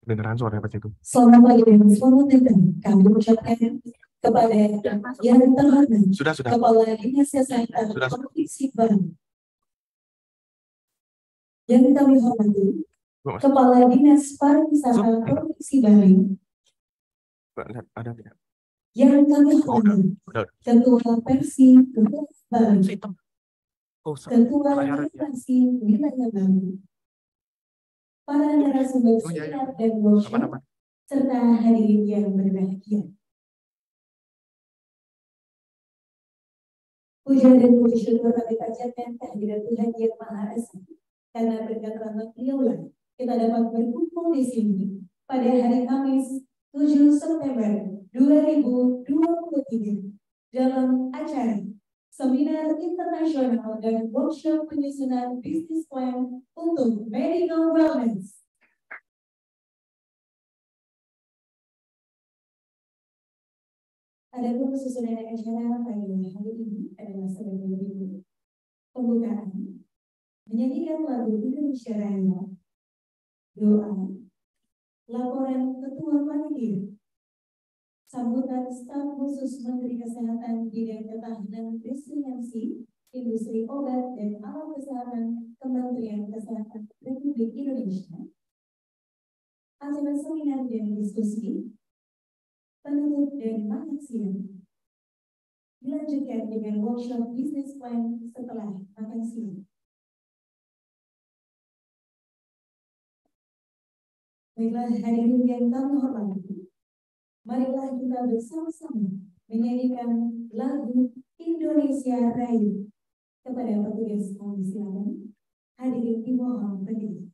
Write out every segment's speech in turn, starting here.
Kedengeran suara apa itu? Selamat pagi dan selamat datang. Kami ucapkan kepada yang terhormat Sudah. Kepala Dinas Kesehatan Sudah. Provinsi Bandung. Yang kami hormati Kepala Dinas Pariwisata Provinsi Bandung. Ada tidak? Yang kami hormati Ketua Persi Bandung. Ketua Organisasi Wilayah Bandung. Para narasumber seminar dan workshop serta hadirin yang berbahagia. Puja dan puji syukur kami panjatkan kehadiran Tuhan Yang Maha Esa. Karena berkat rahmat Beliaulah kita dapat berkumpul di sini pada hari Kamis 7 September 2023 dalam acara Seminar Internasional dan Workshop Penyusunan Bisnis Plan untuk Medical Wellness. Adapun susunan acara pada hari ini adalah sebagai berikut. Pembukaan, menyanyikan lagu Indonesia Raya, doa, laporan Ketua Panitia, sambutan staf khusus Menteri Kesehatan Bidang Ketahanan Resiliensi, Industri Obat dan Alat Kesehatan Kementerian Kesehatan Republik Indonesia, acara seminar dan diskusi, penutup dan makan siang. Dilanjutkan dengan workshop bisnis plan setelah makan siang. Baiklah hadirin yang kami hormati, marilah kita bersama-sama menyanyikan lagu Indonesia Raya. Kepada petugas kami silakan, hadirin dimohon berdiri.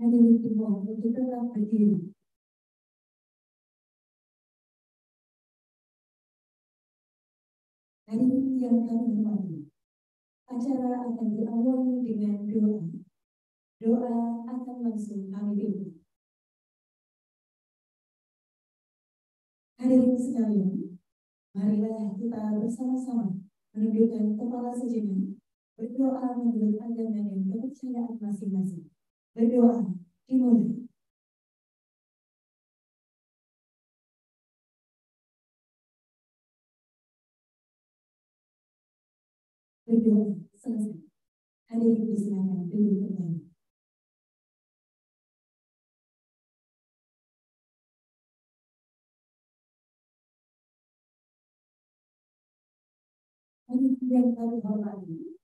Hadirin dimohon untuk tetap berdiri. Hadirin yang kami hormati, acara akan diawali dengan doa. Doa akan langsung kami pimpin. Hadirin sekalian, marilah kita bersama-sama menundukkan kepala sejenak, berdoa menurut agama dan kepercayaan masing-masing. Berdoa dimulai. Berdoa selesai. Hadirin disilakan duduk kembali. Hadirin yang kami hormati,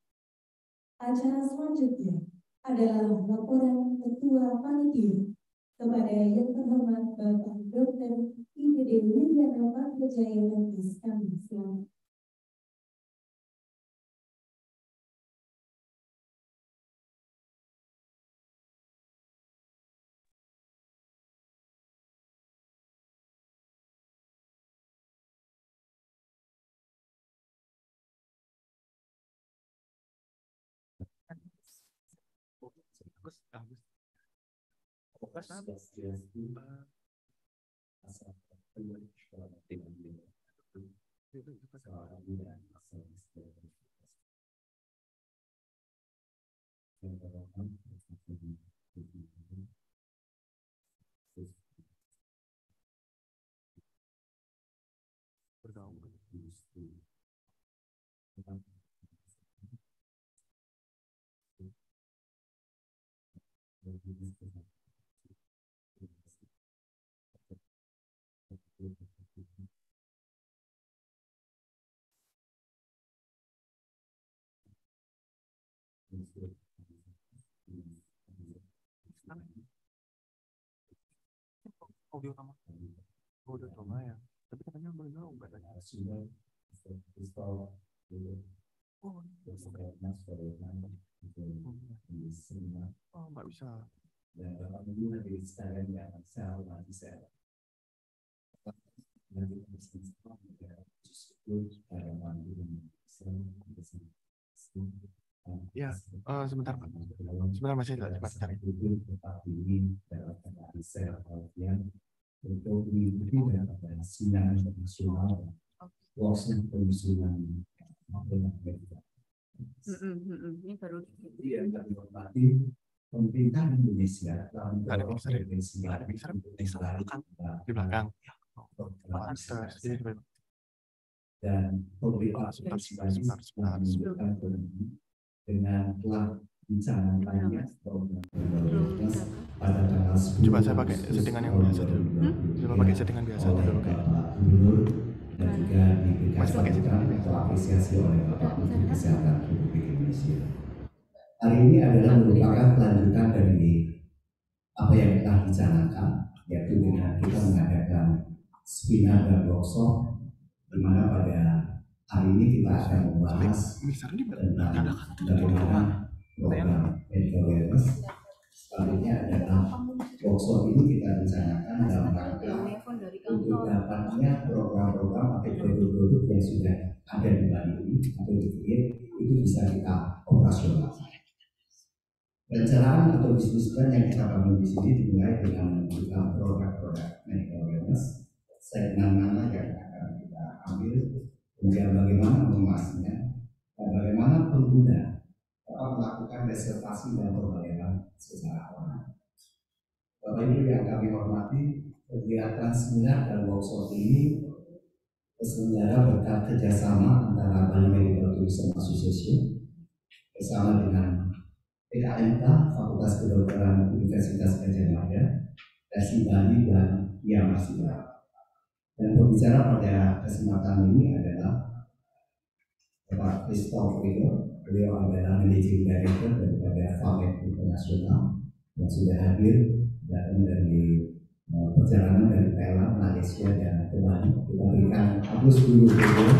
acara selanjutnya adalah laporan Ketua Panitia, kepada yang terhormat Bapak Dr. IPD Wiryana Patrijaya Lantas kami selamat. Audio sama. Oh, udah coba ya. Tapi katanya belum nggak ada. Oh, oh, nggak bisa. Ya, sebentar Pak. Sebentar masih cepat cari. Untuk mengikuti daripada sinar nasional, proses penyusunan Ini baru yang kami hormati pemerintah Indonesia dalam di belakang. dan pemerintah dengan telah dicanangkannya pada tanggal 10 Coba saya pakai settingan yang biasa dulu. Coba pakai settingan biasa dulu kayak. Gubernur dan juga Masih pakai settingan diberikan biasa. atau apresiasi oleh Bapak Menteri Kesehatan Republik Indonesia. Hari ini adalah merupakan kelanjutan dari apa yang telah dicanangkan, yaitu dengan kita mengadakan seminar dan workshop, di mana pada hari ini kita akan membahas tentang bagaimana program medical wellness. Selanjutnya adalah workshop ini kita rencanakan dalam rangka untuk dapatnya program-program atau produk-produk yang sudah ada di Bali ini atau di Kuwait itu bisa kita operasionalkan. Perencanaan atau bisnis plan yang kita bangun di sini dimulai dengan menentukan produk-produk medical wellness, segmen mana yang akan kita ambil, kemudian bagaimana mengemasnya, dan bagaimana pengguna dapat melakukan reservasi dan pembayaran secara online. Bapak Ibu yang kami hormati, kegiatan seminar dan workshop ini terselenggara berkat kerjasama antara Bali Medical Tourism Association bersama dengan PKMK Fakultas Kedokteran Universitas Gadjah Mada, Dasi Bali dan Yamasiba. Dan pembicara pada kesempatan ini adalah Bapak Christoph Rigo. Beliau adalah Managing Director daripada FAMED Internasional yang sudah hadir datang dari perjalanan dari Thailand, Malaysia dan Bali. Kita berikan aplaus dulu beliau.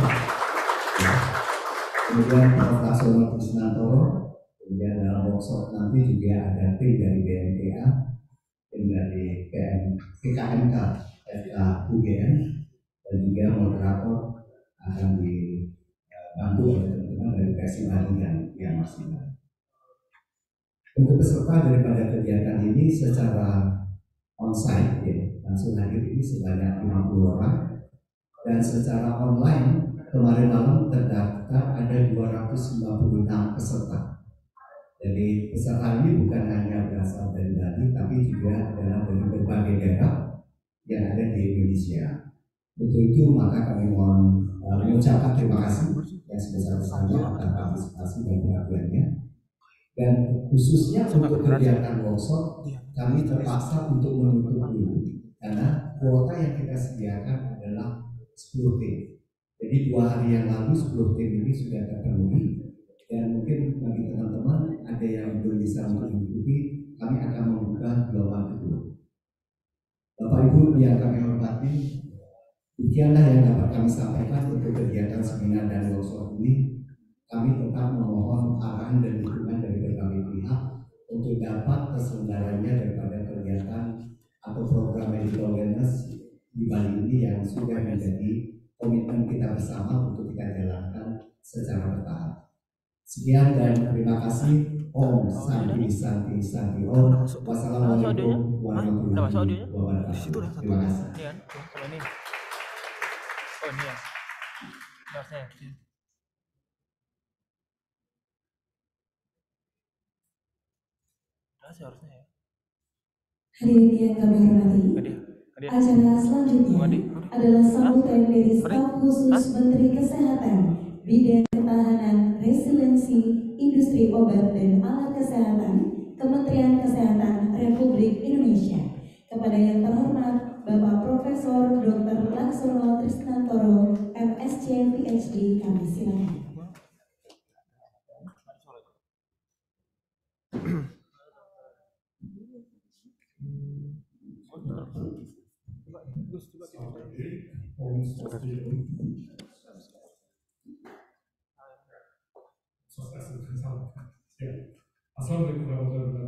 Kemudian Prof. Laksono Krisnantoro. Kemudian dalam workshop nanti juga ada tim dari BMTA, tim dari PKMK FKUGM, dan juga moderator akan dibantu oleh teman-teman dari Persimadi dan yang masih. Untuk peserta daripada kegiatan ini secara onsite ya, langsung hadir ini sebanyak 50 orang, dan secara online kemarin malam terdaftar ada 296 peserta. Jadi peserta ini bukan hanya berasal dari Bali, tapi juga adalah dari berbagai daerah yang ada di Indonesia. Untuk itu maka kami mohon mengucapkan terima kasih yang sebesar-besarnya atas partisipasi dan perhatiannya. Dan khususnya untuk kegiatan workshop, kami terpaksa untuk menutup dulu karena kuota yang kita sediakan adalah 10 tim. Jadi 2 hari yang lalu 10 tim ini sudah terpenuhi. Dan mungkin bagi teman-teman ada yang belum bisa mengikuti, kami akan membuka gelombang kedua. Ibu yang kami hormati, demikianlah yang dapat kami sampaikan untuk kegiatan seminar dan workshop ini. Kami tetap memohon arahan dan dukungan dari berbagai pihak untuk dapat terselenggaranya daripada kegiatan atau program medical wellness di Bali ini yang sudah menjadi komitmen kita bersama untuk kita jalankan secara bertahap. Sekian dan terima kasih. Om Santi Santi Santi Om. Wassalamualaikum warahmatullahi wabarakatuh. Terima kasih. Ini. Oh ini ya. Harusnya. Harusnya ya. Hadirin yang kami hormati, acara selanjutnya adalah sambutan dari staf khusus Menteri Kesehatan Bidang Ketahanan Resiliensi Industri Obat dan Alat Kesehatan Kementerian Kesehatan Republik Indonesia. Kepada yang terhormat Bapak Profesor Dr. Laksono Trisnantoro, MSc PhD, kami silakan. Assalamualaikum warahmatullahi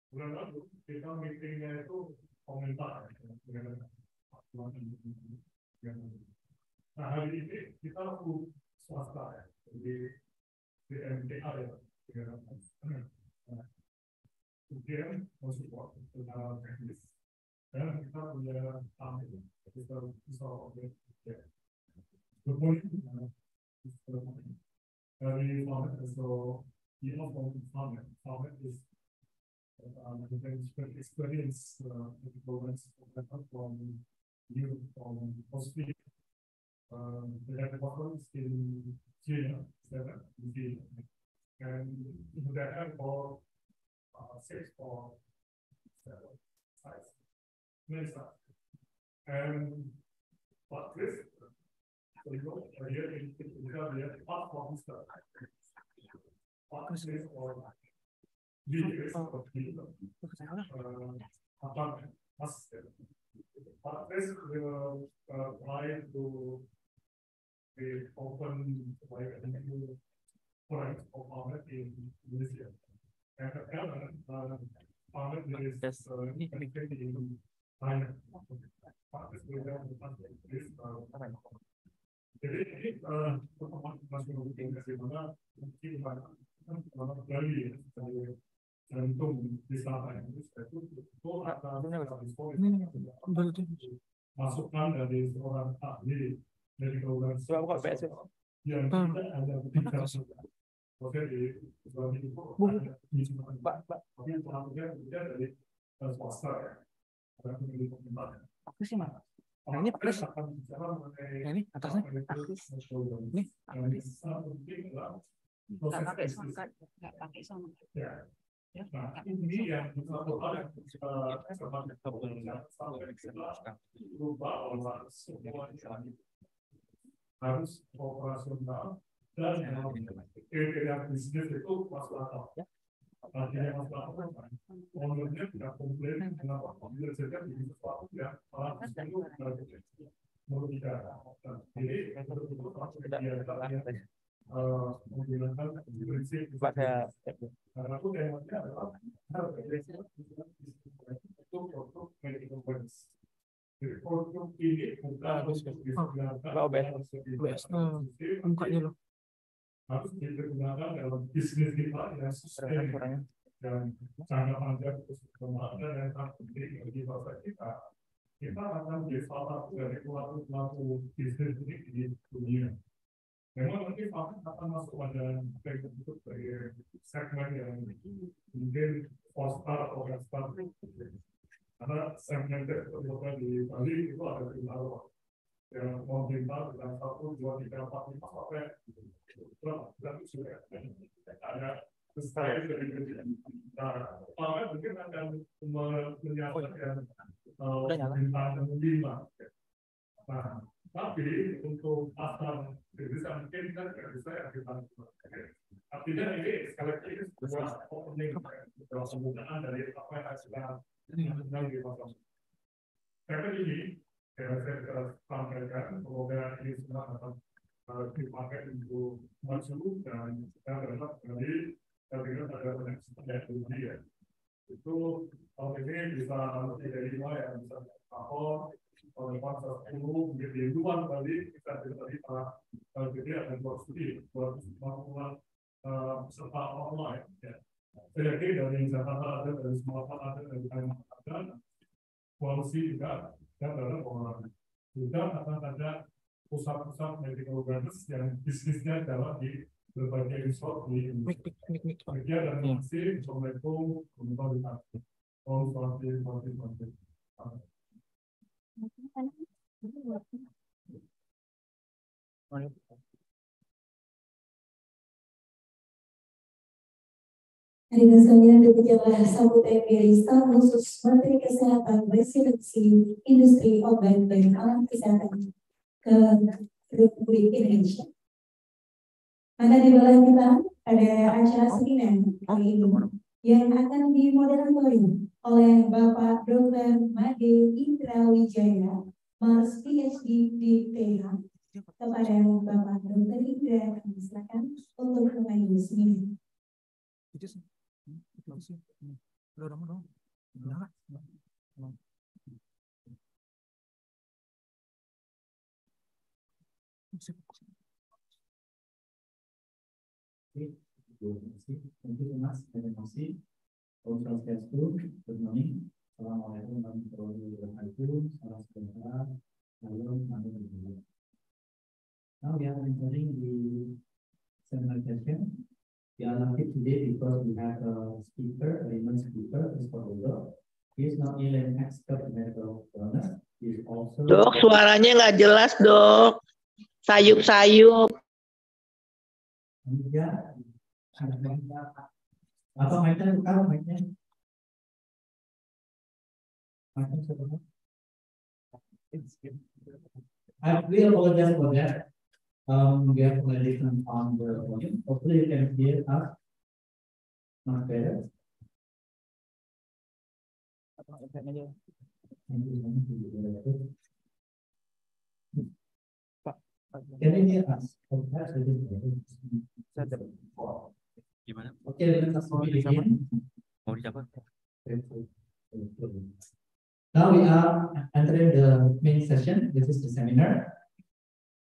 bulan lalu kita meetingnya itu komentar. Nah hari ini kita laku swasta ya, di MTA ya. Kemudian mensupport tentang teknis dan kita punya tamu kita objek berpoin dari Summit. So you know from Summit is experience programs from you from Australia. They have programs in China, and they have for 6 or 7 sites, many sites. And but this, so you know, here in India, platform stuff. Partnership or videos of people. Partners will try to open like a new point of Ahmed in Malaysia. And Ahmed is connected in China. Partners will have this. Jadi pertemuan nasional bagaimana mungkin dari jantung wisata Indonesia itu masukan dari seorang ahli dari keluarga yang tidak ada ketika oke di sebagai itu dari swasta ya ada dari pemerintah. Aku sih mah. Nah, ini plus. Nah, ini atasnya akris. Ini akris. Nggak pakai songkat. Nggak pakai songkat. Ya. Nah, ini yang satu hal yang harus operasional dan kriteria bisnis itu masuk akal. Artinya masuk akal kan? Ownernya tidak komplain kenapa bila saja di sesuatu yang malah itu merugikan. Jadi betul-betul tidak menggunakan prinsip karena itu temanya adalah itu produk medical wellness. Jadi produk ini bukan harus harus digunakan dalam bisnis kita yang sustainable. dan jangka panjang itu kemarin dan sangat penting bagi bangsa kita akan menjadi salah satu dari pelaku bisnis di dunia. Memang nanti akan masuk pada segmen yang mungkin all-star atau all-star, karena segmen di Bali itu ada Bintaro yang mau Bintaro dan 1, 2, 3, 4, 5 sampai dan sudah ada saya dari nah, mungkin akan menyatakan Bintaro 5. Nah, tapi untuk pasar bisa mungkin kita tidak bisa yang kita artinya ini sekali lagi ini sebuah opening pembukaan dari apa yang sudah di pasar. Tapi ini yang saya sampaikan semoga ini semua dapat dipakai untuk maju dan kita berharap dari ada banyak strategi ya. Itu tahun ini bisa lebih dari 5 yang bisa tahun oleh pasar 10 menjadi luar tadi kita dari para gede ada 2 studi 250 peserta online ya. Saya yakin dari Jakarta ada, dari Sumatera ada, dari Kalimantan ada, Sulawesi juga ada orang juga akan ada pusat-pusat medical wellness yang bisnisnya adalah di berbagai resort di Indonesia dan masih Assalamualaikum warahmatullahi wabarakatuh. Hadirin sekalian, demikianlah sambutan dari Staf Khusus Menteri Kesehatan Residensi Industri Obat dan Alat Kesehatan ke Republik Indonesia. Maka di belakang kita ada acara seminar kali ini yang akan dimoderatori oleh Bapak Dr. Made Indra Wijaya, Mars PhD di TH. Kepada Bapak Dr. Indra, kami silakan untuk memulai seminar. Terima kasih. Om Swastiastu, good morning. Assalamualaikum warahmatullahi wabarakatuh. Salam sejahtera. Now we are entering the seminar session. We are lucky today because we have a speaker, a women speaker, Mr. Odo. He is not only an expert in medical wellness, he is also. Dok, suaranya nggak jelas, Dok. Sayup-sayup. Ya. Atau mic-nya buka, mic-nya. We apologize for that. We have validation on the volume. Hopefully you can hear us much better. Can you hear us? Gimana? Okay, let us begin. Mau dicapai? Now we are entering the main session. This is the seminar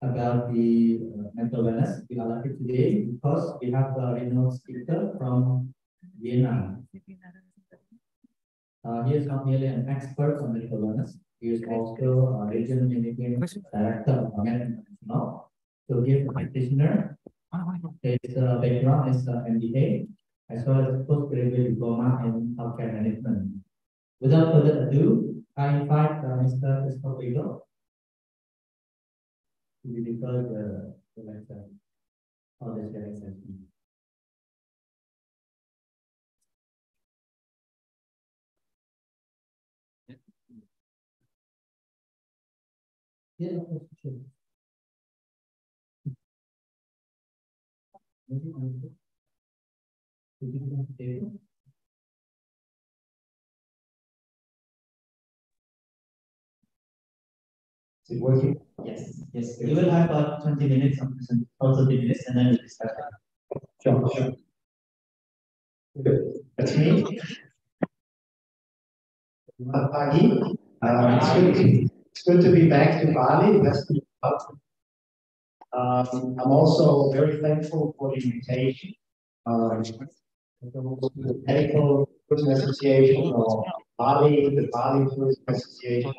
about the mental wellness. We are lucky today because we have a renowned speaker from Vienna. He is not merely an expert on medical wellness. He is also a regional managing director of American International. So he is a practitioner. His background is MBA, as well as postgraduate diploma in healthcare management. Without further ado, I invite Mr. Christopher Eagle to deliver the lecture or the sharing session. Yeah, of course, sure. Is it working? Yes, yes. We will have about 20 minutes or 30 minutes and then we'll discuss. Sure, sure. Good. That's me. Selamat pagi. It's good to be back to Bali. I'm also very thankful for the invitation. the Medical Tourism Association or Bali, the Bali Tourism Association.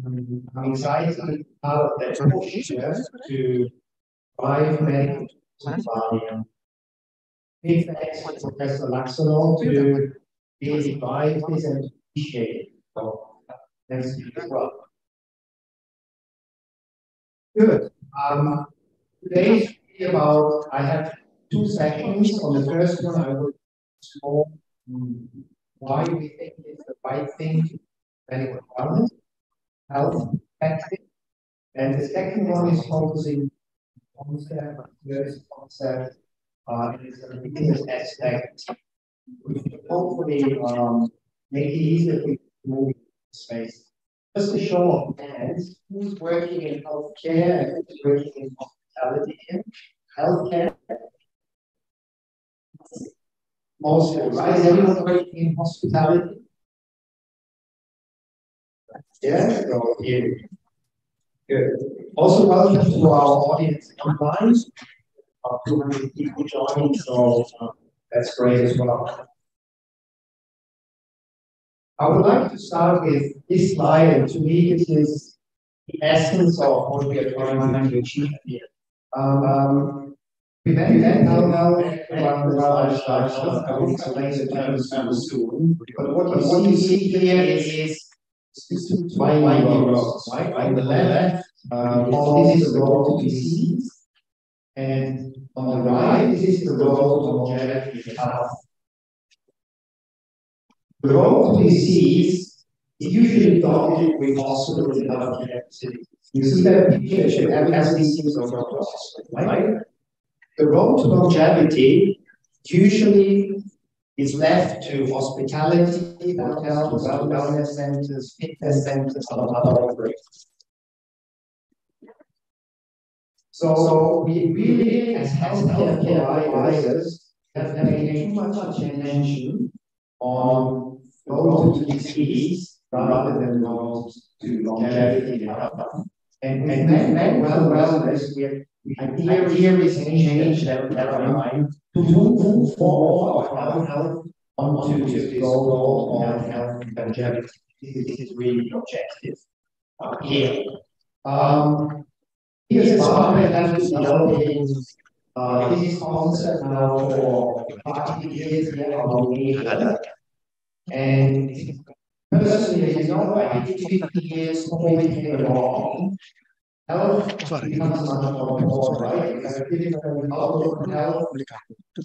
I'm excited to be part of that push to drive medical tourism in Bali. Big thanks to Professor Laxonov to really drive this and appreciate it. So thanks to you as well. Good. Today's about, I have 2 sections. On the first one, I will explore why we think it's the right thing to medical wellness, health, practice. And the second one is focusing on concept, concept, and the business aspect, which will hopefully make it easier to move in space. Just a show of hands, who's working in healthcare and who's working in hospitality in healthcare? Mostly, right? Is everyone working in hospitality? Yeah, so here. Good. Also, welcome to our audience online. 200 people joining, so that's great as well. I would like to start with this slide, and to me, this is the essence of what we are trying to achieve here. Prevent health around the lifestyle. I will explain the terms soon. But what you see here is winding roads, right? On the left, this is the road to disease, and on the right, this is the road to longevity and health. The road to disease is usually dotted with hospitals and healthcare facilities. You see that picture, every disease goes to hospital, right? The road to longevity usually is left to hospitality, hotels, wellness centers, fitness centers, and other operators. So we really, as healthcare providers, have paid too much attention on road to disease rather than road to longevity and health. And mental wellness, the idea is to change that paradigm to move forward of health onto this goal of health and longevity. This is really the objective here. Here's Bali has been developing this concept now for 5 years here in Asia. And personally, as you know, I did 50 years COVID came along. Health becomes much more important, right? You have a different outlook on health,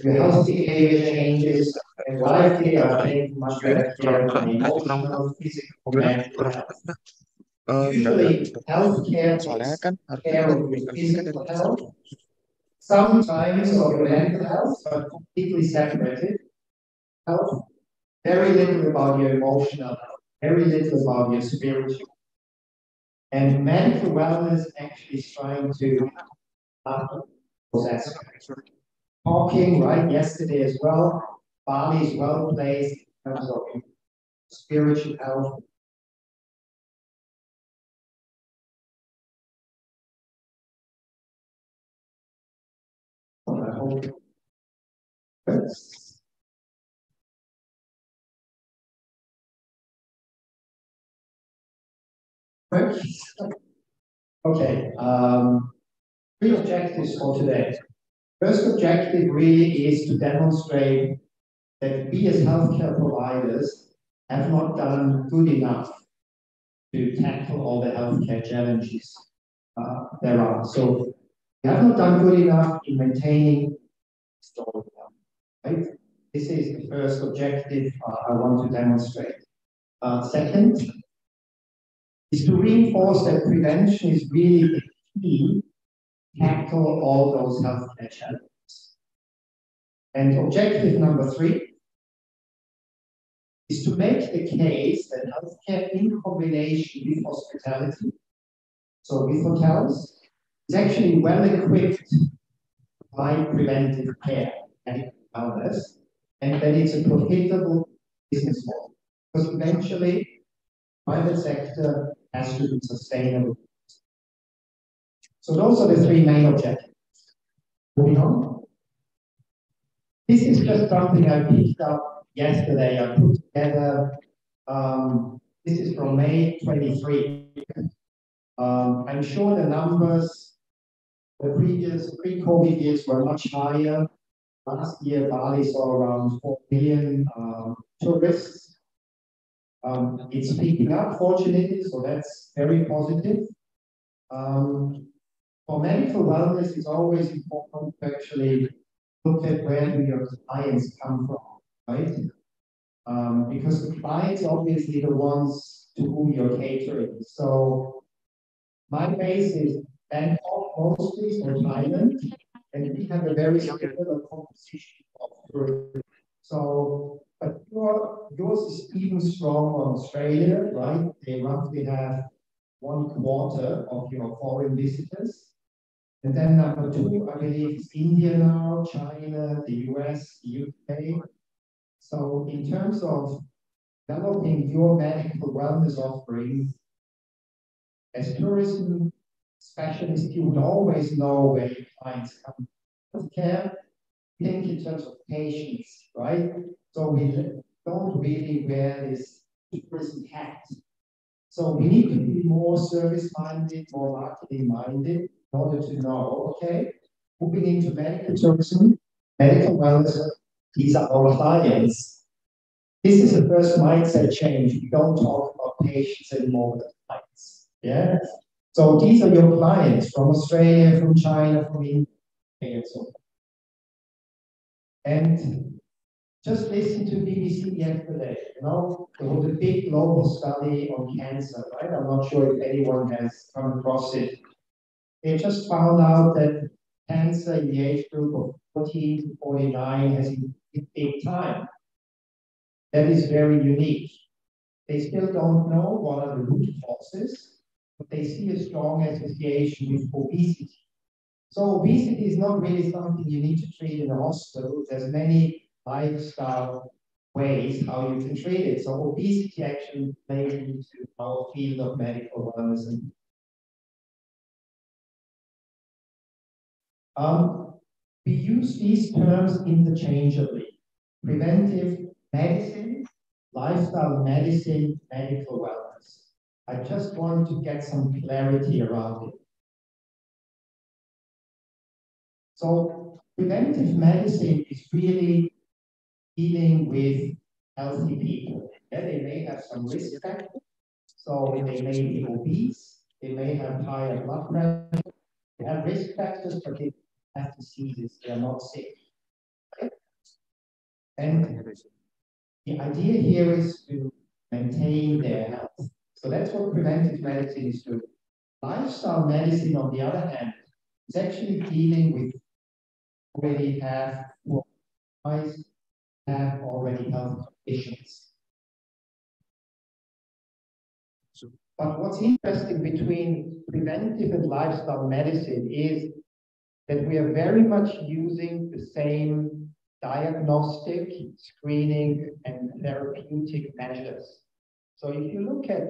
your health behavior changes, and likely are taking much better care of emotional, physical, mental health. Usually, healthcare takes care of your physical health, sometimes of your mental health, but completely separated health. Very little about your emotional health, very little about your spiritual. And mental wellness actually is trying to those aspects. Talking right yesterday as well, Bali is well placed in terms of spiritual health. Okay, 3 objectives for today. First objective really is to demonstrate that we as healthcare providers have not done good enough to tackle all the healthcare challenges there are. So we have not done good enough in maintaining historical health, right? This is the first objective I want to demonstrate. Second is to reinforce that prevention is really the key to tackle all those healthcare challenges. And objective number 3 is to make the case that healthcare in combination with hospitality, so with hotels, is actually well equipped to provide preventive care and wellness, and that it's a profitable business model. Because eventually, private sector has to be sustainable. So those are the 3 main objectives. Moving on. This is just something I picked up yesterday. I put together, this is from May 23. I'm sure the numbers, the previous pre-COVID years were much higher. Last year, Bali saw around 4 million tourists. It's picking up, fortunately, so that's very positive. For medical wellness, it's always important to actually look at where do your clients come from, right? Because the clients are obviously the ones to whom you're catering. So my base is Bangkok mostly, so Thailand, and we have a very similar composition of tourism. So, but yours is even stronger on Australia, right? They roughly have 1/4 of your foreign visitors. And then number 2, I believe, is India now, China, the US, the UK. So in terms of developing your medical wellness offerings, as tourism specialists, you would always know where your clients come from. Care, think in terms of patients, right? So we don't really wear this tourism hat. So we need to be more service-minded, more marketing-minded in order to know, okay, moving into medical tourism, medical wellness, these are our clients. This is the first mindset change. We don't talk about patients anymore, but clients. Yeah? So these are your clients from Australia, from China, from India, and so on. And just listen to BBC yesterday, you know, there was a big global study on cancer, right? I'm not sure if anyone has come across it. They just found out that cancer in the age group of 14 to 49 has increased big time. That is very unique. They still don't know what are the root causes, but they see a strong association with obesity. So obesity is not really something you need to treat in a hospital. There's many lifestyle ways how you can treat it. So obesity actually plays into our field of medical wellness. We use these terms interchangeably. Preventive medicine, lifestyle medicine, medical wellness. I just want to get some clarity around it. So preventive medicine is really dealing with healthy people. Yeah, they may have some risk factors. So they may be obese, they may have higher blood pressure, they have risk factors, but they have diseases, they are not sick. Okay? And the idea here is to maintain their health. So that's what preventive medicine is doing. Lifestyle medicine, on the other hand, is actually dealing with already have already health conditions. But what's interesting between preventive and lifestyle medicine is that we are very much using the same diagnostic, screening, and therapeutic measures. So if you look at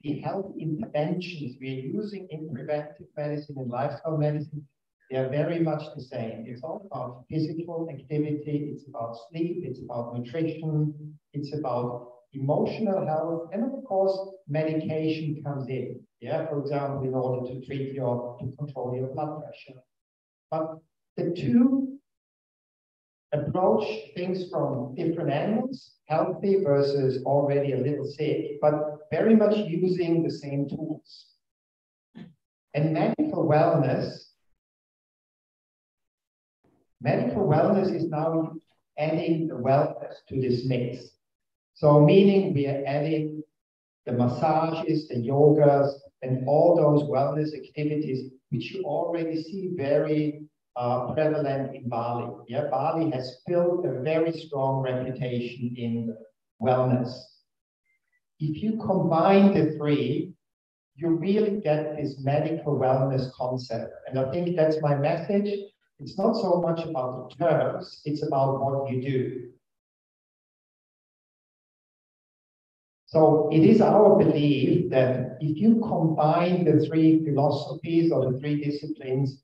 the health interventions we're using in preventive medicine and lifestyle medicine, they are very much the same. It's all about physical activity, it's about sleep, it's about nutrition, it's about emotional health, and of course, medication comes in. Yeah, for example, in order to control your blood pressure. But the two approach things from different angles, healthy versus already a little sick, but very much using the same tools. And medical wellness is now adding the wellness to this mix. So meaning we are adding the massages, the yogas, and all those wellness activities, which you already see very prevalent in Bali. Yeah, Bali has built a very strong reputation in wellness. If you combine the three, you really get this medical wellness concept. And I think that's my message. It's not so much about the terms, it's about what you do. So it is our belief that if you combine the three philosophies or the three disciplines,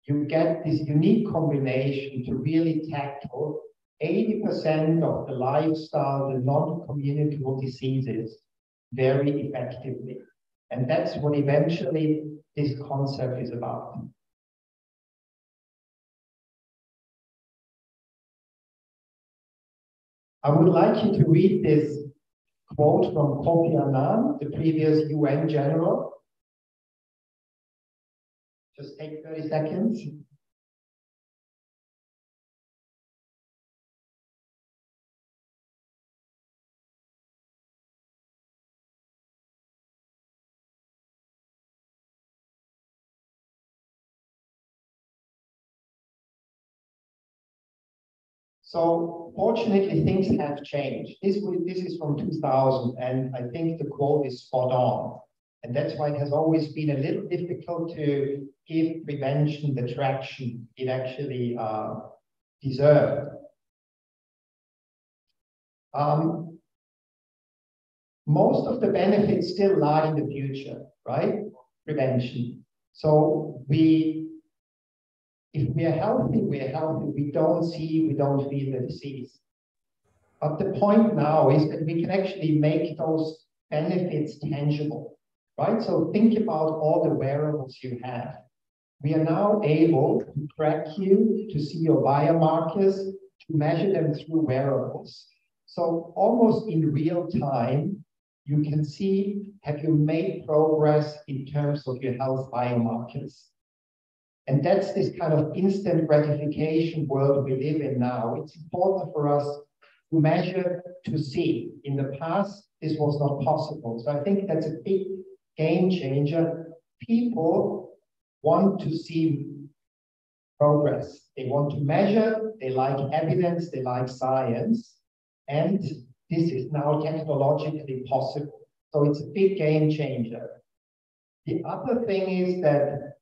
you get this unique combination to really tackle 80% of the lifestyle, the non-communicable diseases, very effectively. And that's what eventually this concept is about. I would like you to read this quote from Kofi Annan, the previous UN general. Just take 30 seconds. So fortunately, things have changed. This is from 2000, and I think the quote is spot on. And that's why it has always been a little difficult to give prevention the traction it actually deserved. Most of the benefits still lie in the future, right? Prevention. So if we are healthy, we're healthy. We don't feel the disease. But the point now is that we can actually make those benefits tangible, right? So think about all the wearables you have. We are now able to track you, to see your biomarkers, to measure them through wearables. So almost in real time, you can see, have you made progress in terms of your health biomarkers? And that's this kind of instant gratification world we live in now. It's important for us to measure, to see. In the past, this was not possible. So I think that's a big game changer. People want to see progress. They want to measure, they like evidence, they like science. And this is now technologically possible. So it's a big game changer. The other thing is that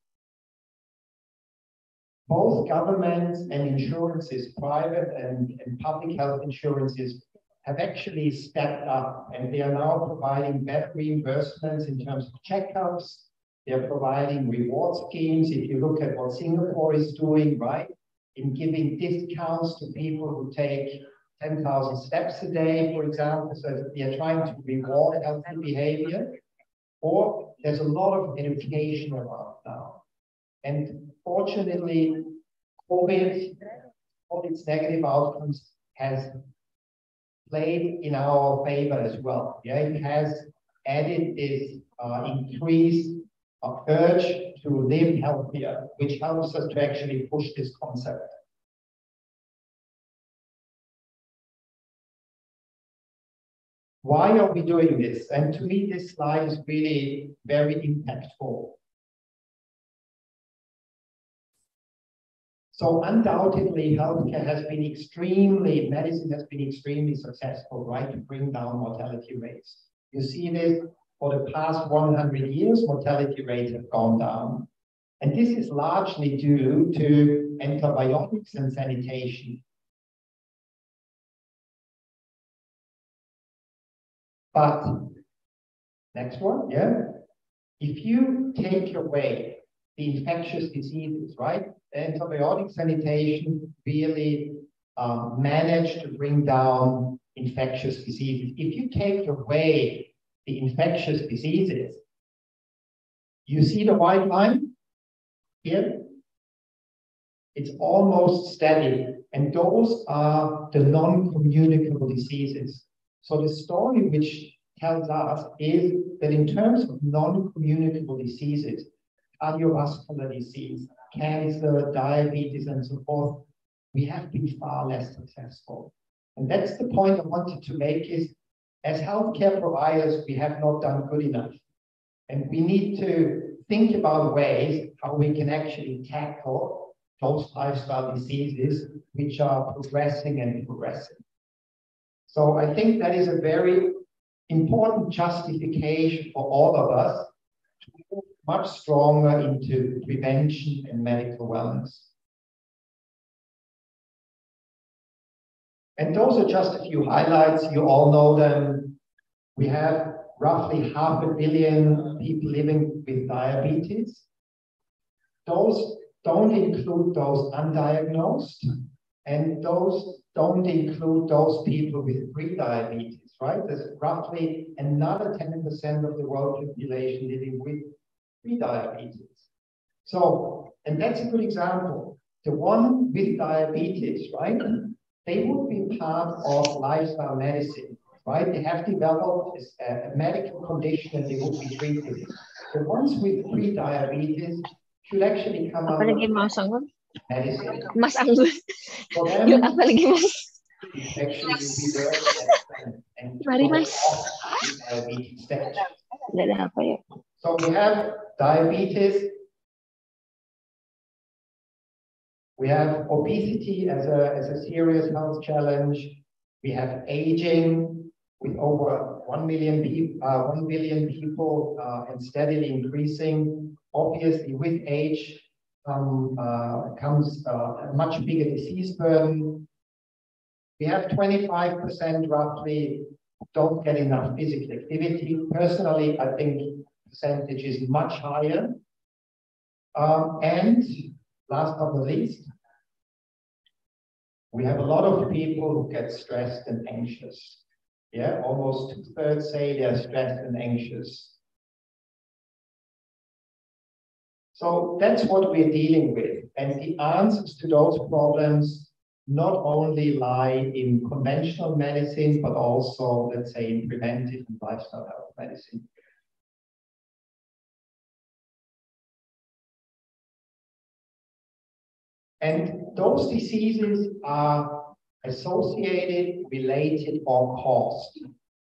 both governments and insurances, private and public health insurances, have actually stepped up, and they are now providing better reimbursements in terms of checkups. They're providing reward schemes. If you look at what Singapore is doing, right, in giving discounts to people who take 10,000 steps a day, for example, so they are trying to reward healthy behavior. Or there's a lot of education around now. And fortunately, COVID, all its negative outcomes, has played in our favor as well. Yeah, it has added this increased urge to live healthier, which helps us to actually push this concept. Why are we doing this? And to me, this slide is really very impactful. So undoubtedly, healthcare has been medicine has been extremely successful, right, to bring down mortality rates. You see this for the past 100 years, mortality rates have gone down. And this is largely due to antibiotics and sanitation. But, next one, yeah. If you take away the infectious diseases, right, antibiotic sanitation really managed to bring down infectious diseases. If you take away the infectious diseases, you see the white line here? It's almost steady. And those are the non-communicable diseases. So the story which tells us is that in terms of non-communicable diseases, cardiovascular disease, cancer, diabetes, and so forth, we have been far less successful. And that's the point I wanted to make is, as healthcare providers, we have not done good enough. And we need to think about ways how we can actually tackle those lifestyle diseases which are progressing and progressing. So I think that is a very important justification for all of us to move much stronger into prevention and medical wellness. And those are just a few highlights. You all know them. We have roughly 500 million people living with diabetes. Those don't include those undiagnosed. And those don't include those people with pre-diabetes, right? There's roughly another 10% of the world population living with pre-diabetes. So, and that's a good example. The one with diabetes, right? They would be part of lifestyle medicine, right? They have developed a medical condition and they would be treated. The ones with pre-diabetes should actually come out of medicine. Mas Anggun. For them, Yun, apa lagi, Mas? actually be and Mari, Mas. diabetes stage. Nggak ada apa ya? So we have diabetes. We have obesity as a serious health challenge. We have aging with over 1 billion people and steadily increasing. Obviously, with age comes a much bigger disease burden. We have 25% roughly don't get enough physical activity. Personally, I think the percentage is much higher. And last but not least, we have a lot of people who get stressed and anxious. Yeah, almost 2/3 say they're stressed and anxious. So that's what we're dealing with. And the answers to those problems not only lie in conventional medicine, but also, let's say, in preventive and lifestyle health medicine. And those diseases are associated, related, or caused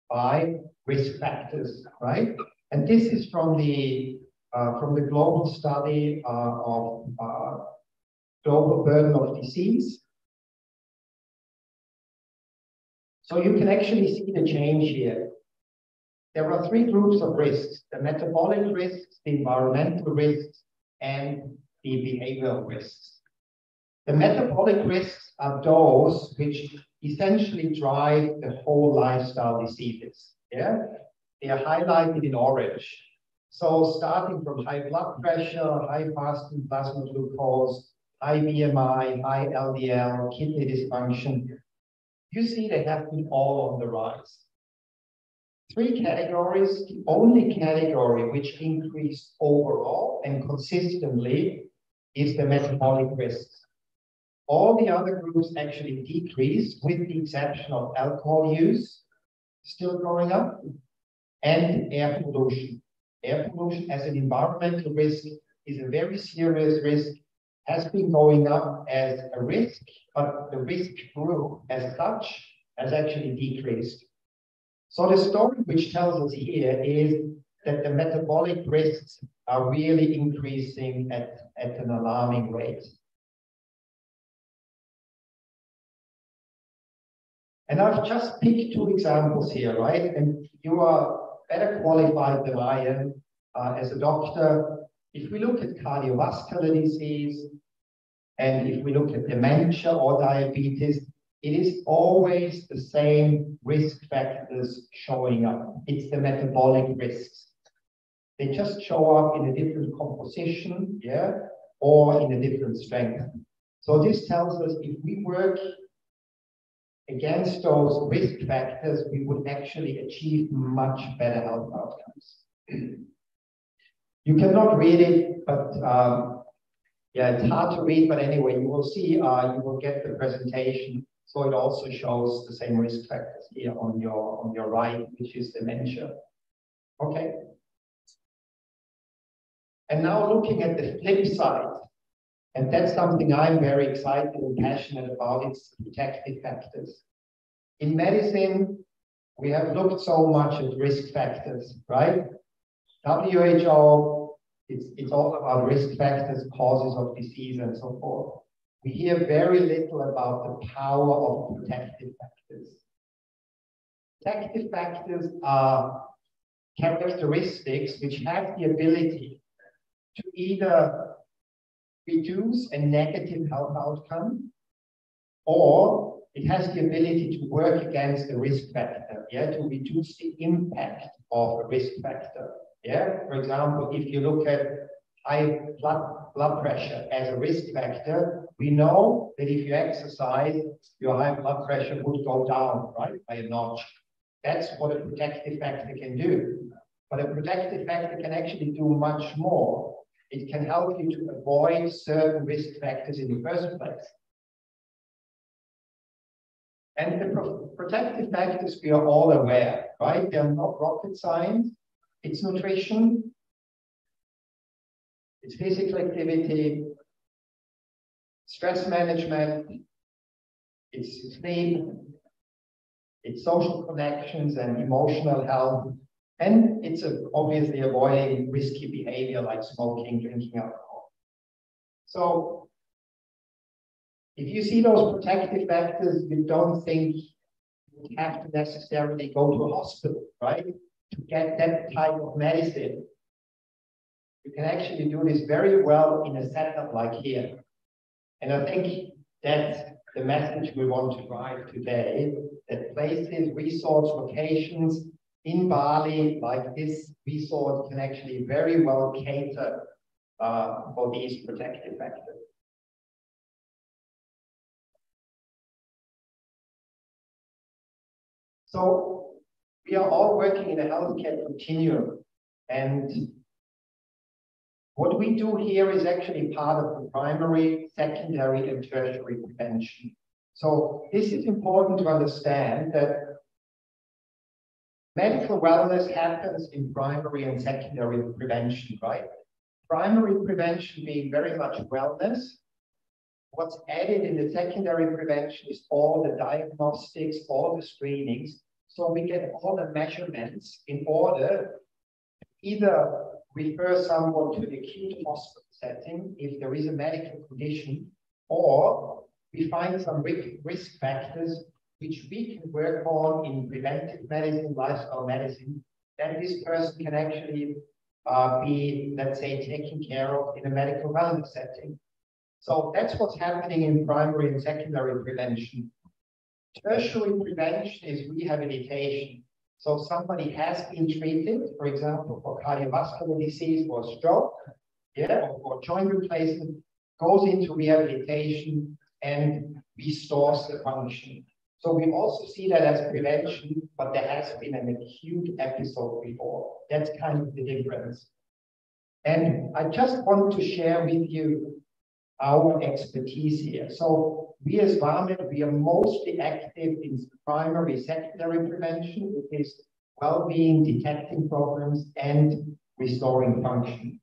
by risk factors, right? And this is from the global study of global burden of disease. So you can actually see the change here. There are 3 groups of risks: the metabolic risks, the environmental risks, and the behavioral risks. The metabolic risks are those which essentially drive the whole lifestyle diseases. Yeah, they are highlighted in orange. So starting from high blood pressure, high fasting plasma glucose, high BMI, high LDL, kidney dysfunction, you see they have been all on the rise. 3 categories. The only category which increased overall and consistently is the metabolic risks. All the other groups actually decreased, with the exception of alcohol use, still going up, and air pollution. Air pollution as an environmental risk is a very serious risk, has been going up as a risk, but the risk group as such has actually decreased. So the story which tells us here is that the metabolic risks are really increasing at an alarming rate. And I've just picked 2 examples here, right? And you are better qualified than I am as a doctor. If we look at cardiovascular disease, and if we look at dementia or diabetes, it is always the same risk factors showing up. It's the metabolic risks. They just show up in a different composition, yeah, or in a different strength. So this tells us if we work against those risk factors, we would actually achieve much better health outcomes. You cannot read it, but yeah, it's hard to read, but anyway, you will see, you will get the presentation. So it also shows the same risk factors here on your right, which is dementia. Okay. And now looking at the flip side, and that's something I'm very excited and passionate about, it's protective factors. In medicine, we have looked so much at risk factors, right? WHO, it's all about risk factors, causes of disease, and so forth. We hear very little about the power of protective factors. Protective factors are characteristics which have the ability to either reduce a negative health outcome, or it has the ability to work against the risk factor, yeah, to reduce the impact of a risk factor. Yeah, for example, if you look at high blood blood pressure as a risk factor, we know that if you exercise, your high blood pressure would go down, right, by a notch. That's what a protective factor can do. But a protective factor can actually do much more. It can help you to avoid certain risk factors in the first place. And the protective factors, we are all aware, right? They're not rocket science. It's nutrition, it's physical activity, stress management, it's sleep, it's social connections and emotional health, and it's obviously avoiding risky behavior like smoking, drinking alcohol. So if you see those protective factors, you don't think you have to necessarily go to a hospital, right, to get that type of medicine. You can actually do this very well in a setup like here. And I think that's the message we want to drive today, that places, resorts, locations in Bali, like this resort, can actually very well cater for these protective factors. So we are all working in a healthcare continuum, and what we do here is actually part of the primary, secondary, and tertiary prevention. So this is important to understand that medical wellness happens in primary and secondary prevention, right? Primary prevention being very much wellness. What's added in the secondary prevention is all the diagnostics, all the screenings. So we get all the measurements in order to either refer someone to the acute hospital setting if there is a medical condition, or we find some risk factors which we can work on in preventive medicine, lifestyle medicine, that this person can actually be, let's say, taken care of in a medical wellness setting. So that's what's happening in primary and secondary prevention. Tertiary prevention is rehabilitation. So somebody has been treated, for example, for cardiovascular disease or stroke, or for joint replacement, goes into rehabilitation and restores the function. So we also see that as prevention, but there has been an acute episode before. That's kind of the difference. And I just want to share with you our expertise here. So we as VAMED, we are mostly active in primary, secondary prevention, which is well-being, detecting problems, and restoring function.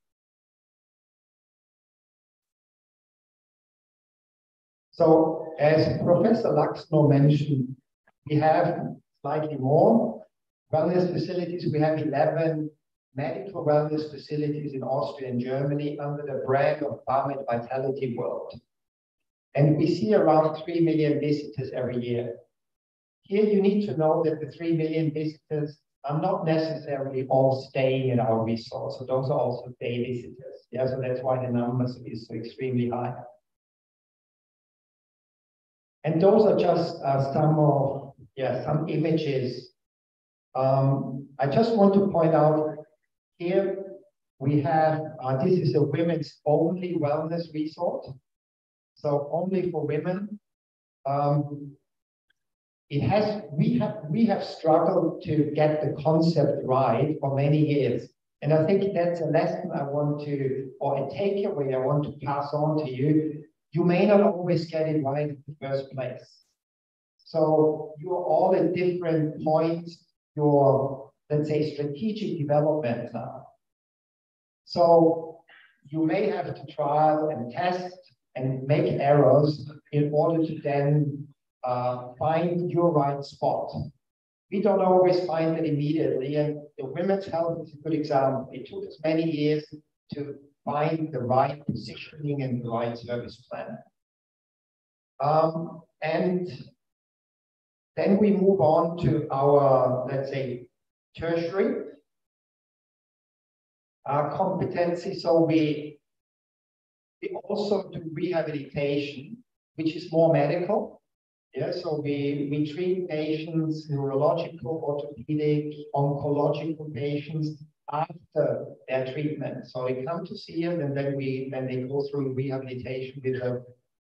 So as Professor Laxnor mentioned, we have slightly more wellness facilities. We have 11 medical wellness facilities in Austria and Germany under the brand of VAMED Vitality World. And we see around 3 million visitors every year. Here you need to know that the 3 million visitors are not necessarily all staying in our resort. So those are also day visitors. Yeah, so that's why the numbers is so extremely high. And those are just some images. I just want to point out here we have, this is a women's only wellness resort. So only for women. We have struggled to get the concept right for many years. And I think that's a lesson I want to, or a takeaway I want to pass on to you. You may not always get it right in the first place. So you're all at different points, your, let's say, strategic development now. So you may have to trial and test and make errors in order to then find your right spot. We don't always find it immediately, and the women's health is a good example. It took us many years to find the right positioning and the right service plan. And then we move on to our, let's say, tertiary competency. So we also do rehabilitation, which is more medical. Yeah, so we treat patients, neurological, orthopedic, oncological patients, after their treatment. So they come to see us, and then they go through rehabilitation with them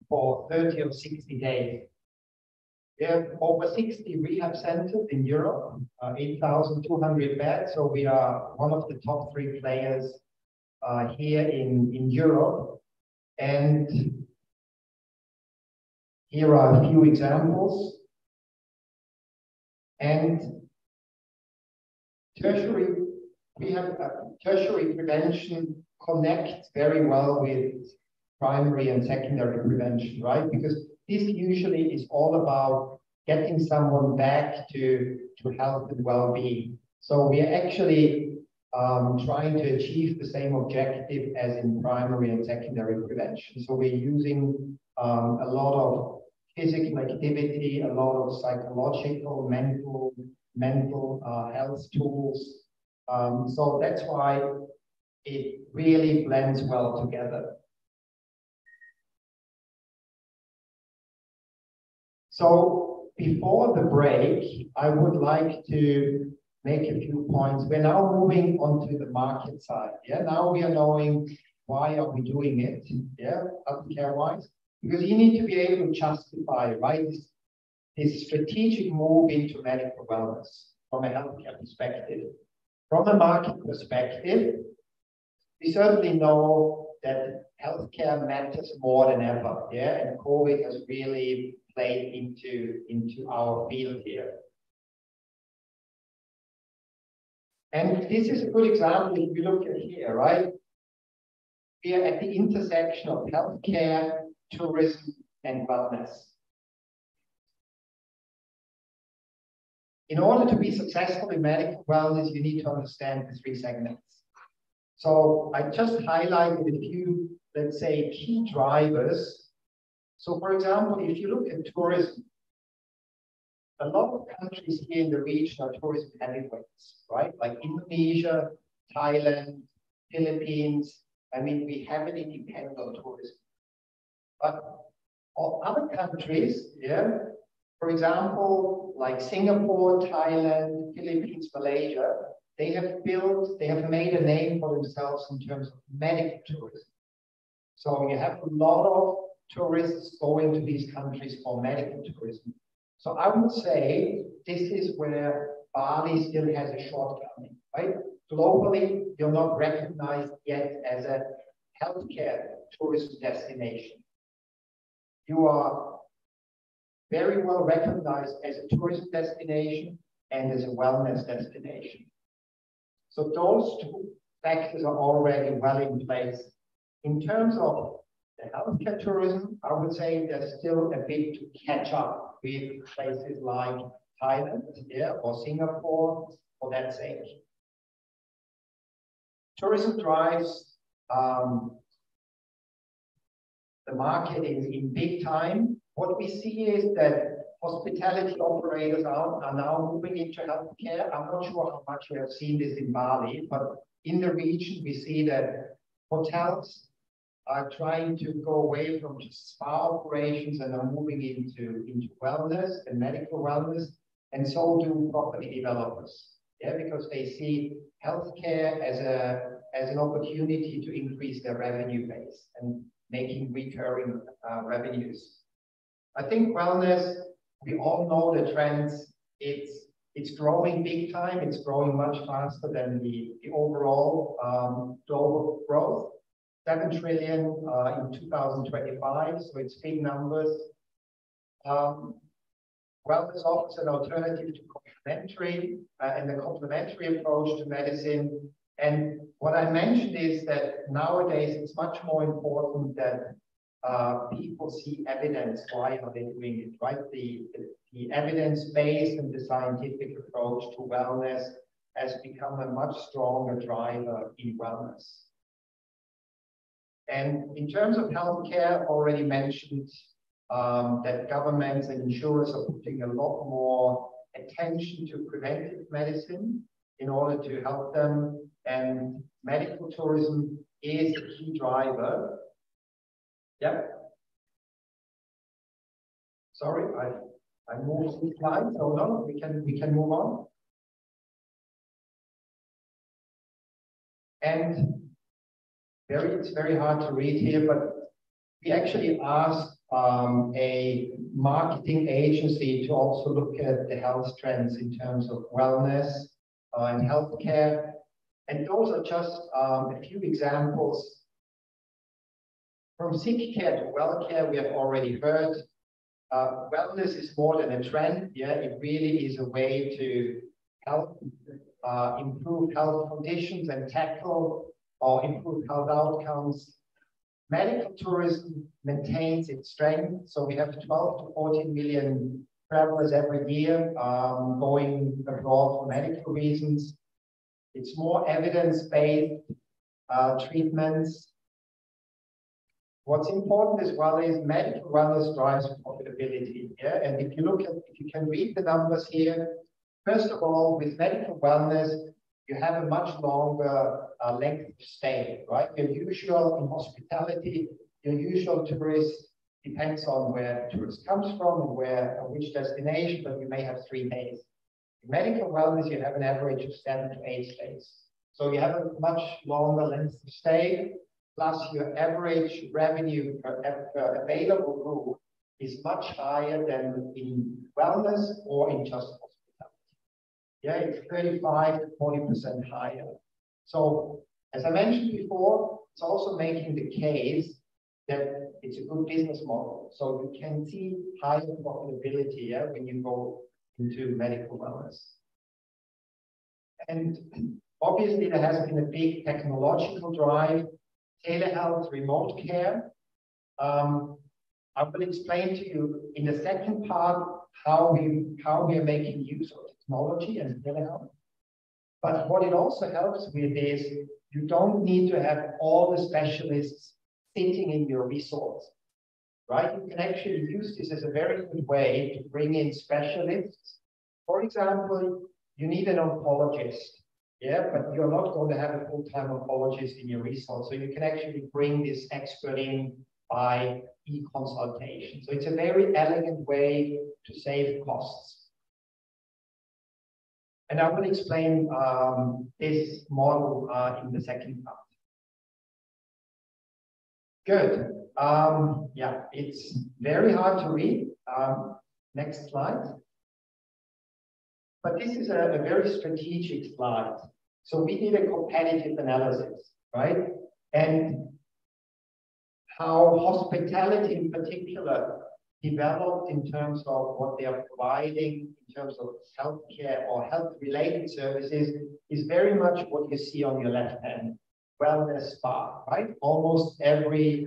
for 30 or 60 days. We have over 60 rehab centers in Europe, 8,200 beds. So we are one of the top 3 players here in Europe. And here are a few examples. And tertiary, we have tertiary prevention connects very well with primary and secondary prevention, right? Because this usually is all about getting someone back to health and well-being. So we are actually trying to achieve the same objective as in primary and secondary prevention. So we're using a lot of physical activity, a lot of psychological, mental health tools. So that's why it really blends well together. So before the break, I would like to make a few points. We're now moving on to the market side. Yeah, now we are knowing why are we doing it, yeah, healthcare-wise, because you need to be able to justify, right, this strategic move into medical wellness from a healthcare perspective. From a market perspective, we certainly know that healthcare matters more than ever, yeah, and COVID has really played into our field here. And this is a good example if we look at here, right? We are at the intersection of healthcare, tourism, and wellness. In order to be successful in medical wellness, you need to understand the 3 segments. So I just highlighted a few, let's say, key drivers. So for example, if you look at tourism, a lot of countries here in the region are tourism heavyweights, right? Like Indonesia, Thailand, Philippines. I mean, we heavily depend on tourism. But all other countries, yeah, for example, like Singapore, Thailand, Philippines, Malaysia, they have made a name for themselves in terms of medical tourism. So you have a lot of tourists going to these countries for medical tourism. So I would say this is where Bali still has a shortcoming, right? Globally, you're not recognized yet as a healthcare tourism destination. You are very well recognized as a tourism destination and as a wellness destination. So those 2 factors are already well in place. In terms of the healthcare tourism, I would say there's still a bit to catch up with places like Thailand, yeah, or Singapore, for that sake. Tourism drives the market in big time. What we see is that hospitality operators are now moving into healthcare. I'm not sure how much you have seen this in Bali, but in the region, we see that hotels are trying to go away from just spa operations and are moving into wellness and medical wellness, and so do property developers. Yeah, because they see healthcare as an opportunity to increase their revenue base and making recurring revenues. I think wellness, we all know the trends. It's growing big time. It's growing much faster than the overall global growth. 7 trillion in 2025, so it's big numbers. Wellness offers an alternative to complementary and the complementary approach to medicine. And what I mentioned is that nowadays it's much more important that people see evidence. Why are they doing it, right? The evidence-based and the scientific approach to wellness has become a much stronger driver in wellness. And in terms of healthcare, already mentioned that governments and insurers are putting a lot more attention to preventive medicine in order to help them. And medical tourism is a key driver. Yep. Sorry, I moved the slide. So no, we can move on. And it's very hard to read here, but we actually asked a marketing agency to also look at the health trends in terms of wellness and healthcare. And those are just a few examples. From sick care to well care, we have already heard. Wellness is more than a trend. Yeah, it really is a way to help improve health conditions and tackle or improve health outcomes. Medical tourism maintains its strength. So we have 12 to 14 million travelers every year going abroad for medical reasons. It's more evidence-based treatments. What's important as well is medical wellness drives profitability. Yeah, and if you can read the numbers here, first of all, with medical wellness, you have a much longer length of stay, right? Your usual in hospitality, your usual tourist depends on where the tourist comes from and which destination, but you may have 3 days. In medical wellness, you have an average of 7 to 8 days. So you have a much longer length of stay, plus your average revenue per available room is much higher than in wellness or in just hospitality. Yeah, it's 35 to 40% higher. So as I mentioned before, it's also making the case that it's a good business model. So you can see higher profitability when you go into medical wellness. And obviously there has been a big technological drive, telehealth, remote care. I will explain to you in the second part how we are making use of technology and telehealth. But what it also helps with is you don't need to have all the specialists sitting in your resorts, right? You can actually use this as a very good way to bring in specialists. For example, you need an oncologist, yeah, but you're not going to have a full-time oncologist in your resort. So you can actually bring this expert in by e-consultation. So it's a very elegant way to save costs. And I will explain this model in the second part. Good. Yeah, it's very hard to read. Next slide. But this is a very strategic slide. So we did a competitive analysis, right? And how hospitality in particular developed in terms of what they are providing in terms of healthcare or health-related services is very much what you see on your left hand, wellness spa, right? Almost every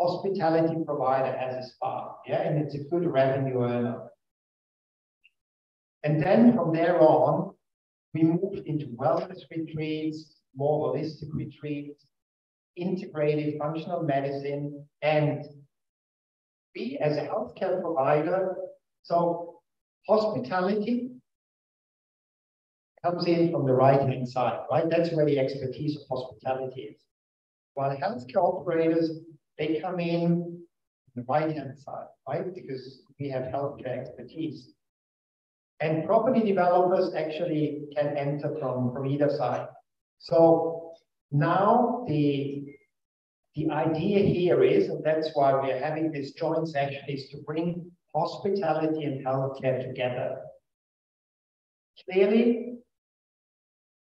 hospitality provider has a spa, yeah, and it's a good revenue earner. And then from there on, we moved into wellness retreats, more holistic retreats, integrated functional medicine, and we as a healthcare provider, so hospitality comes in from the right-hand side, right? That's where the expertise of hospitality is. While healthcare operators, they come in on the right-hand side, right? Because we have healthcare expertise. And property developers actually can enter from either side. So now the idea here is, and that's why we are having this joint session, is to bring hospitality and healthcare together. Clearly,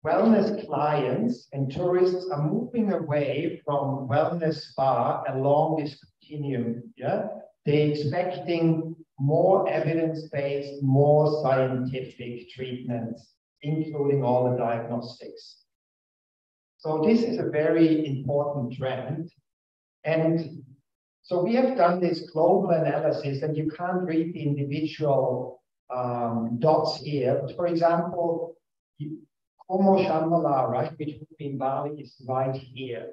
wellness clients and tourists are moving away from wellness spa along this continuum. Yeah, they're expecting more evidence-based, more scientific treatments, including all the diagnostics. So this is a very important trend. And so we have done this global analysis, and you can't read the individual dots here. But for example, Como Shambhala, right, which would be in Bali, is right here.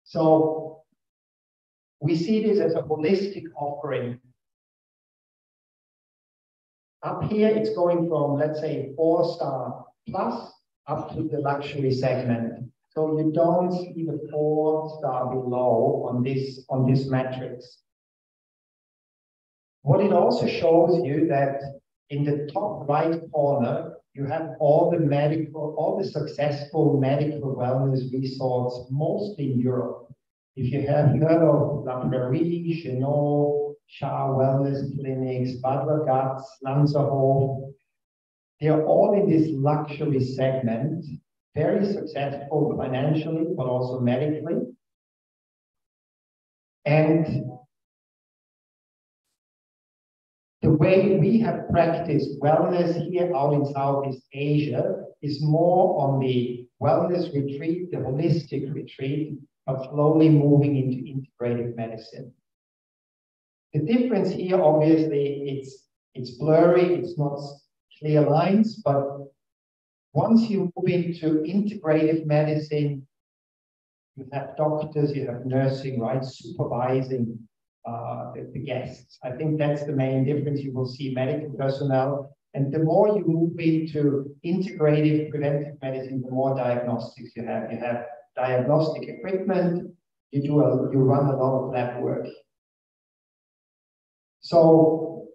So we see this as a holistic offering. Up here, it's going from, let's say, 4-star plus up to the luxury segment. So you don't see the 4-star below on this matrix. What it also shows you that in the top right corner, you have all the successful medical wellness resorts, mostly in Europe. If you have heard of La Prairie, Chenot, Shah Wellness Clinics, Bad Ragaz, Lanzerhof, they are all in this luxury segment, very successful financially, but also medically. And the way we have practiced wellness here out in Southeast Asia is more on the wellness retreat, the holistic retreat, but slowly moving into integrative medicine. The difference here, obviously, it's blurry, it's not clear lines, but once you move into integrative medicine, you have doctors, you have nursing, right, supervising the guests. I think that's the main difference. You will see medical personnel, and the more you move into integrative preventive medicine, the more diagnostics you have. You have diagnostic equipment, you run a lot of lab work. So,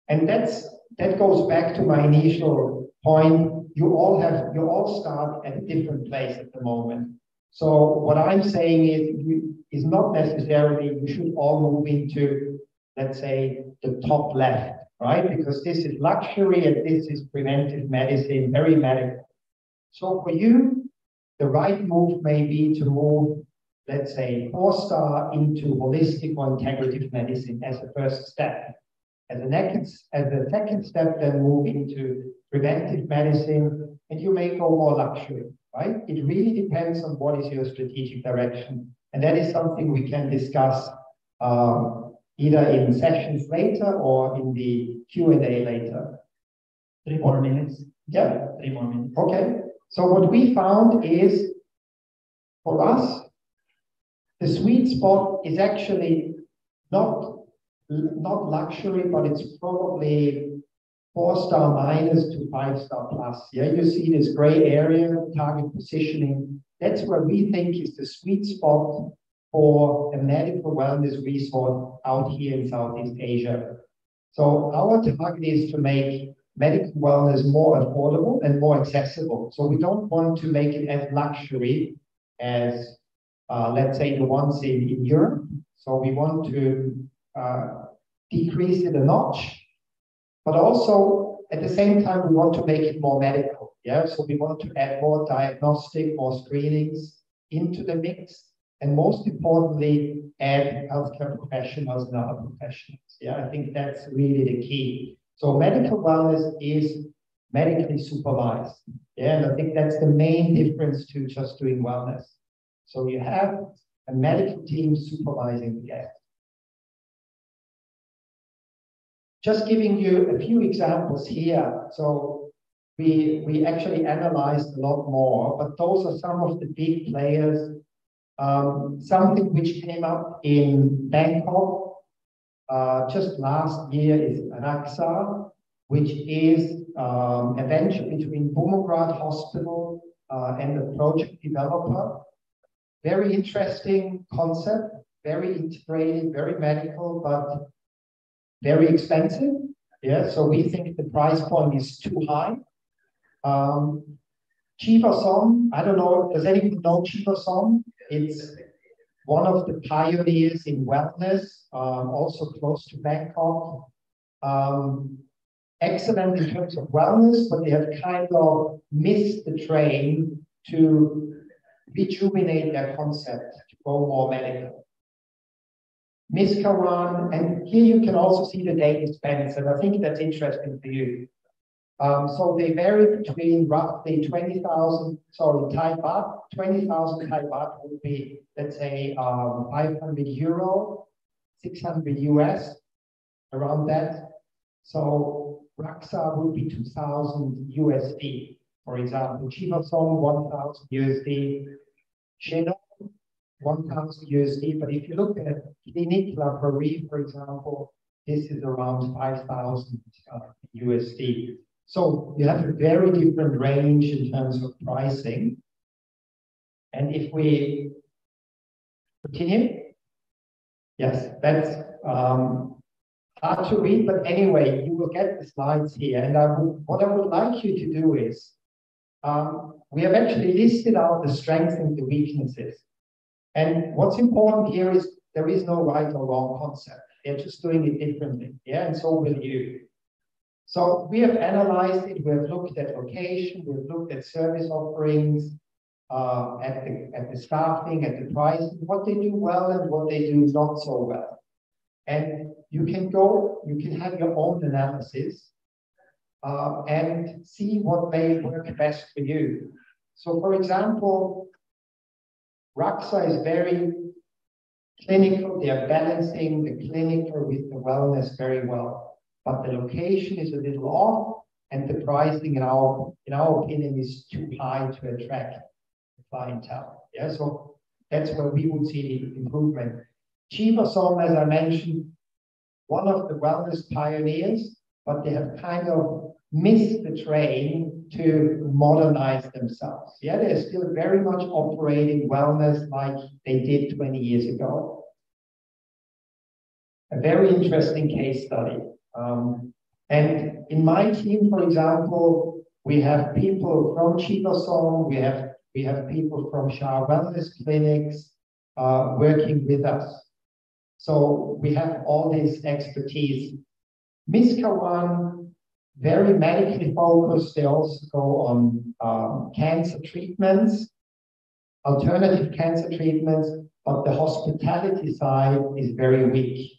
and that goes back to my initial point. You all start at a different place at the moment. So what I'm saying is not necessarily you should all move into, let's say, the top left, right? Because this is luxury and this is preventive medicine, very medical. So for you, the right move may be to move, let's say, 4-star into holistic or integrative medicine as a first step. As a second step, then move into preventive medicine, and you may go more luxury, right? It really depends on what is your strategic direction. And that is something we can discuss either in sessions later or in the Q&A later. 3 more minutes. Yeah. 3 more minutes. Okay. So what we found is, for us, the sweet spot is actually not luxury, but it's probably 4-star minus to 5-star plus. Yeah, you see this gray area, target positioning. That's where we think is the sweet spot for a medical wellness resort out here in Southeast Asia. So our target is to make medical wellness more affordable and more accessible. So we don't want to make it as luxury as, let's say, the ones in Europe. So we want to decrease it a notch, but also at the same time, we want to make it more medical. Yeah, so we want to add more diagnostic, more screenings into the mix, and most importantly, add healthcare professionals and other professionals. Yeah, I think that's really the key. So medical wellness is medically supervised. Yeah, and I think that's the main difference to just doing wellness. So you have a medical team supervising the guest. Just giving you a few examples here. So we actually analyzed a lot more, but those are some of the big players. Something which came up in Bangkok just last year is Anaxa, which is a venture between Bumrungrad Hospital and a project developer. Very interesting concept, very integrated, very medical, but very expensive. Yeah, so we think the price point is too high. Chivasom, I don't know, does anyone know Chivasom? It's one of the pioneers in wellness, also close to Bangkok. Excellent in terms of wellness, but they have kind of missed the train to rejuvenate their concept, to go more medical. Miskawan, and here you can also see the data spends, and I think that's interesting for you. So they vary between roughly 20,000, Thai baht. 20,000 Thai baht would be, let's say, 500 euro, 600 US, around that. So Raksa would be 2,000 USD, for example. Chivasom, 1,000 USD. Chenot, 1,000 USD. But if you look at Clinique La Prairie, for example, this is around 5,000 USD. So you have a very different range in terms of pricing. And if we continue, yes, that's hard to read, but anyway, you will get the slides here. And what I would like you to do is, we have actually listed out the strengths and the weaknesses. And what's important here is there is no right or wrong concept. They're just doing it differently. Yeah, and so will you. So we have analyzed it. We have looked at location. We have looked at service offerings, at the staffing, at the pricing, what they do well and what they do not so well. And you can have your own analysis and see what may work best for you. So for example, RAKxa is very clinical. They are balancing the clinical with the wellness very well. But the location is a little off, and the pricing, in our opinion, is too high to attract clientele. Yeah, so that's where we would see the improvement. Chiba-Som, as I mentioned, one of the wellness pioneers, but they have kind of missed the train to modernize themselves. Yeah, they're still very much operating wellness like they did 20 years ago. A very interesting case study. And in my team, for example, we have people from Chiba-Som, we have people from Shah Wellness Clinics working with us. So we have all this expertise. Miskawan, very medically focused. They also go on cancer treatments, alternative cancer treatments, but the hospitality side is very weak.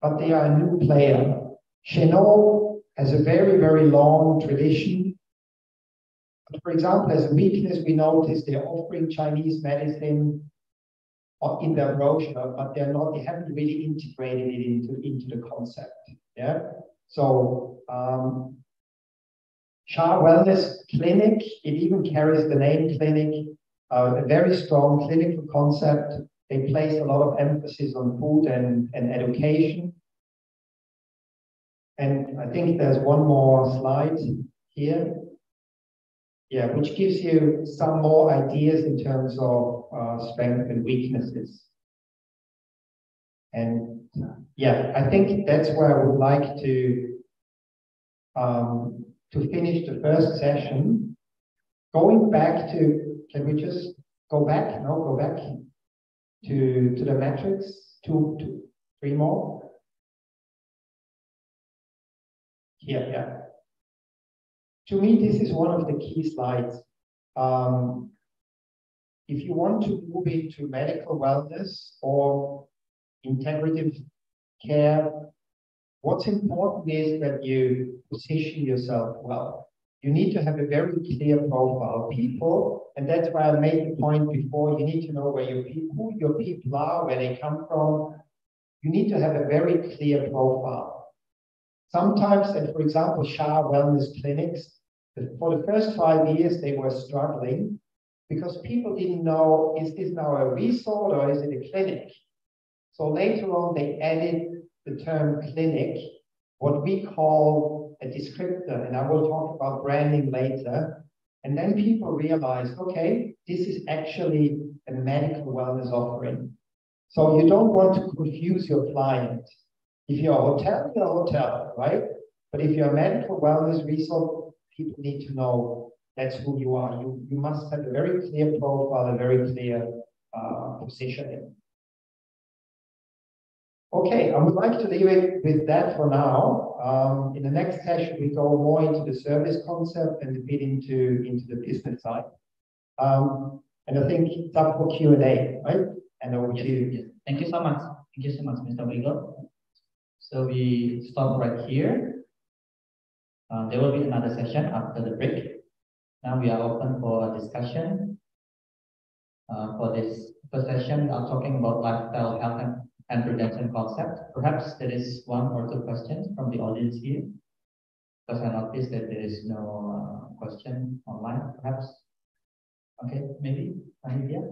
But they are a new player. Chenot has a very, very long tradition. But for example, as a weakness, we noticed they're offering Chinese medicine in their brochure, but they haven't really integrated it into the concept. Yeah. So Shah Wellness Clinic, it even carries the name clinic, a very strong clinical concept. They place a lot of emphasis on food and education. And I think there's one more slide here. Yeah, which gives you some more ideas in terms of strengths and weaknesses. And yeah, I think that's where I would like to finish the first session. Going back to, can we just go back? No, go back to the metrics, two, three more. Here, yeah. To me, this is one of the key slides. If you want to move into medical wellness or integrative care, what's important is that you position yourself well. You need to have a very clear profile. People, and that's why I made the point before, you need to know where who your people are, where they come from. You need to have a very clear profile. Sometimes, and for example, Shah Wellness Clinics, for the first 5 years, they were struggling because people didn't know, is this now a resort or is it a clinic? So later on, they added the term clinic, what we call a descriptor, and I will talk about branding later. And then people realized, okay, this is actually a medical wellness offering. So you don't want to confuse your client. If you're a hotel, you're a hotel, right? But if you're a medical wellness resort, people need to know that's who you are. You must have a very clear profile, a very clear positioning. Okay, I would like to leave it with that for now. In the next session, we go more into the service concept and a bit into the business side. And I think it's up for Q&A, right? And over to you. Yes. Thank you so much. Thank you so much, Mr. Wiggle. So we stop right here. There will be another session after the break. Now we are open for a discussion. For this first session, I'm talking about lifestyle health and prevention concept. Perhaps there is one or two questions from the audience here, because I noticed that there is no question online. Perhaps, okay, maybe Olivia,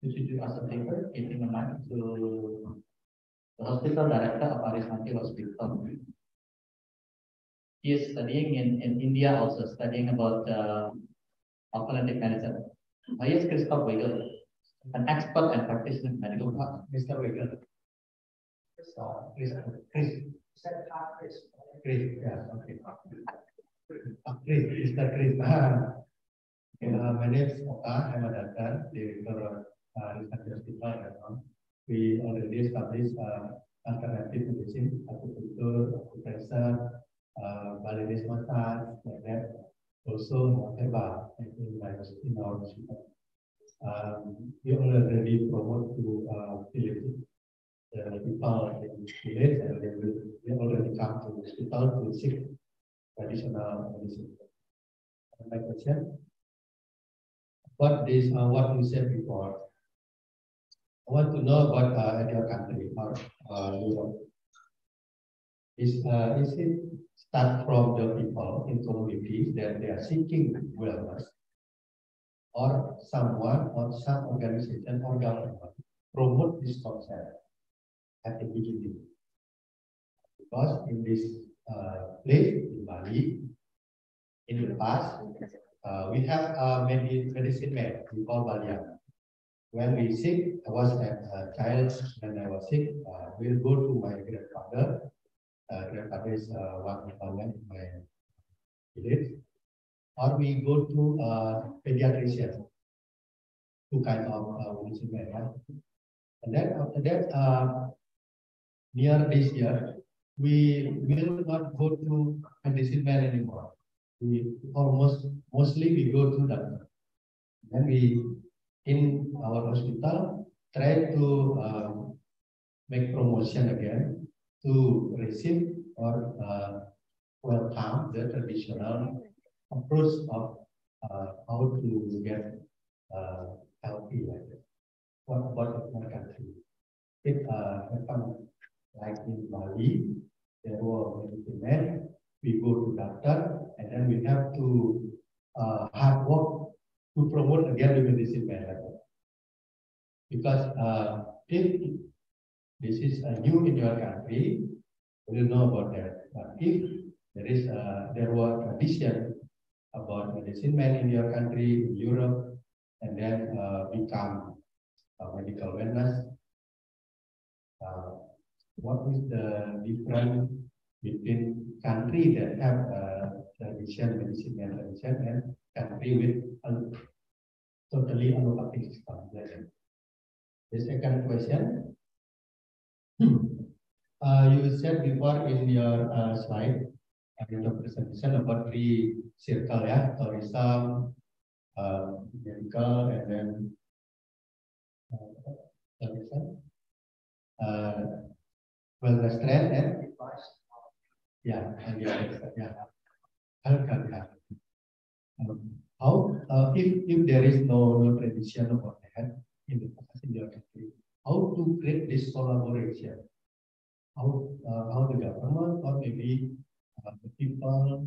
would you do us a favor, giving a mic to the hospital director of Arismanti Hospital. He is studying in India, also studying about alternative medicine. Yes, Christoph Wiggle, an expert and practitioner in medical practice. Mr. Wiggle. Chris, yeah, okay. Chris, Mr. Chris. My name is Oka. I'm a doctor, director of research hospital. We already established alternative medicine, acupuncture, acupressure, Balinese massage, like that. Also, herbal in our hospital. We already promote to the people in village, and they already come to the hospital to seek traditional medicine. My question: what you said before? I want to know about your country or Europe. Is it start from the people in communities that they are seeking wellness, or someone or some organization or government promote this concept at the beginning? Because in this place in Bali, in the past, we have medicine man we call Balian. When we sick, I was a child when I was sick. We'll go to my grandfather. Grandfather is one in my village, or we go to pediatrician. Two kind of medicine man, right? And then after that, near this year, we will not go to medicine man anymore. We mostly we go to doctor. Then we in our hospital try to make promotion again to receive or welcome the traditional approach of how to get healthy like that. What about my country? It happened like in Bali, there were medicine men, we go to doctor, and then we have to hard work to promote again the medicine man like that. Because if this is new in your country, you know about that. But if there was tradition about medicine man in your country, in Europe, and then become medical wellness, what is the difference between country that have tradition, medicine man tradition, and country with totally allopathic system? The second question. You said before in your slide, in the presentation about three circle, yeah, tourism, medical, and then wellness trend, and yeah, and yeah, healthcare. How if there is no tradition about that in the past in your country, how to create this collaboration? How the government or maybe the people,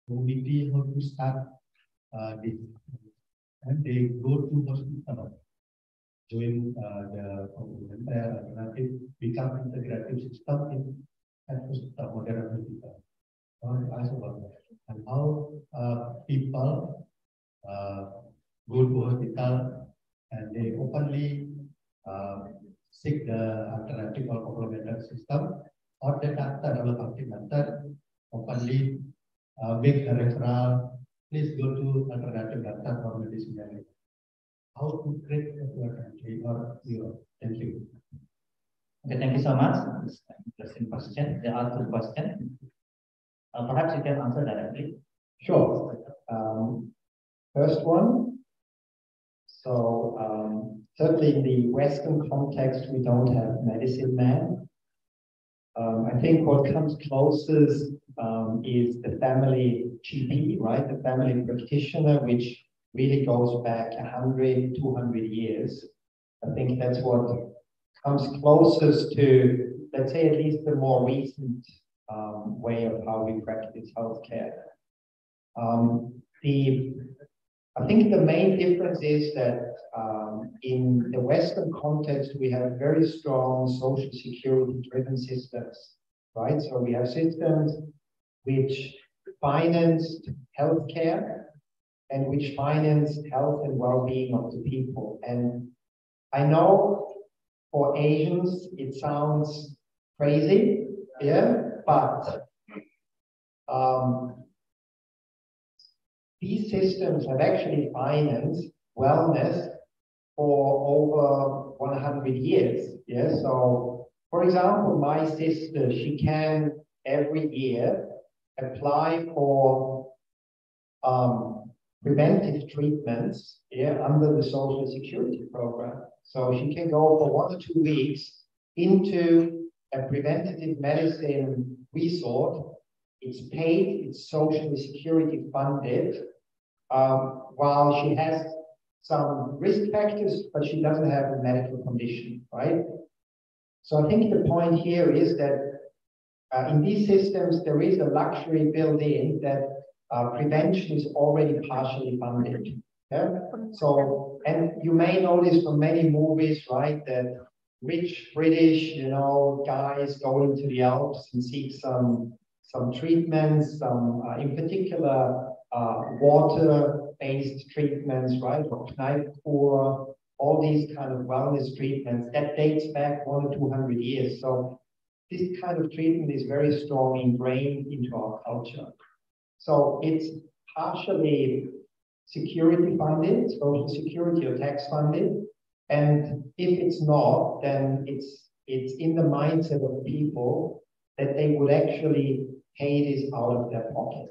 community, how to start this, and they go to hospital, join the complementary alternative, become integrative system in hospital, modern hospital. I want to ask about that, and how people go to hospital and they openly seek the alternative or complementary system, or the doctor or active doctor openly make a referral, please go to alternative doctor or medicine. How to create your country or Europe? Thank you. Okay, thank you so much. Interesting question. There are two questions. Perhaps you can answer directly. Sure. First one. So certainly in the Western context, we don't have medicine man. I think what comes closest is the family GP, right? The family practitioner, which really goes back 100, 200 years. I think that's what comes closest to, let's say, at least the more recent way of how we practice healthcare. I think the main difference is that in the Western context, we have very strong social security-driven systems, right? So we have systems which finance healthcare and which finance health and well-being of the people. And I know for Asians, it sounds crazy, yeah, but these systems have actually financed wellness for over 100 years. Yeah, so for example, my sister, she can every year apply for preventive treatments, yeah, under the Social Security program. So she can go for 1 or 2 weeks into a preventative medicine resort. It's paid, it's Social Security funded, while she has some risk factors, but she doesn't have a medical condition, right? So I think the point here is that in these systems, there is a luxury built in that prevention is already partially funded. Yeah? So, and you may notice from many movies, right, that rich British, you know, guys go into the Alps and seek some treatments, in particular, water-based treatments, right, or Kneippkur, all these kind of wellness treatments that dates back 100 or 200 years. So this kind of treatment is very strongly ingrained into our culture. So it's partially security funded, social security or tax funded. And if it's not, then it's in the mindset of people that they would actually pay this out of their pocket.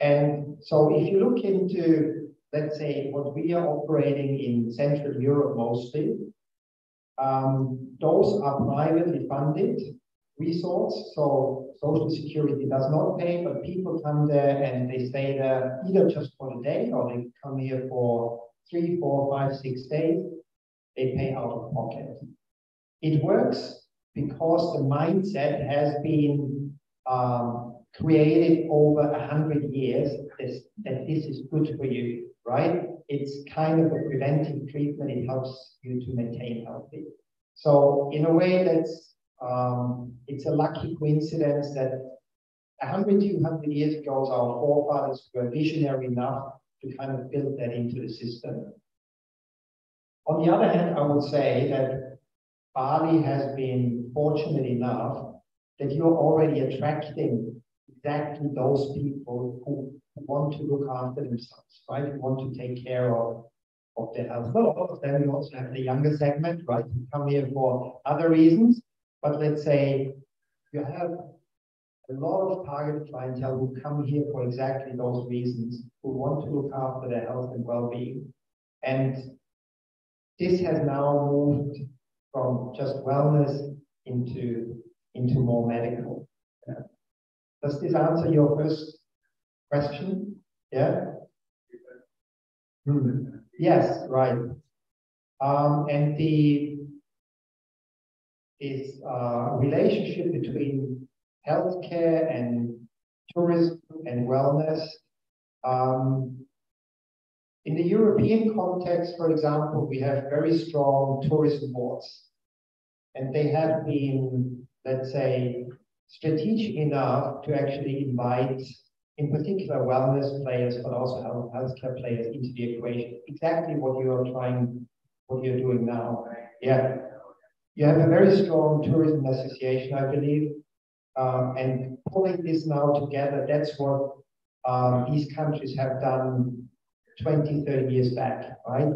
And so if you look into, let's say, what we are operating in Central Europe mostly, those are privately funded resorts. So Social Security does not pay, but people come there and they stay there either just for the day or they come here for 3, 4, 5, 6 days. They pay out of pocket. It works because the mindset has been created over 100 years that this is good for you, right? It's kind of a preventive treatment. It helps you to maintain healthy. So in a way, that's it's a lucky coincidence that 100, 200 years ago, our forefathers were visionary enough to kind of build that into the system. On the other hand, I would say that Bali has been fortunate enough that you're already attracting exactly those people who want to look after themselves, right? Who want to take care of their health. Not all of them, you also have the younger segment, right? Who come here for other reasons. But let's say you have a lot of target clientele who come here for exactly those reasons, who want to look after their health and well-being. And this has now moved from just wellness into more medical. Yeah. Does this answer your first question? Yeah? Yes, right. And this relationship between healthcare and tourism and wellness. In the European context, for example, we have very strong tourism boards. And they have been, let's say, strategic enough to actually invite, in particular, wellness players, but also healthcare players into the equation. Exactly what you're doing now. Yeah. You have a very strong tourism association, I believe. And pulling this now together, that's what these countries have done 20, 30 years back, right?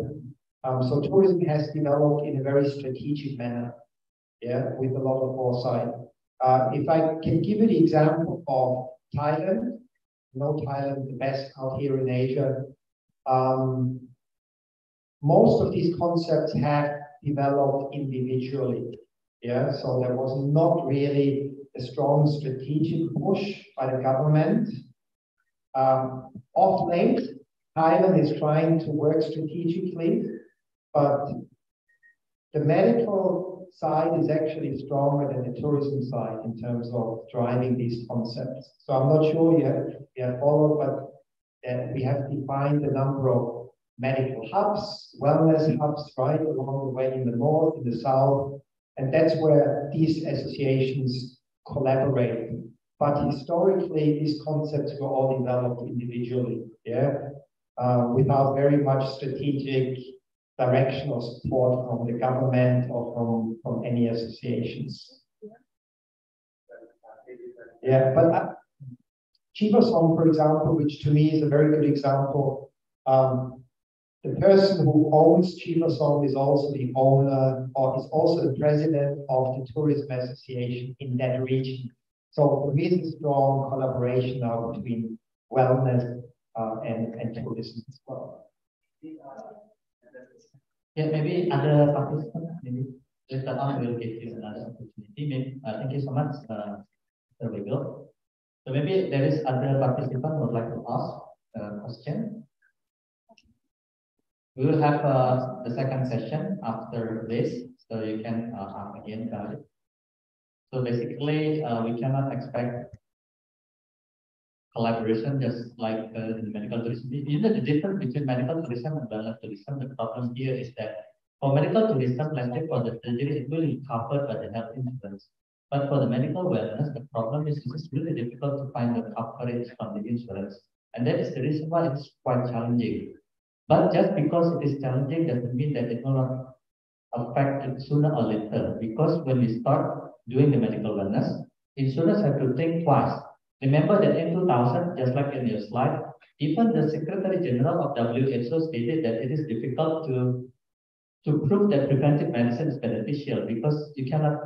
So tourism has developed in a very strategic manner, yeah, with a lot of foresight. If I can give you the example of Thailand, you know Thailand, the best out here in Asia. Most of these concepts have developed individually, yeah. So there was not really a strong strategic push by the government. Of late, Thailand is trying to work strategically, but the medical side is actually stronger than the tourism side in terms of driving these concepts. So I'm not sure you have followed, but we have defined a number of medical hubs, wellness hubs, right, along the way in the north, in the south, and that's where these associations collaborate. But historically, these concepts were all developed individually, yeah, without very much strategic direction or support from the government or from any associations. Yeah, but Chivasong, for example, which to me is a very good example, the person who owns Chivasong is also the owner or is also the president of the tourism association in that region. So there is a strong collaboration now between wellness and tourism as well. Yeah, maybe other participants, maybe later on we'll give you another opportunity. Maybe, thank you so much, Mr. Wiggle. So maybe there is other participant who would like to ask a question. We will have the second session after this, so you can ask again, guys. So basically, we cannot expect collaboration just like in medical tourism. You know, the difference between medical tourism and wellness tourism, the problem here is that for medical tourism, let's say for the surgery, it will be covered by the health insurance. But for the medical wellness, the problem is it's really difficult to find the coverage from the insurance. And that is the reason why it's quite challenging. But just because it is challenging doesn't mean that it will not affect it sooner or later. Because when we start doing the medical wellness, insurers have to think twice. Remember that in 2000, just like in your slide, even the Secretary General of WHO stated that it is difficult to prove that preventive medicine is beneficial because you cannot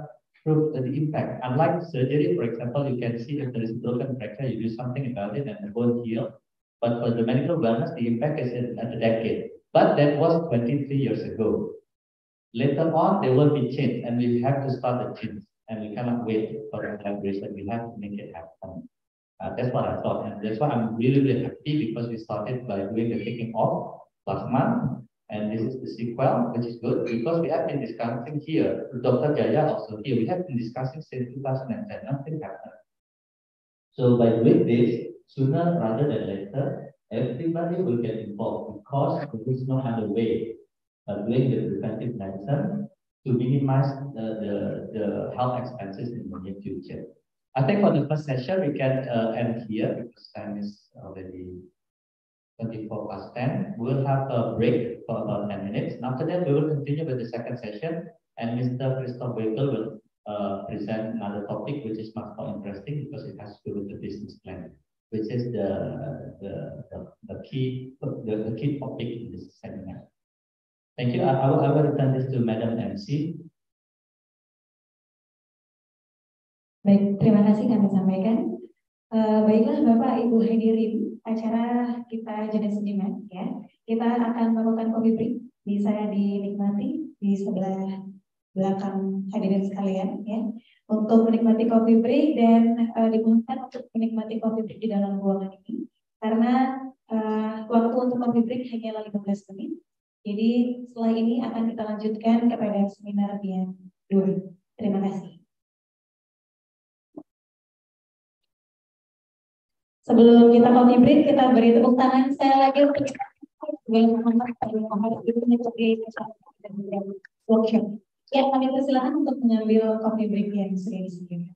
prove the impact. Unlike surgery, for example, you can see if there is a broken fracture, you do something about it and the bone heal. But for the medical wellness, the impact is in a decade. But that was 23 years ago. Later on, there will be change, and we have to start the change. And we cannot wait for the collaboration. We have to make it happen. That's what I thought. And that's why I'm really, really happy because we started by doing the kicking off last month. And this is the sequel, which is good because we have been discussing here. Dr. Jaya also here. We have been discussing since 2010. Nothing happened. So by doing this, sooner rather than later, everybody will get involved because there is no other way of doing the preventive medicine to minimize the health expenses in the near future. I think for the first session, we can end here because time is already 10:24. We'll have a break for about 10 minutes. And after that, we will continue with the second session. And Mr. Christoph Wiggle will present another topic, which is much more interesting because it has to do with the business plan, which is the key topic in this seminar. Thank you. I will return this to Madam MC. Baik, terima kasih kami sampaikan. Baiklah Bapak Ibu hadirin, acara kita jeda sejenak ya. Kita akan melakukan coffee break, bisa dinikmati di sebelah belakang hadirin sekalian ya. Untuk menikmati coffee break dan dimohonkan untuk menikmati coffee break di dalam ruangan ini karena waktu untuk coffee break hanyalah 15 menit. Jadi setelah ini akan kita lanjutkan kepada seminar yang 2. Terima kasih. Sebelum kita coffee break, kita beri tepuk tangan saya lagi untuk workshop. Ya, kami persilakan untuk mengambil coffee break yang sudah disediakan.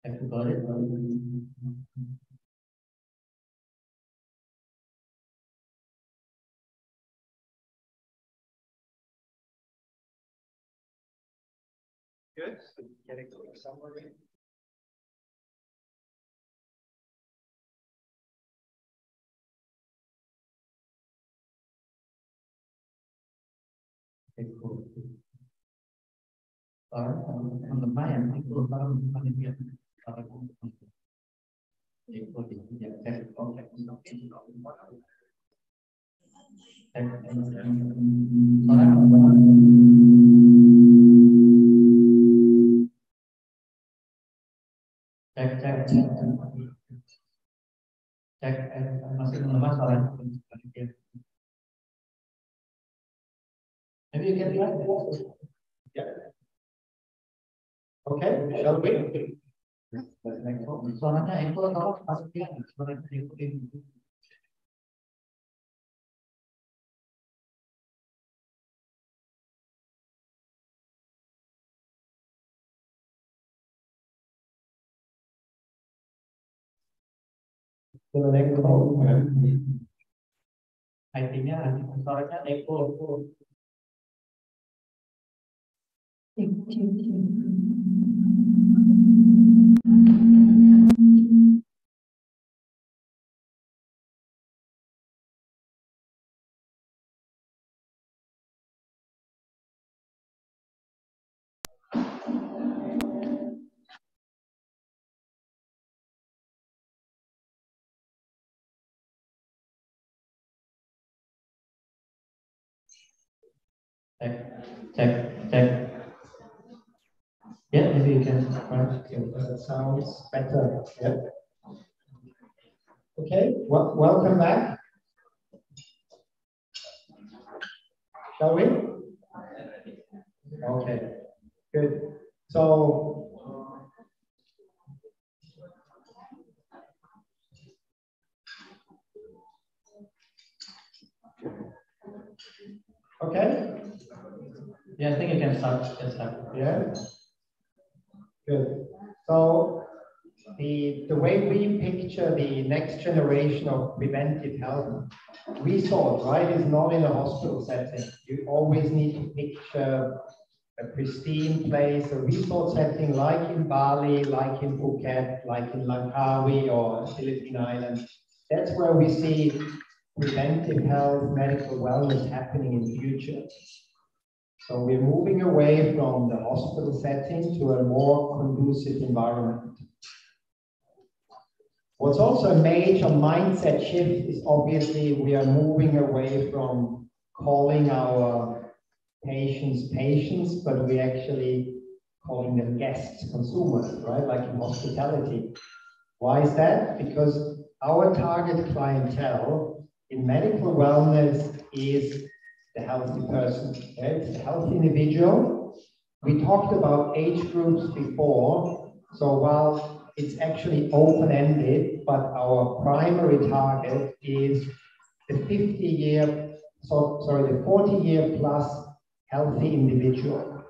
Have you got it? Good. So get a quick summary. Okay, cool. On the mind, people are panitia. Cek masih lemas soalnya. Maybe you can try. Yeah. Okay, shall we? Suaranya echo atau masuk dia? Suaranya echo ini. IT-nya suaranya echo. Check. Yeah, maybe you can start. That sounds better. Yeah. Okay, welcome back. Shall we? Okay, good. So, okay. Yeah, I think you can start. Yeah. Good. So the way we picture the next generation of preventive health resort, right, is not in a hospital setting. You always need to picture a pristine place, a resort setting like in Bali, like in Phuket, like in Langkawi or Philippine Islands. That's where we see preventive health, medical wellness happening in the future. So we're moving away from the hospital setting to a more conducive environment. What's also a major mindset shift is obviously we are moving away from calling our patients, but we're actually calling them guests, consumers, right? Like in hospitality. Why is that? Because our target clientele in medical wellness is the healthy person, okay? It's the healthy individual. We talked about age groups before, so while it's actually open-ended, but our primary target is the 40-year plus healthy individual.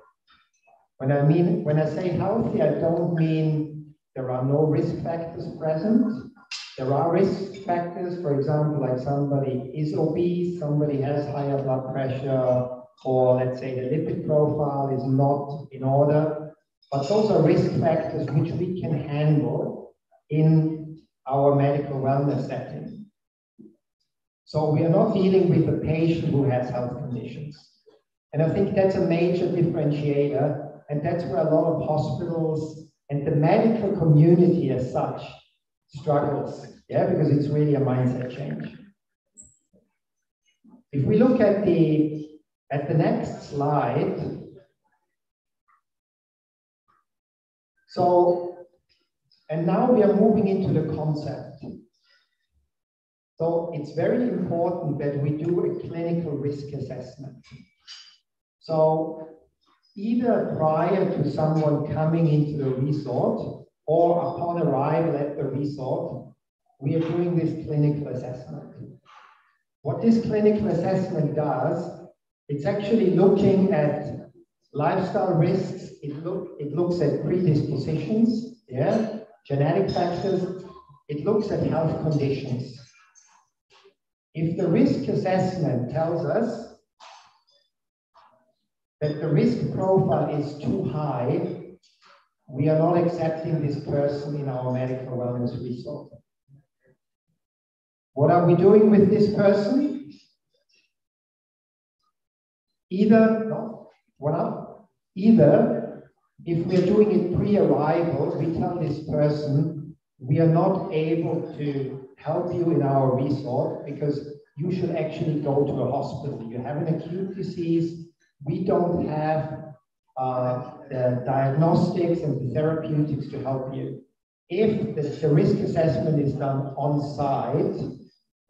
When I say healthy, I don't mean there are no risk factors present. There are risk factors, for example, like somebody is obese, somebody has higher blood pressure, or let's say the lipid profile is not in order. But those are risk factors which we can handle in our medical wellness setting. So we are not dealing with a patient who has health conditions. And I think that's a major differentiator, and that's where a lot of hospitals and the medical community as such struggles, yeah, because it's really a mindset change. If we look at the next slide, and now we are moving into the concept. So it's very important that we do a clinical risk assessment. So either prior to someone coming into the resort or upon arrival at the resort, we are doing this clinical assessment. What this clinical assessment does, it's actually looking at lifestyle risks. It looks at predispositions, yeah, genetic factors, it looks at health conditions. If the risk assessment tells us that the risk profile is too high, we are not accepting this person in our medical wellness resort. What are we doing with this person? Either if we're doing it pre-arrival, we tell this person, we are not able to help you in our resort because you should actually go to a hospital. You have an acute disease. We don't have the diagnostics and the therapeutics to help you. If the risk assessment is done on site,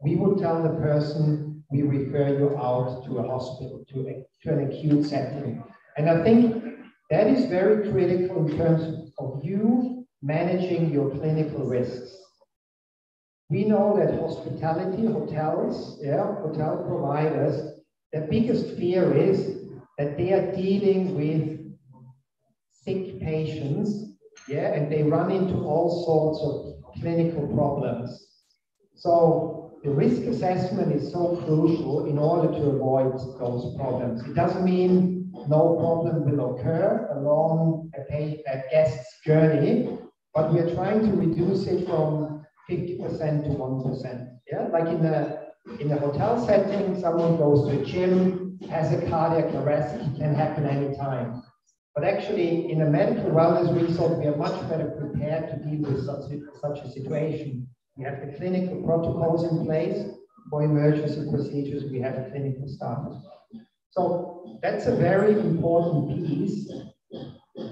we will tell the person, we refer you out to a hospital, to an acute setting. And I think that is very critical in terms of you managing your clinical risks. We know that hospitality, hotels, hotel providers, their biggest fear is that they are dealing with sick patients, and they run into all sorts of clinical problems. So the risk assessment is so crucial in order to avoid those problems. It doesn't mean no problem will occur along a guest's journey, but we are trying to reduce it from 50% to 1%. Yeah, like in a hotel setting, someone goes to a gym, has a cardiac arrest, it can happen anytime. But actually, in a medical wellness resort, we are much better prepared to deal with such a situation. We have the clinical protocols in place for emergency procedures. We have clinical staff. So that's a very important piece.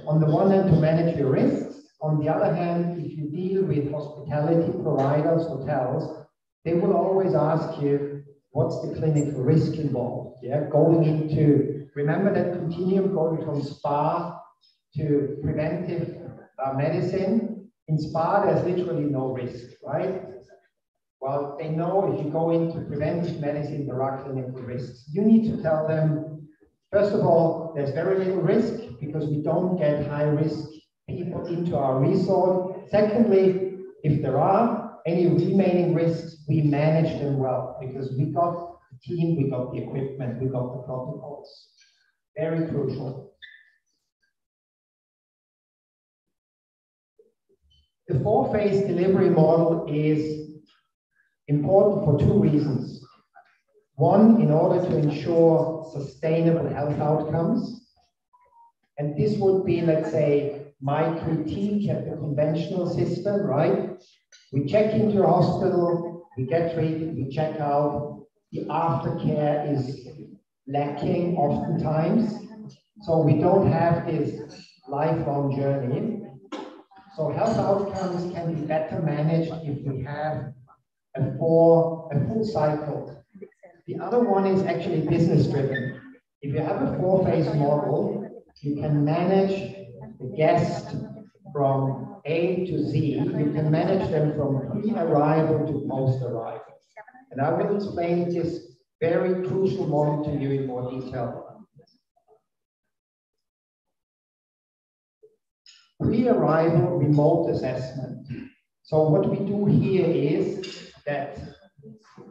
On the one hand, to manage your risks. On the other hand, if you deal with hospitality providers, hotels, they will always ask you, what's the clinical risk involved? Yeah, going into, remember that continuum going from spa to preventive medicine. In spa, there's literally no risk, right? Well, they know if you go into preventive medicine, there are clinical risks. You need to tell them, first of all, there's very little risk because we don't get high risk people into our resort. Secondly, if there are any remaining risks, we manage them well because we got the team, we got the equipment, we got the protocols. Very crucial. The 4-phase delivery model is important for 2 reasons. One, in order to ensure sustainable health outcomes. And this would be, let's say, my critique at the conventional system, right? We check into a hospital, we get treated, we check out. The aftercare is lacking oftentimes. So we don't have this lifelong journey. So health outcomes can be better managed if we have a full cycle. The other one is actually business driven. If you have a 4-phase model, you can manage the guest from A to Z. You can manage them from pre-arrival to post-arrival. And I will explain this very crucial model to you in more detail. Pre-arrival remote assessment. So what we do here is that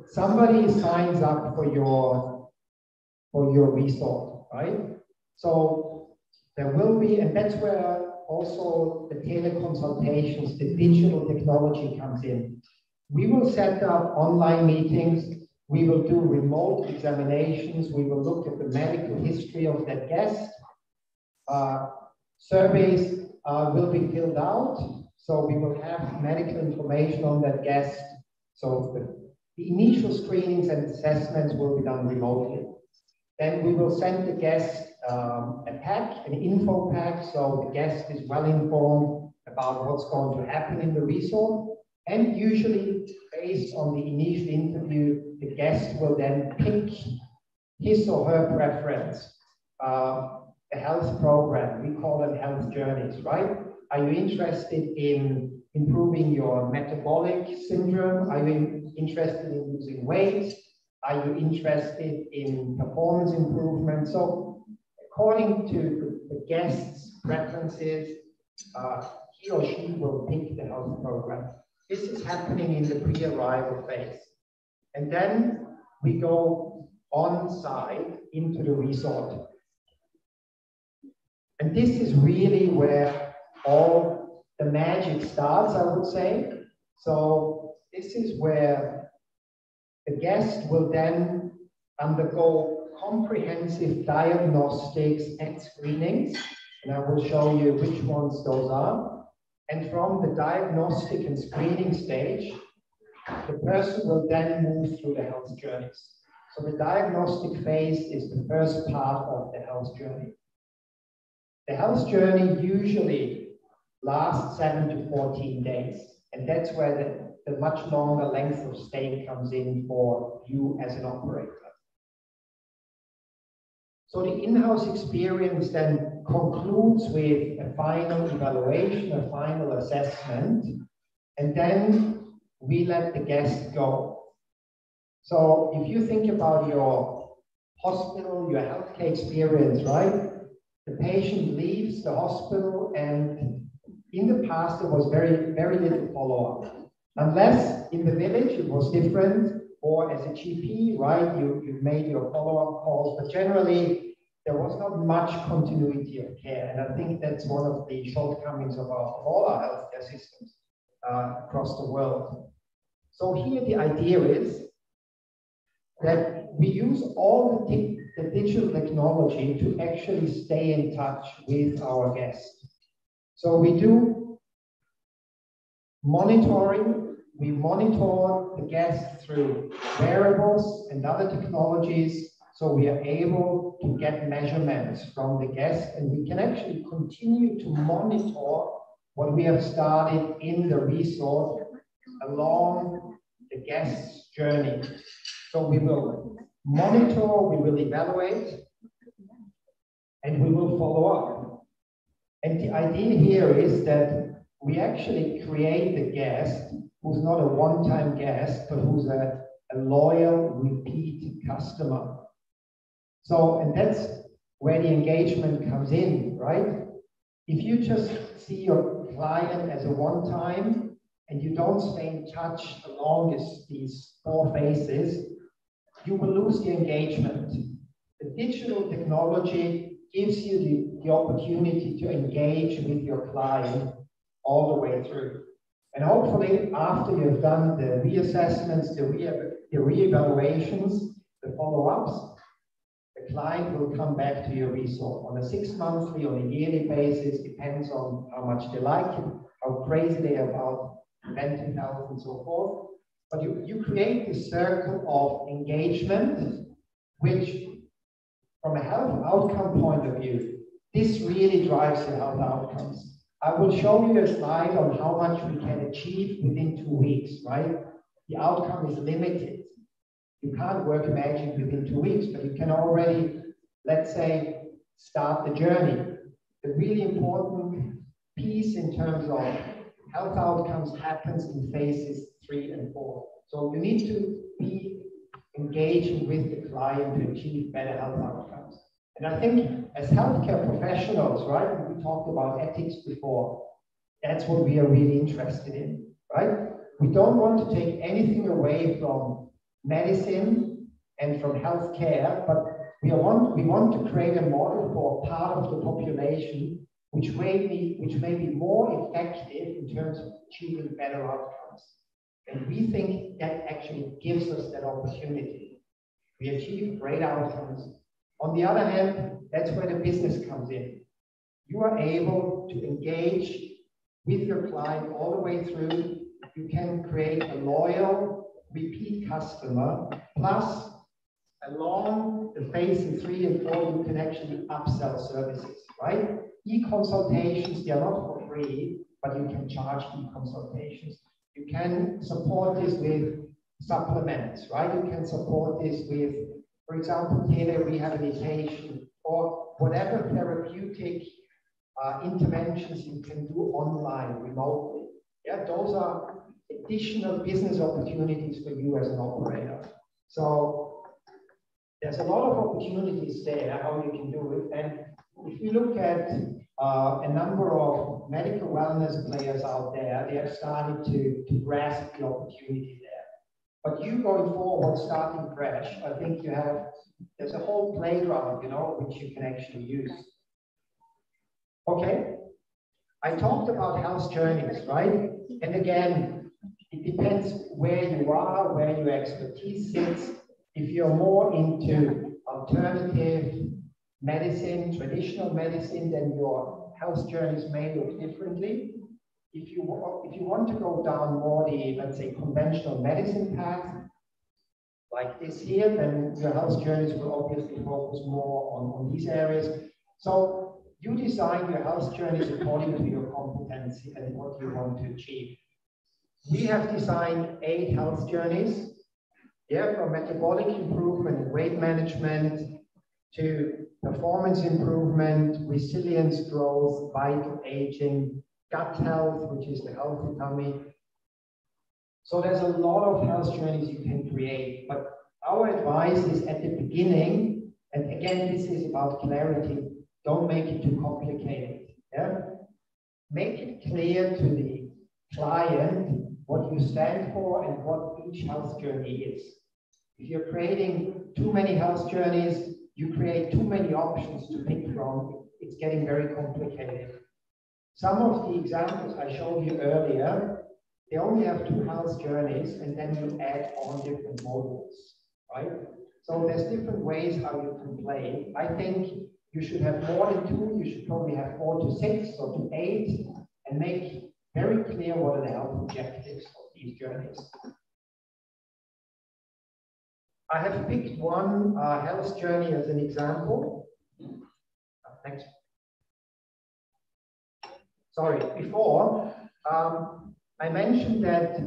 somebody signs up for your resort, right? So there will be, and that's where also the teleconsultations, the digital technology comes in. We will set up online meetings. We will do remote examinations. We will look at the medical history of that guest. Surveys will be filled out. So we will have medical information on that guest. So the initial screenings and assessments will be done remotely. Then we will send the guest a pack, an info pack, so the guest is well informed about what's going to happen in the resort. And usually, based on the initial interview, the guest will then pick his or her preference, a health program. We call them health journeys, right? Are you interested in improving your metabolic syndrome? Are you interested in losing weight? Are you interested in performance improvement? So according to the guest's preferences, he or she will pick the health program. This is happening in the pre-arrival phase. And then we go on site into the resort. And this is really where all the magic starts, I would say. So this is where the guest will then undergo comprehensive diagnostics and screenings. And I will show you which ones those are. And from the diagnostic and screening stage, the person will then move through the health journeys. So the diagnostic phase is the first part of the health journey. The health journey usually lasts 7 to 14 days. And that's where the much longer length of stay comes in for you as an operator. So the in-house experience then concludes with a final evaluation, a final assessment, and then we let the guest go. So if you think about your hospital, your healthcare experience, right? The patient leaves the hospital, and in the past there was very little follow-up. Unless in the village it was different, or as a GP, right, you made your follow-up calls, but generally there was not much continuity of care. And I think that's one of the shortcomings of all our healthcare systems across the world. So here the idea is that we use all the digital technology to actually stay in touch with our guests. So we do monitoring. We monitor the guests through wearables and other technologies, so we are able to get measurements from the guest, and we can actually continue to monitor what we have started in the resort along the guest's journey. So we will monitor, we will evaluate, and we will follow up. And the idea here is that we actually create the guest who's not a one-time guest, but who's a loyal, repeat customer. So, and that's where the engagement comes in, right? If you just see your client as a one-time and you don't stay in touch along these 4 phases, you will lose the engagement. The digital technology gives you the opportunity to engage with your client all the way through. And hopefully, after you've done the reassessments, the re-evaluations, the follow-ups, the client will come back to your resort on a 6-monthly, on a yearly basis, depends on how much they like it, how crazy they are about mental health and so forth. But you create this circle of engagement, which from a health outcome point of view, this really drives your health outcomes. I will show you a slide on how much we can achieve within 2 weeks, right? The outcome is limited. You can't work magic within 2 weeks, but you can already, let's say, start the journey. The really important piece in terms of health outcomes happens in phases 3 and 4. So you need to be engaging with the client to achieve better health outcomes. And I think as healthcare professionals, right, we talked about ethics before, that's what we are really interested in, right? We don't want to take anything away from medicine and from healthcare, but we want to create a model for part of the population which may be more effective in terms of achieving better outcomes. And we think that actually gives us that opportunity. We achieve great outcomes. On the other hand, that's where the business comes in. You are able to engage with your client all the way through. You can create a loyal, repeat customer, plus along the phase 3 and 4, you can actually upsell services, right? E-consultations, they are not for free, but you can charge e-consultations. You can support this with supplements, right? You can support this with, for example, tele-rehabilitation or whatever therapeutic interventions you can do online, remotely. Yeah, those are additional business opportunities for you as an operator. So there's a lot of opportunities there, how you can do it. And if you look at a number of medical wellness players out there, they have started to grasp the opportunity there. But you going forward, starting fresh, I think there's a whole playground, which you can actually use. Okay, I talked about health journeys, right? And again, it depends where you are, where your expertise sits. If you're more into alternative medicine, traditional medicine, then your health journeys may look differently. If you want to go down more the, let's say, conventional medicine path, like this here, then your health journeys will obviously focus more on these areas. So you design your health journeys according to your competency and what you want to achieve. We have designed 8 health journeys, from metabolic improvement and weight management to performance improvement, resilience growth, vital aging, gut health, which is the healthy tummy. So there's a lot of health journeys you can create, but our advice is at the beginning, and again, this is about clarity, don't make it too complicated. Make it clear to the client what you stand for and what each health journey is. If you're creating too many health journeys, you create too many options to pick from, it's getting very complicated. Some of the examples I showed you earlier, they only have 2 health journeys and then you add on different modules, right? So there's different ways how you can play. I think you should have more than 2, you should probably have 4 to 6 or to 8 and make very clear what are the health objectives of these journeys. I have picked one health journey as an example. Next. Sorry, before, I mentioned that,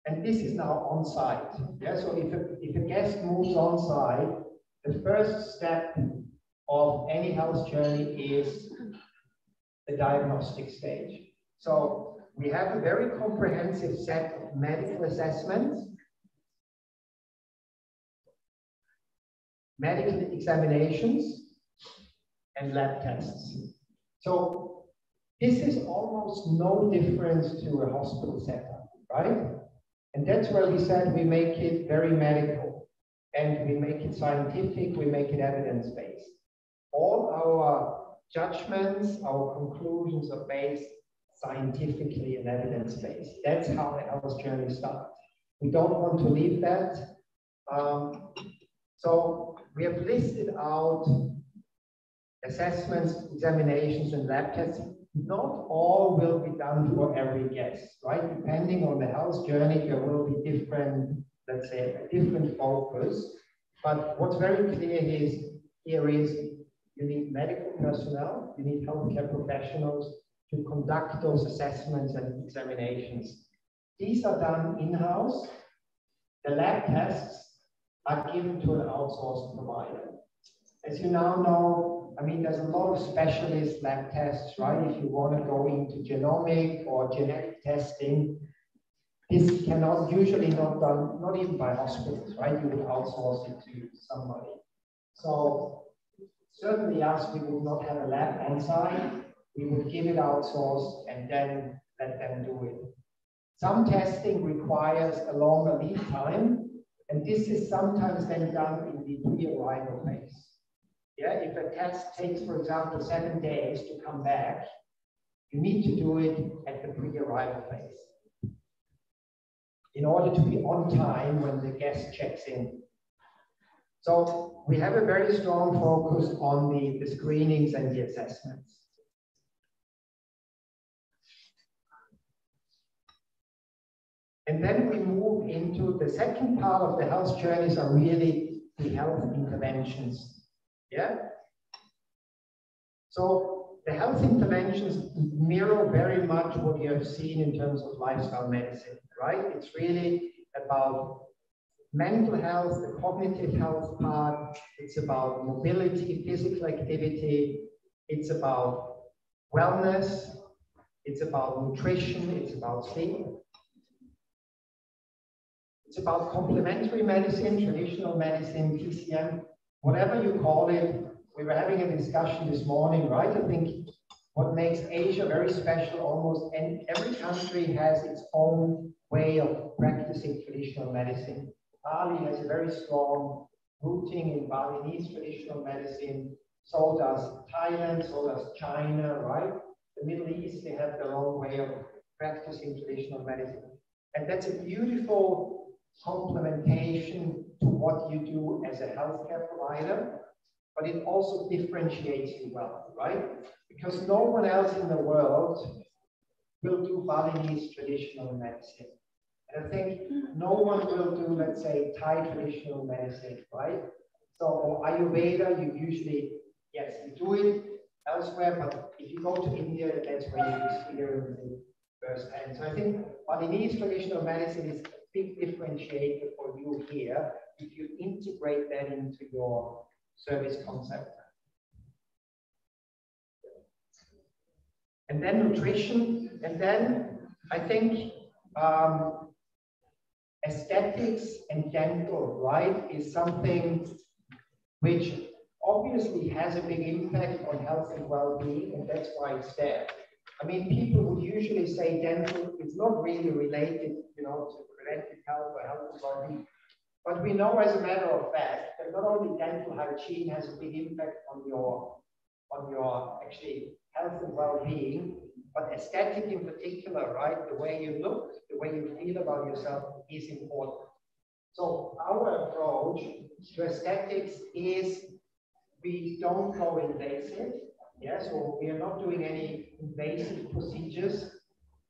and this is now on site. So if a guest moves on site, the first step of any health journey is the diagnostic stage. So we have a very comprehensive set of medical assessments, medical examinations, and lab tests. So this is almost no difference to a hospital setup, right? And that's where we said we make it very medical and we make it scientific, we make it evidence-based. All our judgments, our conclusions are based scientifically and evidence-based. That's how the health journey starts. We don't want to leave that. So we have listed out assessments, examinations, and lab tests. Not all will be done for every guest, right? Depending on the health journey, there will be different, let's say, a different focus. But what's very clear is, here is you need medical personnel, you need healthcare professionals to conduct those assessments and examinations. These are done in-house. The lab tests are given to an outsourced provider. As you now know, I mean, there's a lot of specialist lab tests, right? If you want to go into genomic or genetic testing, this cannot usually not done, not even by hospitals, right? You would outsource it to somebody. So certainly us, we would not have a lab on site. We would give it outsourced and then let them do it. Some testing requires a longer lead time, and this is sometimes then done in the pre-arrival phase. If a test takes, for example, 7 days to come back, you need to do it at the pre-arrival phase in order to be on time when the guest checks in. So we have a very strong focus on the screenings and the assessments. And then we move into the second part of the health journeys are really the health interventions. So the health interventions mirror very much what you have seen in terms of lifestyle medicine, right? It's really about mental health, the cognitive health part. It's about mobility, physical activity. It's about wellness. It's about nutrition. It's about sleep. It's about complementary medicine, traditional medicine, TCM, whatever you call it. we were having a discussion this morning, right? I think what makes Asia very special, almost every country has its own way of practicing traditional medicine. Bali has a very strong rooting in Balinese traditional medicine. So does Thailand, so does China, right? The Middle East, they have their own way of practicing traditional medicine. And that's a beautiful complementation to what you do as a healthcare provider, but it also differentiates you well, right? Because no one else in the world will do Balinese traditional medicine. And I think no one will do, let's say, Thai traditional medicine, right? So, or Ayurveda, you usually, yes, you do it elsewhere, but if you go to India, that's where you experience it firsthand. So I think Balinese traditional medicine is a big differentiator for you here if you integrate that into your service concept. And then nutrition, and then I think aesthetics and dental, right, is something which obviously has a big impact on health and well-being, and that's why it's there. I mean, people would usually say dental is not really related, you know, to preventive health or health and well-being. But we know as a matter of fact that not only dental hygiene has a big impact on your actually health and well-being, but aesthetic in particular, right? The way you look, the way you feel about yourself is important. So our approach to aesthetics is we don't go invasive. Yeah, so we are not doing any invasive procedures,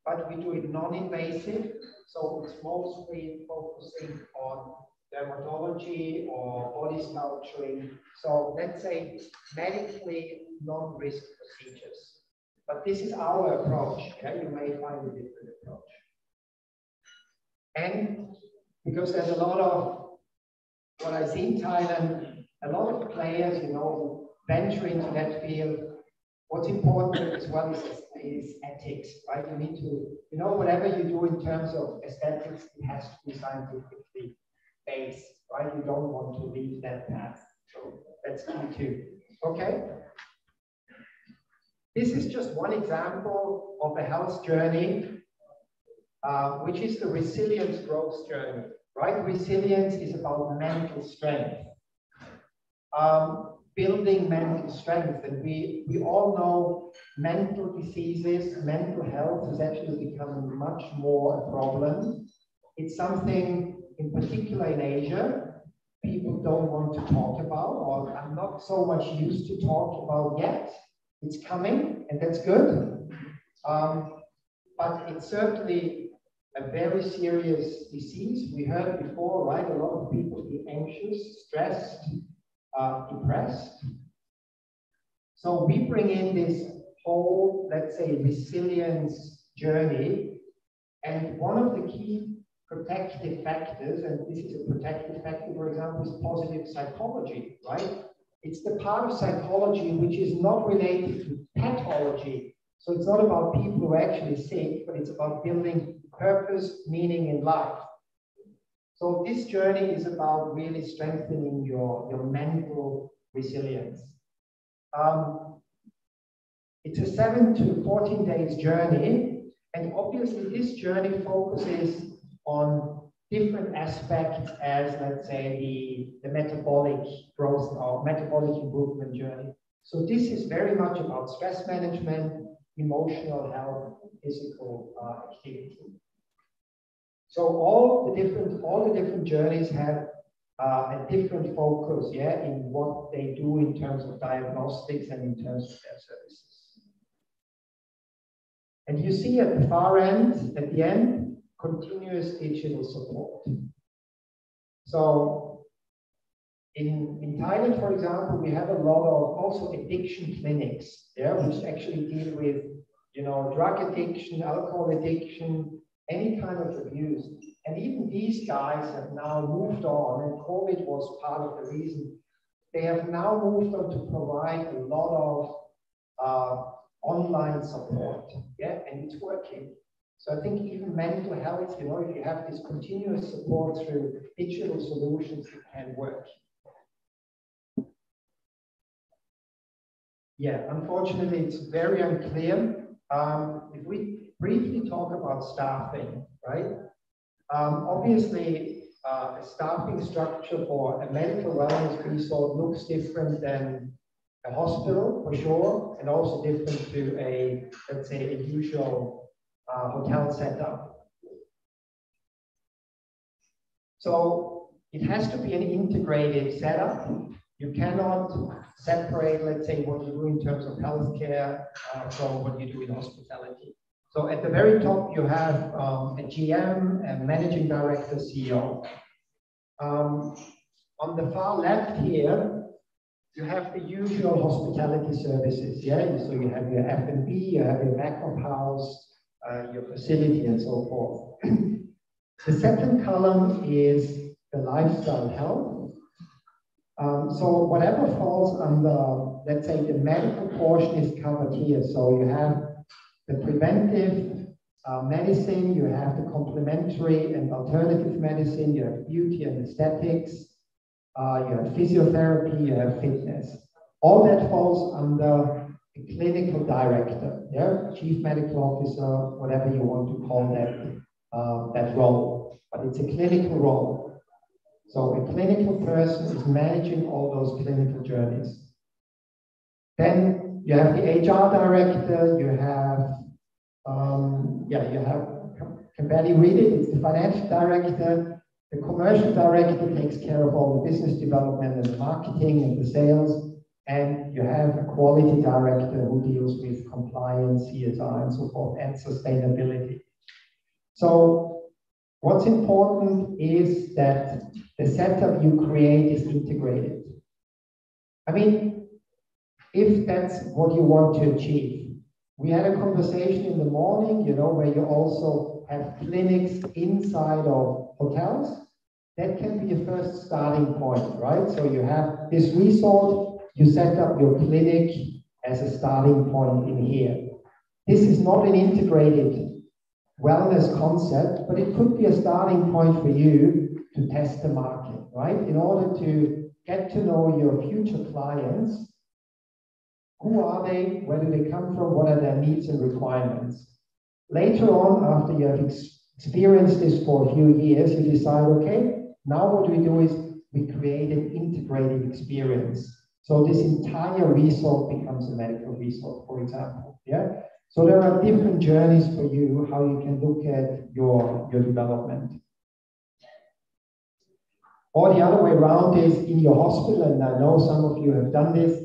but we do it non-invasive. So it's mostly focusing on dermatology or body sculpturing. So let's say medically non-risk procedures. But this is our approach. Yeah? You may find a different approach. And because there's a lot of, what I see in Thailand, a lot of players, you know, venture into that field. What's important as well is ethics, right? You need to, you know, whatever you do in terms of aesthetics, it has to be scientifically based, right? You don't want to leave that path. So that's key too. Okay? This is just one example of a health journey, which is the resilience growth journey, right? Resilience is about mental strength. Building mental strength, and we all know mental diseases, mental health is actually becoming much more a problem. It's something in particular in Asia people don't want to talk about, or are not so much used to talk about yet. It's coming, and that's good, but it's certainly a very serious disease. We heard before, right? A lot of people be anxious, stressed, depressed. So we bring in this whole, let's say, resilience journey, and one of the key protective factors, and this is a protective factor, for example, is positive psychology, right? It's the part of psychology which is not related to pathology. So it's not about people who are actually sick, but it's about building purpose, meaning in life. So this journey is about really strengthening your mental resilience. It's a 7 to 14 days journey, and obviously this journey focuses on different aspects as, let's say, the metabolic growth or metabolic improvement journey. So this is very much about stress management, emotional health, physical activity. So all the different journeys have a different focus, yeah, in what they do in terms of diagnostics and in terms of their services. And you see at the far end, at the end, continuous digital support. So in Thailand, for example, we have a lot of also addiction clinics, yeah, which actually deal with, you know, drug addiction, alcohol addiction, any kind of abuse. And even these guys have now moved on, and COVID was part of the reason. They have now moved on to provide a lot of online support, yeah, and it's working. So I think even mental health, you know, if you have this continuous support through digital solutions, it can work. Yeah, unfortunately, it's very unclear. If we briefly talk about staffing, right? Obviously, a staffing structure for a medical wellness resort looks different than a hospital, for sure, and also different to a, let's say, a usual hotel setup. So it has to be an integrated setup. You cannot separate, let's say, what you do in terms of healthcare from what you do in hospitality. So at the very top, you have a GM, a managing director, CEO. On the far left here, you have the usual hospitality services. Yeah, so you have your F&B, you have your back of house, your facility, and so forth. The second column is the lifestyle health. So whatever falls under, let's say, the medical portion is covered here. So you have the preventive medicine, you have the complementary and alternative medicine, you have beauty and aesthetics, you have physiotherapy, you have fitness. All that falls under the clinical director, yeah, chief medical officer, whatever you want to call that role. But it's a clinical role. So a clinical person is managing all those clinical journeys. Then you have the HR director, you have, can barely read it, it's the financial director. The commercial director takes care of all the business development and the marketing and the sales. And you have a quality director who deals with compliance, CSR, and so forth, and sustainability. So what's important is that the setup you create is integrated. I mean, if that's what you want to achieve. We had a conversation in the morning, you know, where you also have clinics inside of hotels. That can be a first starting point, right? So you have this resort, you set up your clinic as a starting point in here. This is not an integrated wellness concept, but it could be a starting point for you to test the market, right? In order to get to know your future clients. Who are they? Where do they come from? What are their needs and requirements? Later on, after you have experienced this for a few years, you decide, okay, now what we do is we create an integrated experience. So this entire resort becomes a medical resort, for example. Yeah. So there are different journeys for you, how you can look at your development. Or the other way around is in your hospital, and I know some of you have done this.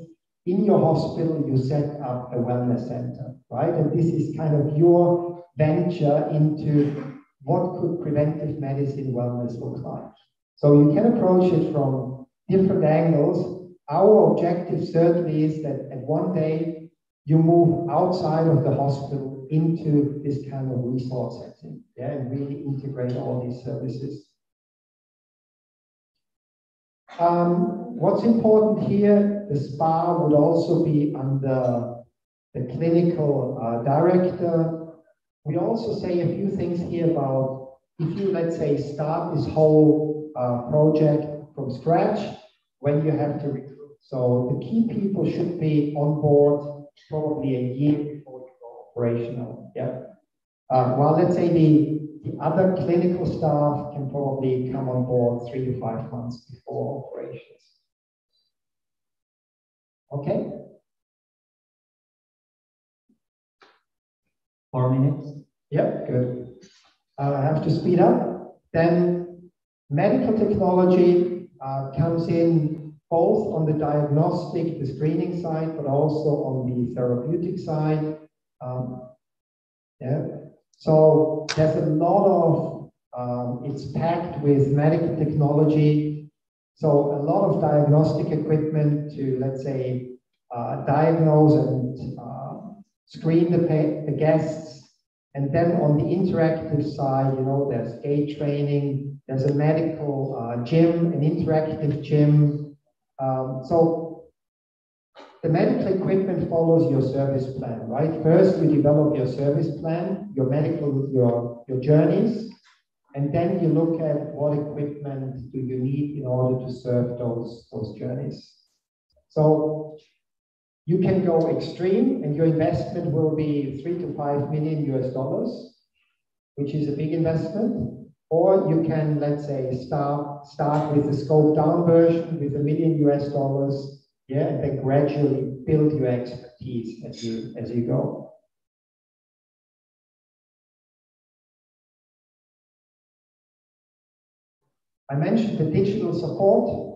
In your hospital, you set up a wellness center, right? And this is kind of your venture into what could preventive medicine wellness look like. So you can approach it from different angles. Our objective certainly is that at one day you move outside of the hospital into this kind of resort setting, yeah, and really integrate all these services. What's important here, the spa would also be under the clinical director. We also say a few things here about if you, let's say, start this whole project from scratch, when you have to recruit. So the key people should be on board probably a year before you go operational. Yeah. While let's say the other clinical staff can probably come on board 3 to 5 months before operations. Okay. 4 minutes. Yep, good. I have to speed up. Then medical technology comes in both on the diagnostic, the screening side, but also on the therapeutic side. Yeah. So there's a lot of, it's packed with medical technology. So a lot of diagnostic equipment to, let's say, diagnose and screen the guests. And then on the interactive side, you know, there's gait training, there's a medical gym, an interactive gym. So the medical equipment follows your service plan, right? First, you develop your service plan, your medical, your journeys, and then you look at what equipment do you need in order to serve those journeys. So You can go extreme and your investment will be $3 to $5 million US, which is a big investment. Or you can, let's say, start with the scoped down version with $1 million US, yeah, and then gradually build your expertise as you go. I mentioned the digital support.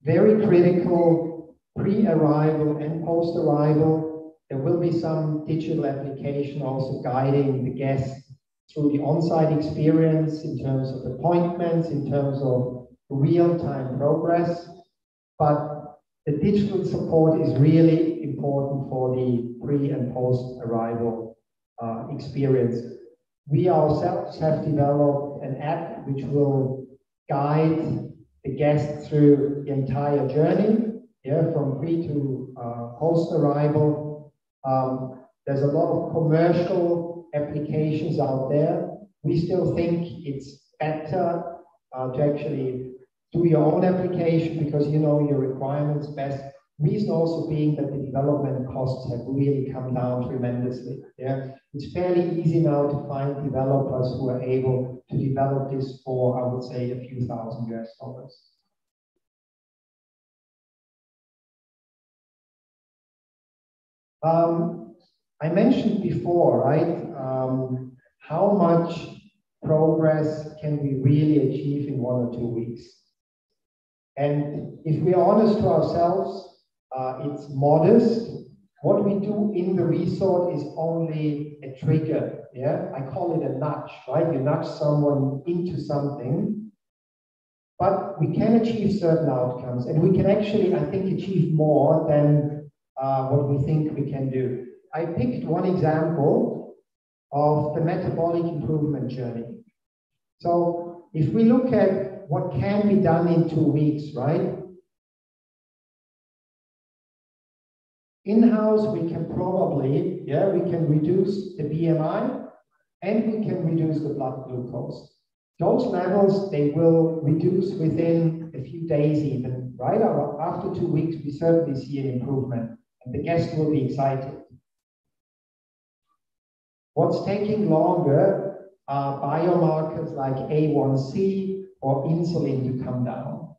Very critical pre-arrival and post-arrival. There will be some digital application also guiding the guests through the on-site experience in terms of appointments, in terms of real-time progress. But the digital support is really important for the pre- and post-arrival experience. We ourselves have developed an app which will guide the guest through the entire journey, yeah, from pre to post-arrival. There's a lot of commercial applications out there. We still think it's better to actually do your own application because you know your requirements best. Reason also being that the development costs have really come down tremendously. Yeah, it's fairly easy now to find developers who are able to develop this for, I would say, a few thousand US. I mentioned before, right, how much progress can we really achieve in 1 or 2 weeks? And if we're honest to ourselves, it's modest. What we do in the resort is only a trigger. Yeah, I call it a nudge, right? You nudge someone into something, but we can achieve certain outcomes, and we can actually, I think, achieve more than what we think we can do. I picked one example of the metabolic improvement journey. So if we look at what can be done in 2 weeks, right? In-house, we can probably, yeah, we can reduce the BMI and we can reduce the blood glucose. Those levels, they will reduce within a few days even, right? After 2 weeks, we certainly see an improvement and the guest will be excited. What's taking longer are biomarkers like A1C or insulin to come down.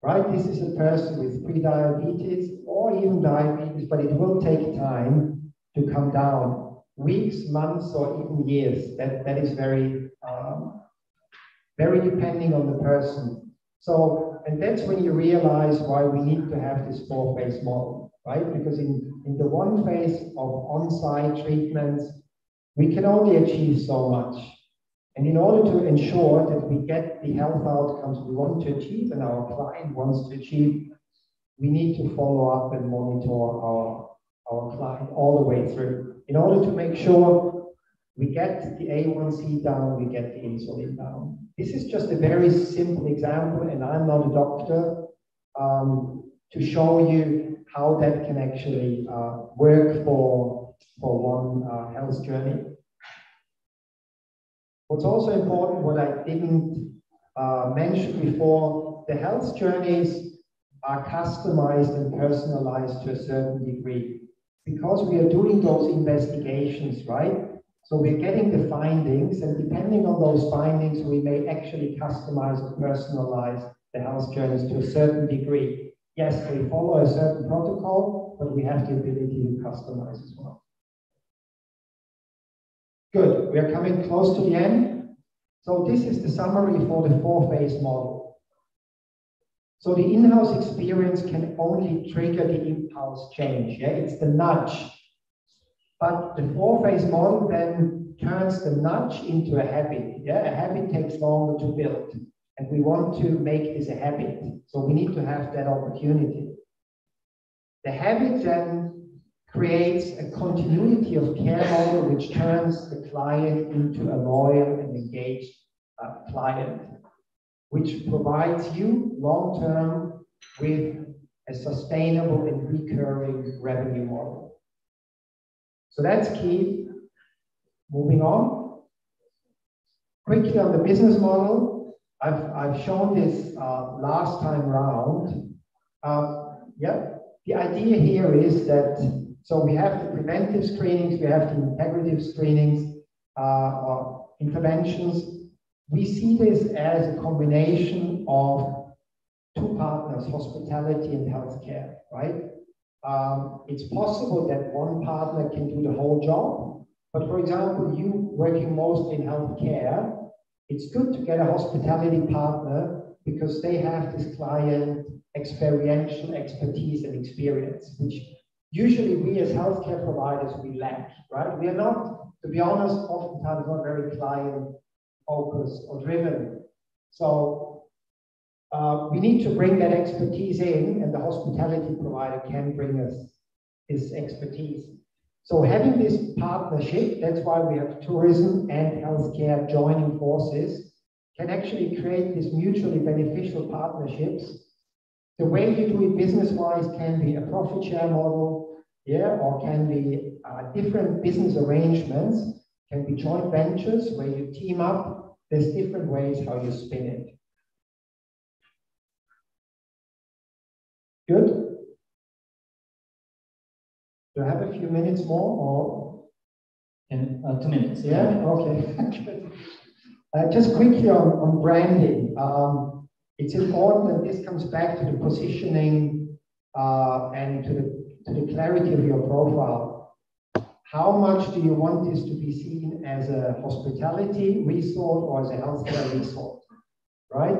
Right? This is a person with pre-diabetes or even diabetes, but it will take time to come down. Weeks, months, or even years. That is very, very depending on the person. So, and that's when you realize why we need to have this 4-phase model, right? Because in the 1 phase of on-site treatments, we can only achieve so much. And in order to ensure that we get the health outcomes we want to achieve and our client wants to achieve, we need to follow up and monitor our client all the way through. In order to make sure we get the A1C down, we get the insulin down. This is just a very simple example, and I'm not a doctor, to show you how that can actually work for one health journey. What's also important, what I didn't mention before, the health journeys are customized and personalized to a certain degree because we are doing those investigations, right? So we're getting the findings, and depending on those findings, we may actually customize and personalize the health journeys to a certain degree. Yes, we follow a certain protocol, but we have the ability to customize as well. Good, we are coming close to the end. So this is the summary for the 4-phase model. So the in-house experience can only trigger the impulse change, yeah? It's the nudge. But the 4-phase model then turns the nudge into a habit, yeah? A habit takes longer to build, and we want to make this a habit. So we need to have that opportunity. The habit then creates a continuity of care model which turns the client into a loyal and engaged client, which provides you long-term with a sustainable and recurring revenue model. So that's key. Moving on. Quickly on the business model, I've shown this last time round. Yeah, the idea here is that, so we have the preventive screenings, we have the integrative screenings or interventions. We see this as a combination of two partners, hospitality and healthcare, right? It's possible that one partner can do the whole job, but for example, you working mostly in healthcare, it's good to get a hospitality partner because they have this client experiential expertise and experience, which usually we as healthcare providers, we lack, right? We are not, to be honest, oftentimes not very client focused or driven. So we need to bring that expertise in, and the hospitality provider can bring us this expertise. So having this partnership, that's why we have tourism and healthcare joining forces, can actually create these mutually beneficial partnerships. The way you do it business-wise can be a profit share model, yeah, or can be different business arrangements, can be joint ventures where you team up. There's different ways how you spin it. Good? Do I have a few minutes more, or? In 2 minutes. Yeah, okay. Just quickly on branding. It's important, and this comes back to the positioning and to the clarity of your profile. How much do you want this to be seen as a hospitality resort or as a healthcare resort, right?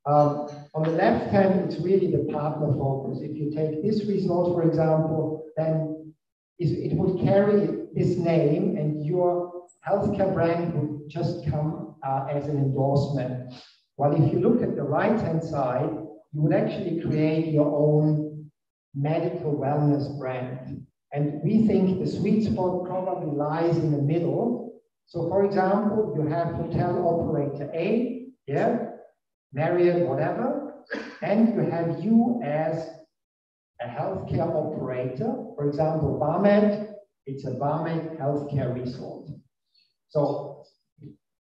On the left hand, it's really the partner focus. If you take this resort, for example, then it would carry this name, and your healthcare brand would just come as an endorsement. While if you look at the right-hand side, you would actually create your own medical wellness brand. And we think the sweet spot probably lies in the middle. So for example, you have hotel operator A, yeah, Marriott, whatever, and you have you as a healthcare operator. For example, Barmed, it's a Barmed healthcare resort. So,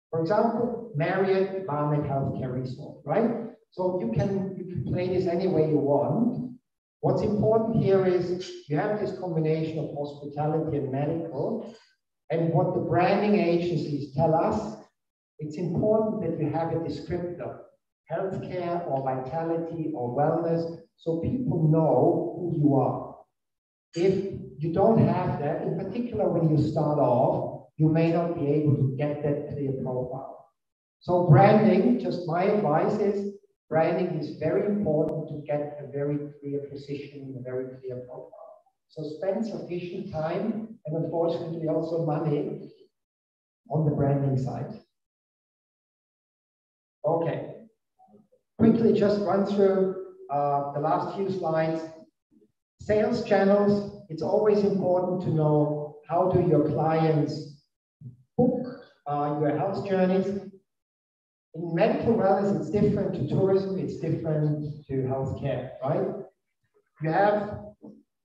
for example, Marriott, Barmed healthcare resort, right? So you can play this any way you want. What's important here is you have this combination of hospitality and medical, and what the branding agencies tell us, it's important that you have a descriptor, healthcare or vitality or wellness, so people know who you are. If you don't have that, in particular when you start off, you may not be able to get that clear profile. So branding, just my advice is, branding is very important to get a very clear position, a very clear profile. So spend sufficient time and unfortunately also money on the branding side. Okay. Quickly just run through the last few slides. Sales channels, it's always important to know how do your clients book your health journeys. In medical wellness, it's different to tourism, it's different to healthcare, right? You have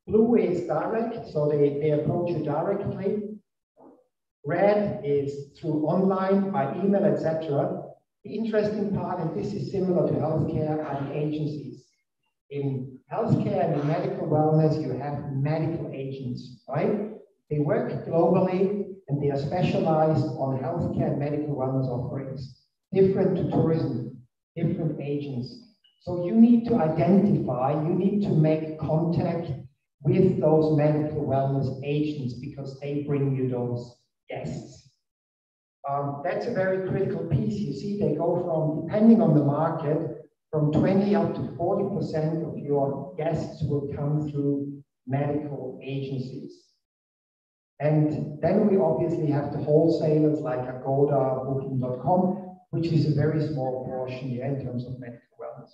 blue is direct, so they approach you directly. Red is through online, by email, etc. The interesting part, and this is similar to healthcare, are the agencies. In healthcare and in medical wellness, you have medical agents, right? They work globally and they are specialized on healthcare and medical wellness offerings, different to tourism, different agents. So you need to identify, you need to make contact with those medical wellness agents because they bring you those guests. That's a very critical piece. You see, they go from, depending on the market, from 20 up to 40% of your guests will come through medical agencies. And then we obviously have the wholesalers like Agoda, Booking.com, which is a very small portion here in terms of medical wellness.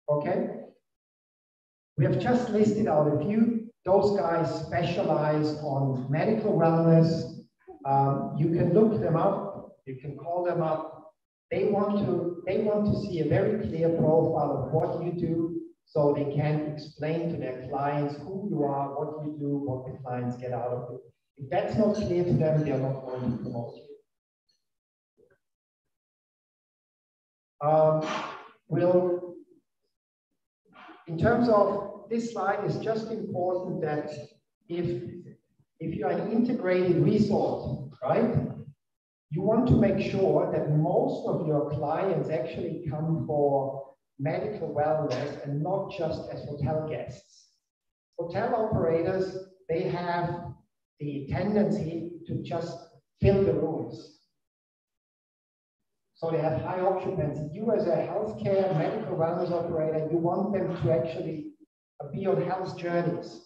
Okay? We have just listed out a few. Those guys specialize on medical wellness. You can look them up. You can call them up. They want to see a very clear profile of what you do so they can explain to their clients who you are, what you do, what the clients get out of it. If that's not clear to them, they're not going to promote you. In terms of this slide is just important that if you are an integrated resort, right, you want to make sure that most of your clients actually come for medical wellness and not just as hotel guests. Hotel operators, they have the tendency to just fill the rooms. So they have high occupancy. You as a healthcare medical wellness operator, you want them to actually be on health journeys.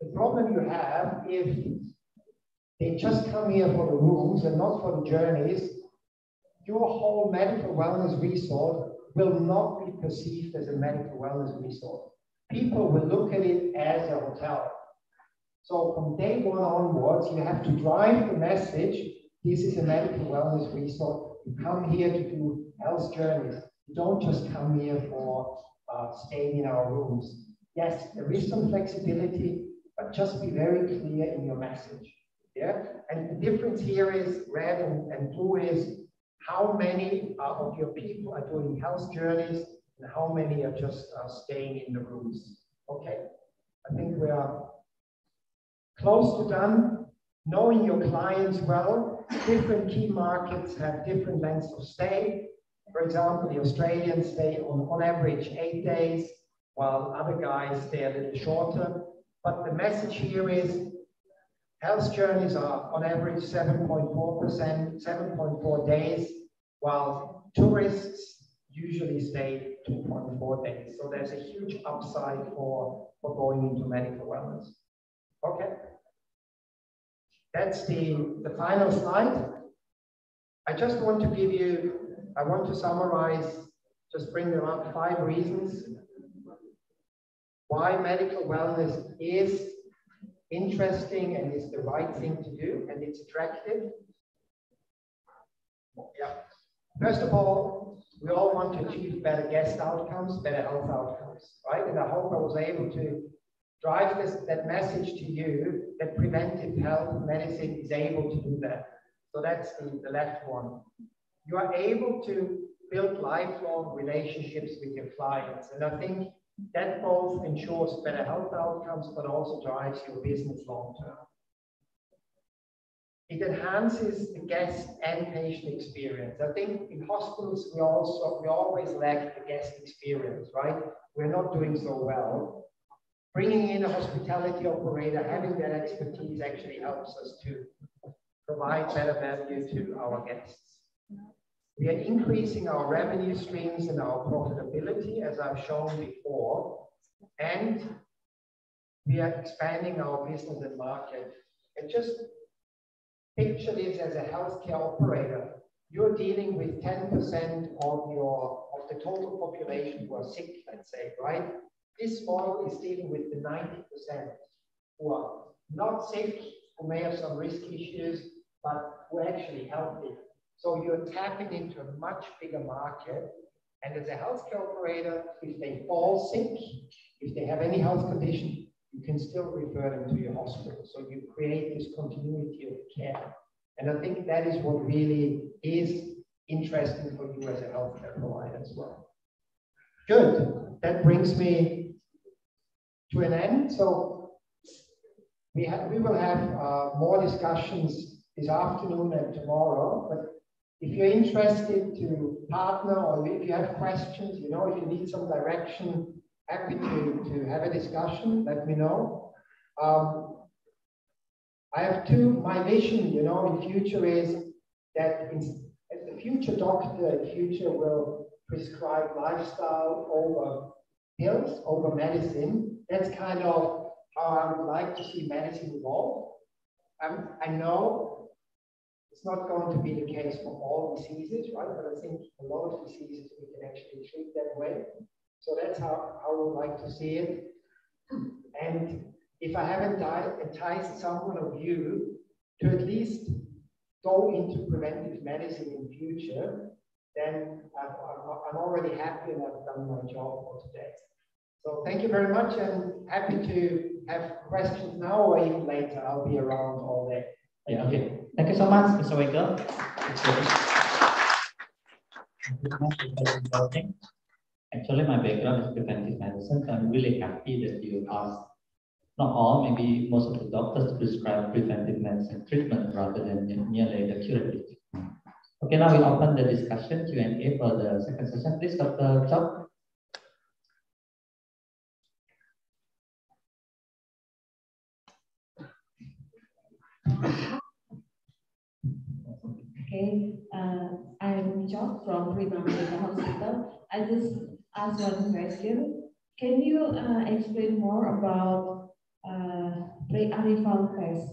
The problem you have, if they just come here for the rooms and not for the journeys, your whole medical wellness resort will not be perceived as a medical wellness resort. People will look at it as a hotel. So from day one onwards, you have to drive the message, this is a medical wellness resort. You come here to do health journeys. You don't just come here for staying in our rooms. Yes, there is some flexibility, but just be very clear in your message. Yeah, and the difference here is red and blue is how many of your people are doing health journeys and how many are just staying in the rooms. Okay, I think we are close to done. Knowing your clients well, different key markets have different lengths of stay. For example, the Australians stay on average 8 days, while other guys stay a little shorter. But the message here is health journeys are on average 7.4%, 7.4 days, while tourists usually stay 2.4 days. So there's a huge upside for going into medical wellness. Okay. That's the final slide. I just want to give you, I want to summarize, just bring them up 5 reasons why medical wellness is interesting and is the right thing to do and it's attractive. Yeah. First of all, we all want to achieve better guest outcomes, better health outcomes, right? And I hope I was able to drive that message to you that preventive health medicine is able to do that. So that's the left one. You are able to build lifelong relationships with your clients. And I think that both ensures better health outcomes, but also drives your business long term. It enhances the guest and patient experience. I think in hospitals, we always lack the guest experience, right? We're not doing so well. Bringing in a hospitality operator, having that expertise actually helps us to provide better value to our guests. We are increasing our revenue streams and our profitability, as I've shown before, and we are expanding our business and market. And just picture this as a healthcare operator. You're dealing with 10% of the total population who are sick, let's say, right? This model is dealing with the 90% who are not sick, who may have some risk issues, but who are actually healthy. So you're tapping into a much bigger market. And as a healthcare operator, if they fall sick, if they have any health condition, you can still refer them to your hospital. So you create this continuity of care. And I think that is what really is interesting for you as a healthcare provider as well. Good. That brings me to an end. So we will have more discussions this afternoon and tomorrow. But if you're interested to partner or if you have questions, if you need some direction, happy to have a discussion, let me know. I have my vision, in future is that as the future doctor, the future will prescribe lifestyle over pills, over medicine. That's kind of how I would like to see medicine evolve. I know it's not going to be the case for all diseases, right? But I think a lot of diseases we can actually treat that way. So that's how I would like to see it. And if I haven't enticed someone of you to at least go into preventive medicine in future, then I'm already happy and I've done my job for today. So thank you very much and happy to have questions now or even later. I'll be around all day. Okay. Thank you so much, Mr. Weigel. Actually, my background is preventive medicine, so I'm really happy that you asked, not all, maybe most of the doctors to prescribe preventive medicine treatment rather than merely the curative. Okay, now we open the discussion Q&A for the second session. Please, Dr. Chok. Okay, I'm Chok from Prima Medical Hospital. I just ask one question. Can you explain more about pre-arrival test?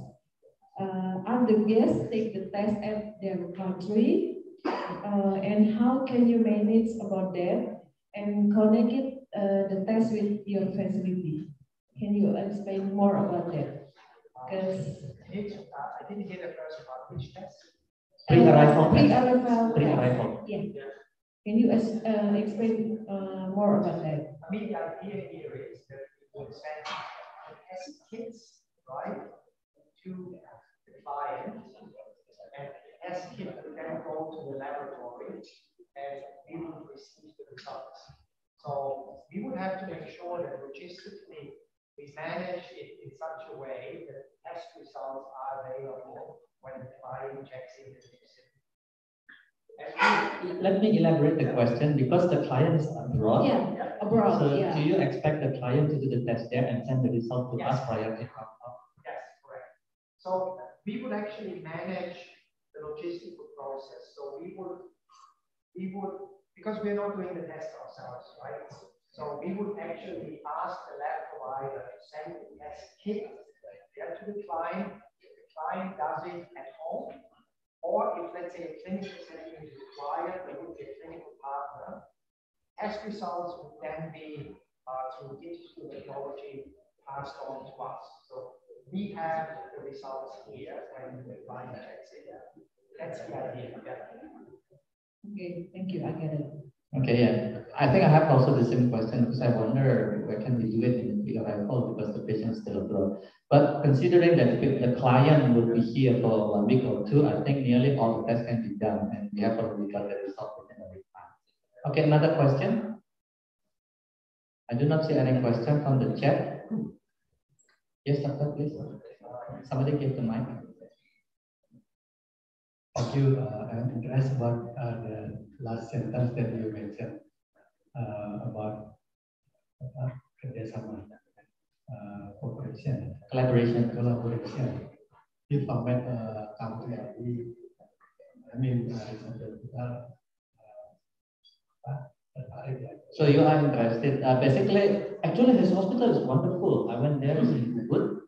Are the guests take the test at their country? And how can you manage about that and connect it, the test with your facility? Can you explain more about that? Because I didn't hear the first part. Which test? Pre-arrival. Pre-arrival. Yeah. Can you explain more about that? I mean, the idea here is that we would send test kits, right, to the client, and the test kit would then go to the laboratory, and we would receive the results. So we would have to make sure that logistically we manage it in such a way that test results are available when the client checks in the system. Let me elaborate the question because the client is abroad. Yeah, abroad. So yeah. do you expect the client to do the test there and send the result to us prior to? Yes, correct. So we would actually manage the logistical process. So we would, because we're not doing the test ourselves, right? So we would actually ask the lab provider to send the test kit to the client. The client does it at home. Or if, let's say, a clinical setting is required, there would be a clinical partner. Test results would then be, through digital technology, passed on to us. So we have the results here when the client checks it. That's the idea. Yeah. Okay, thank you. I get it. Okay, yeah. I think I have also the same question because I wonder where can we do it in the pre-arrival because the patient is still abroad. But considering that the client would be here for 1 week or 2, I think nearly all the tests can be done and we have already got the result within a week time. Okay, another question? I do not see any question from the chat. Yes, doctor, please. Somebody give the mic. Thank you. I'm interested about the last sentence that you mentioned about kerjasama, cooperation, collaboration. If I met come to LV, I mean, so you are interested. Basically, actually, his hospital is wonderful. I went there in Ubud.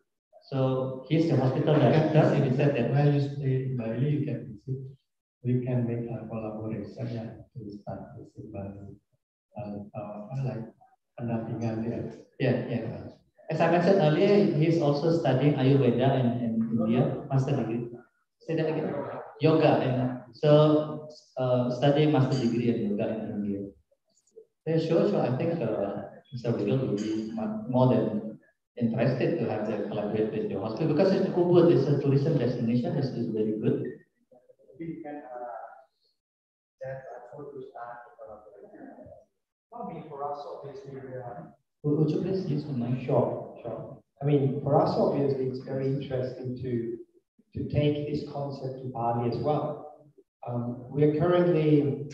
So he's the hospital director. He said that while you stay in Bali, you can visit. We can make a collaboration to start visit Bali. Like pendampingan there. Yeah. As I mentioned earlier, he's also studying Ayurveda in India, master degree. Say that again. Yoga, and so studying master degree in yoga in India. Yeah, sure. I think Mr. Wiggle will be more than interested to have them collaborate with your hospital because Ubud is a tourism destination. This is very good. We can to start the collaboration. I mean, for us, obviously, we are. Would you please use the mic? Sure. I mean, for us, obviously, it's very interesting to take this concept to Bali as well. We are currently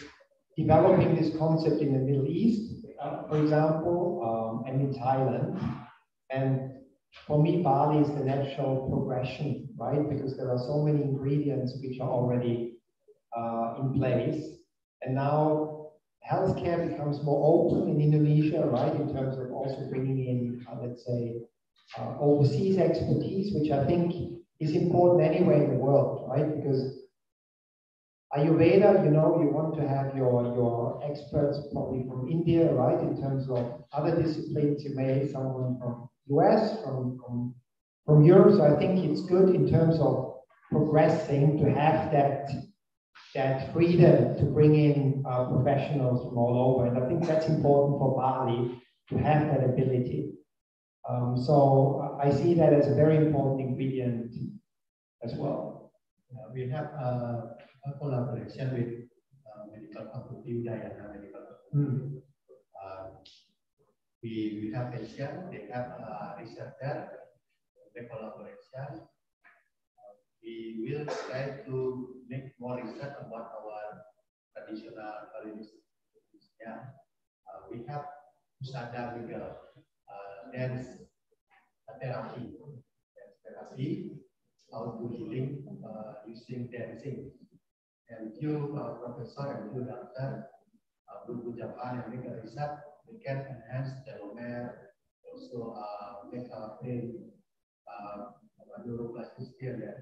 developing this concept in the Middle East, for example, and in Thailand. And for me, Bali is the natural progression, right? Because there are so many ingredients which are already in place. And now healthcare becomes more open in Indonesia, right? In terms of also bringing in, let's say, overseas expertise, which I think is important anywhere in the world, right? Because Ayurveda, you want to have your experts probably from India, right? In terms of other disciplines, you may have someone from US, from Europe. So I think it's good in terms of progressing to have that freedom to bring in professionals from all over. And I think that's important for Bali to have that ability. So I see that as a very important ingredient as well. We have a collaboration with medical faculty, Udayana Medical Faculty. we have Asia, they have research there, the collaboration. We will try to make more research about our traditional holidays. Yeah, we have Usada Miguel, dance therapy, how to healing using dancing. And few professor and few doctor, Guru Japan and make a research, we can enhance telomere, also make a brain neuroplasticity there.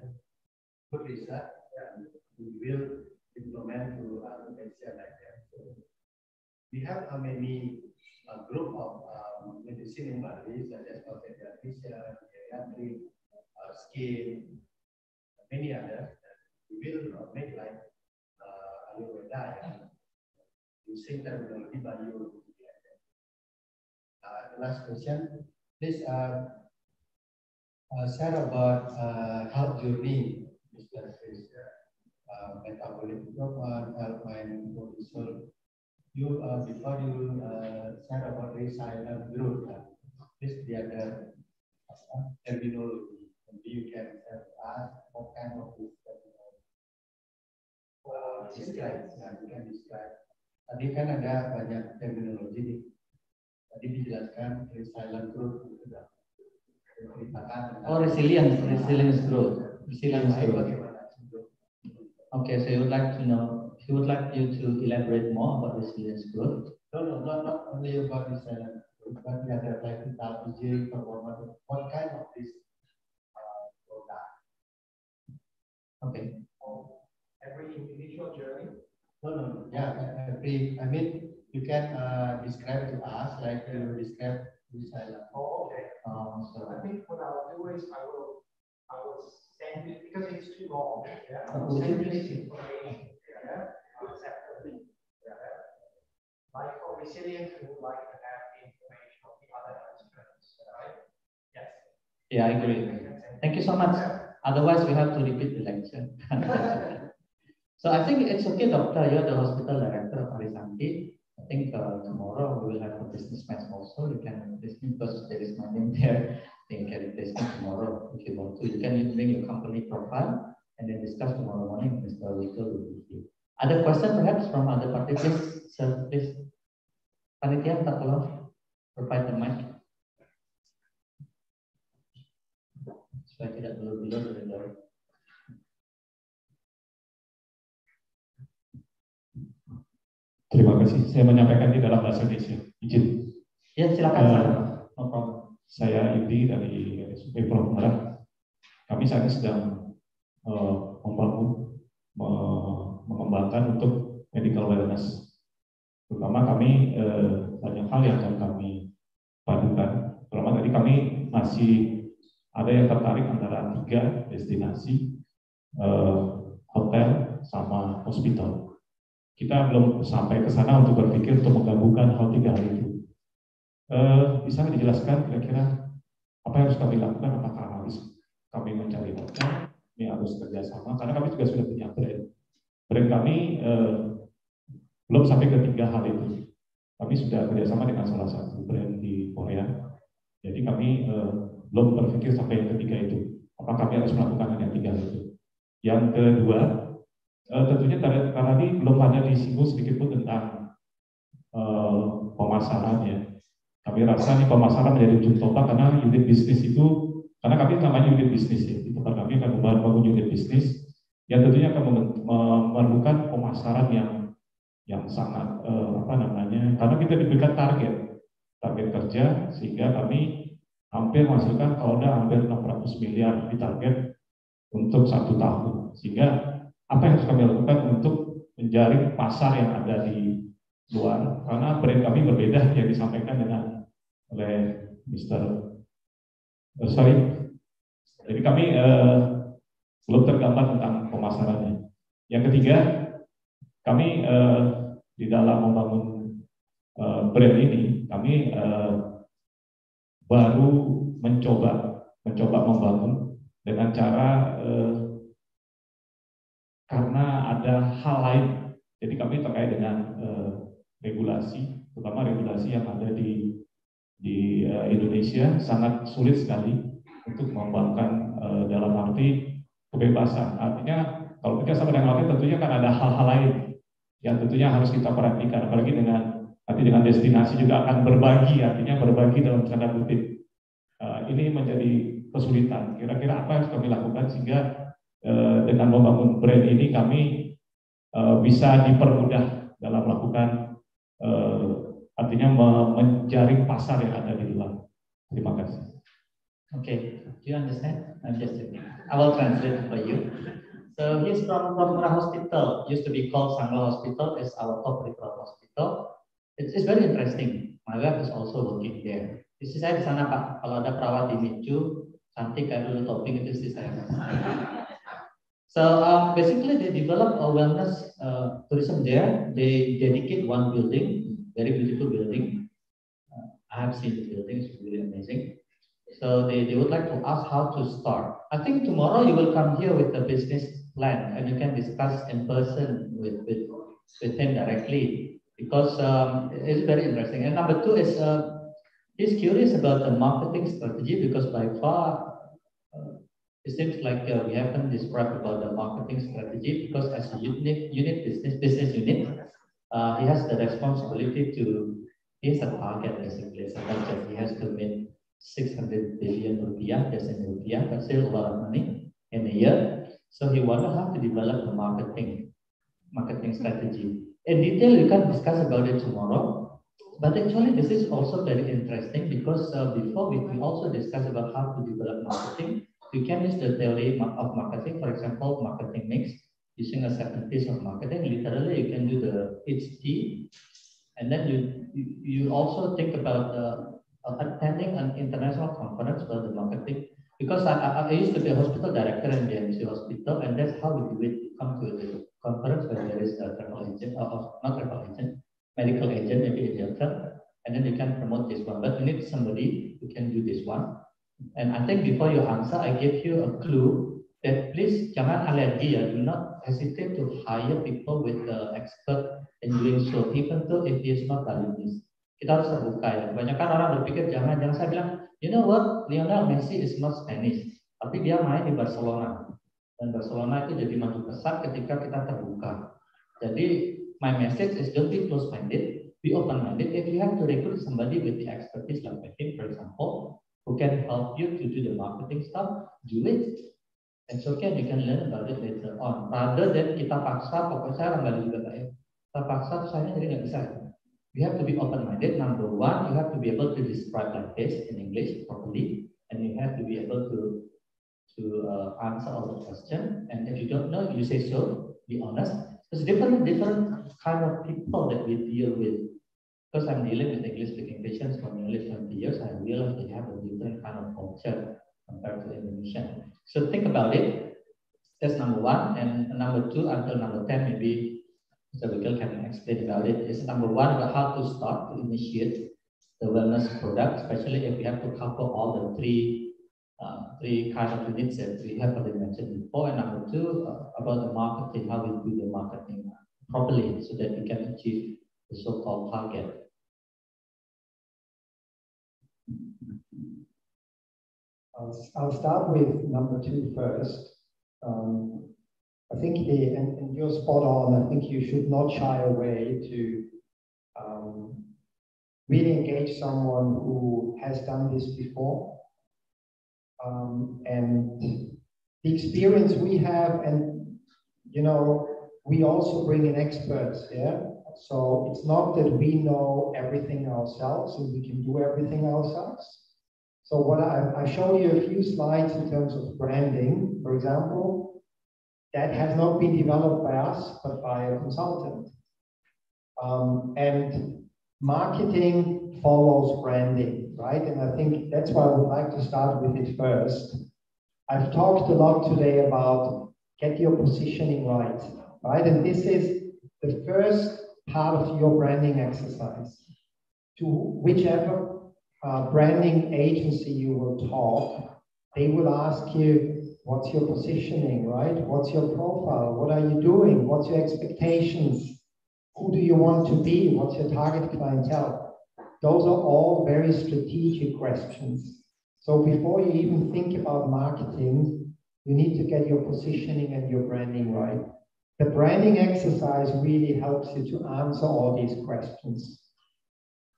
Good research, and we will implement to Asia like that. So we have many group of medicine in Bali, such as pediatrician, geriatric, skin, many others. We will make like Ayurveda, using terminology by you. Last question, please share about health journey, Mr. Chris, metabolic improvement, health mind, cortisol. You before you share about resilient growth, please the other terminology. Maybe you can ask what kind of this describe. You can describe. Tadi kan ada banyak terminologi nih. Tadi dijelaskan resilient growth. Oh, resilience growth. Okay, so you would like to know, he would like you to elaborate more about resilience growth. No, not only about resilience growth, but the other like metabolism, performance. What kind of this product? Okay. Every individual journey. No. Yeah, every. I mean, you can describe to us like you describe resilience. Oh, okay. So I think what I'll do is I will send it because it's too long. Yeah. I will send this information. Yeah. Separately. Yeah. Like for resilience, we would like to have information of the other aspects. Right? Yes. Yeah, I agree. Thank you so much. Otherwise, we have to repeat the lecture. So I think it's okay, doctor. You're the hospital director of Arisanti. I think tomorrow we will have a business match also. You can listen because there is my name there. I think you can replace me tomorrow if you want to. You can bring your company profile and then discuss tomorrow morning. Mr. Wikel will be here. Other questions perhaps from other parties? Please, sir, please. Panitia, tolong provide the mic. Supaya tidak belur-belur dari. Terima kasih. Saya menyampaikan di dalam bahasa Indonesia. Izin. Ya, silakan. No problem. Saya Indi dari SUP Pulau Merah. Kami saat ini sedang mengembangkan untuk medical wellness. Terutama kami banyak hal yang akan kami padukan. Terutama tadi kami masih ada yang tertarik antara 3 destinasi, hotel sama hospital. Kita belum sampai ke sana untuk berpikir untuk menggabungkan hal 3 hal itu. Bisa dijelaskan kira-kira apa yang harus kami lakukan? Apakah harus kami mencari hotel? Ini harus kerjasama karena kami juga sudah punya brand. Brand kami belum sampai ke 3 hal itu. Kami sudah kerjasama dengan salah satu brand di Korea. Jadi kami belum berpikir sampai yang ketiga itu. Apa kami harus melakukan yang 3 hal itu? Yang kedua, tentunya karena ini belum ada disinggung sedikit pun tentang pemasarannya. Kami rasa nih pemasaran menjadi ujung tombak karena unit bisnis itu, karena kami namanya unit bisnis ya, di tempat kami akan membangun unit bisnis yang tentunya akan memerlukan pemasaran yang sangat karena kita diberikan target kerja sehingga kami hampir menghasilkan kalau ada hampir 600 miliar di target untuk 1 tahun sehingga apa yang harus kami lakukan untuk menjaring pasar yang ada di luar karena brand kami berbeda yang disampaikan oleh jadi kami belum tergambar tentang pemasarannya. Yang ketiga, kami di dalam membangun brand ini kami baru mencoba membangun dengan cara karena ada hal lain. Jadi kami terkait dengan regulasi, terutama regulasi yang ada di di Indonesia sangat sulit sekali untuk mengembangkan dalam arti kebebasan. Artinya kalau kita sama dengan hotel tentunya kan ada hal-hal lain yang tentunya harus kita perhatikan, apalagi nanti dengan destinasi juga akan berbagi, artinya berbagi dalam tanda kutip. Ini menjadi kesulitan. Kira-kira apa yang harus kami lakukan sehingga dengan membangun brand ini kami bisa dipermudah dalam melakukan artinya menjaring pasar yang ada di luar. Terima kasih. Okay, do you understand? I'm just joking. I will translate for you. So he's from Murah Hospital. Used to be called Sangla Hospital. It's our top referral hospital. It's very interesting. My wife is also working there. Istri saya di sana Pak. Kalau ada perawat di Micu, cantik kayak dulu topping itu istri saya. So basically they develop a wellness tourism there. They dedicate one building, very beautiful building. I have seen the building, it's really amazing. So they would like to ask how to start. I think tomorrow you will come here with a business plan and you can discuss in person with him directly because it's very interesting. And number two is he's curious about the marketing strategy because by far it seems like we haven't described about the marketing strategy because as a business unit, he has the responsibility to, he has a target basically, it's a budget. He has to meet 600 billion rupiah, that's in rupiah, but still a lot of money in a year. So he wonder how to develop the marketing strategy. In detail, we can discuss about it tomorrow. But actually, this is also very interesting because before we also discuss about how to develop marketing. You can use the theory of marketing, for example, marketing mix, using a 7 P's of marketing. Literally, you can do the each P, and then you also think about attending an international conference about the marketing. Because I used to be a hospital director in the MC hospital, and that's how we do it. You come to the conference where there is a travel agent, not travel agent, medical agent, maybe a doctor, and then you can promote this one. But you need somebody who can do this one. And I think before you answer, I gave you a clue that please jangan alergi ya. Do not hesitate to hire people with the expert in doing so, even though if he is not Balinese. Kita harus terbuka ya. Kebanyakan orang berpikir jangan saya bilang, you know what, Lionel Messi is not Spanish, tapi dia main di Barcelona. Dan Barcelona itu jadi maju pesat ketika kita terbuka. Jadi my message is don't be close-minded, be open-minded. If you have to recruit somebody with the expertise like him, for example, who can help you to do the marketing stuff, do it. And so you can learn about it later on. Rather than kita paksa, pokoknya saya orang Bali juga Pak ya. Kita paksa, saya jadi nggak bisa. You have to be open-minded. Number one, you have to be able to describe like this in English properly, and you have to be able to answer all the questions. And if you don't know, you say so. Be honest. There's different kind of people that we deal with. Because I'm dealing with English-speaking patients for nearly 20 years, I realize they have a different kind of culture compared to Indonesian. So think about it. That's number one. And number two, until number 10, maybe Mr. Wiggle can explain about it. Is number one about how to start to initiate the wellness product, especially if we have to cover all the three kind of units that we have already mentioned before. And number two, about the marketing, how we do the marketing properly so that we can achieve the so-called target. I'll start with number 2 first. I think and you're spot on. I think you should not shy away to really engage someone who has done this before. And the experience we have, and you know, we also bring in experts, yeah. So it's not that we know everything ourselves and we can do everything ourselves. So what I showed you a few slides in terms of branding, for example, that has not been developed by us, but by a consultant. And marketing follows branding, right? And I think that's why I would like to start with it first. I've talked a lot today about get your positioning right, right? And this is the first part of your branding exercise. To whichever branding agency you will talk, they will ask you, what's your positioning, right? What's your profile? What are you doing? What's your expectations? Who do you want to be? What's your target clientele? those are all very strategic questions. So before you even think about marketing, you need to get your positioning and your branding right. The branding exercise really helps you to answer all these questions.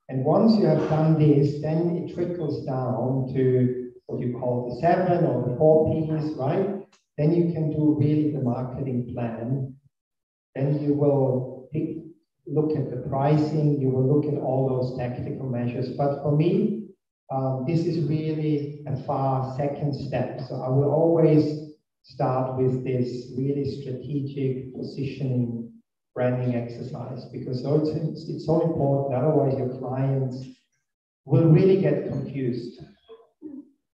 And once you have done this, then it trickles down to what you call the 7 or the 4 Ps, right? Then you can do really the marketing plan. Then you will look at the pricing, you will look at all those tactical measures. But for me, this is really a far second step. So I will always start with this really strategic positioning branding exercise, because it's so important. Otherwise, your clients will really get confused.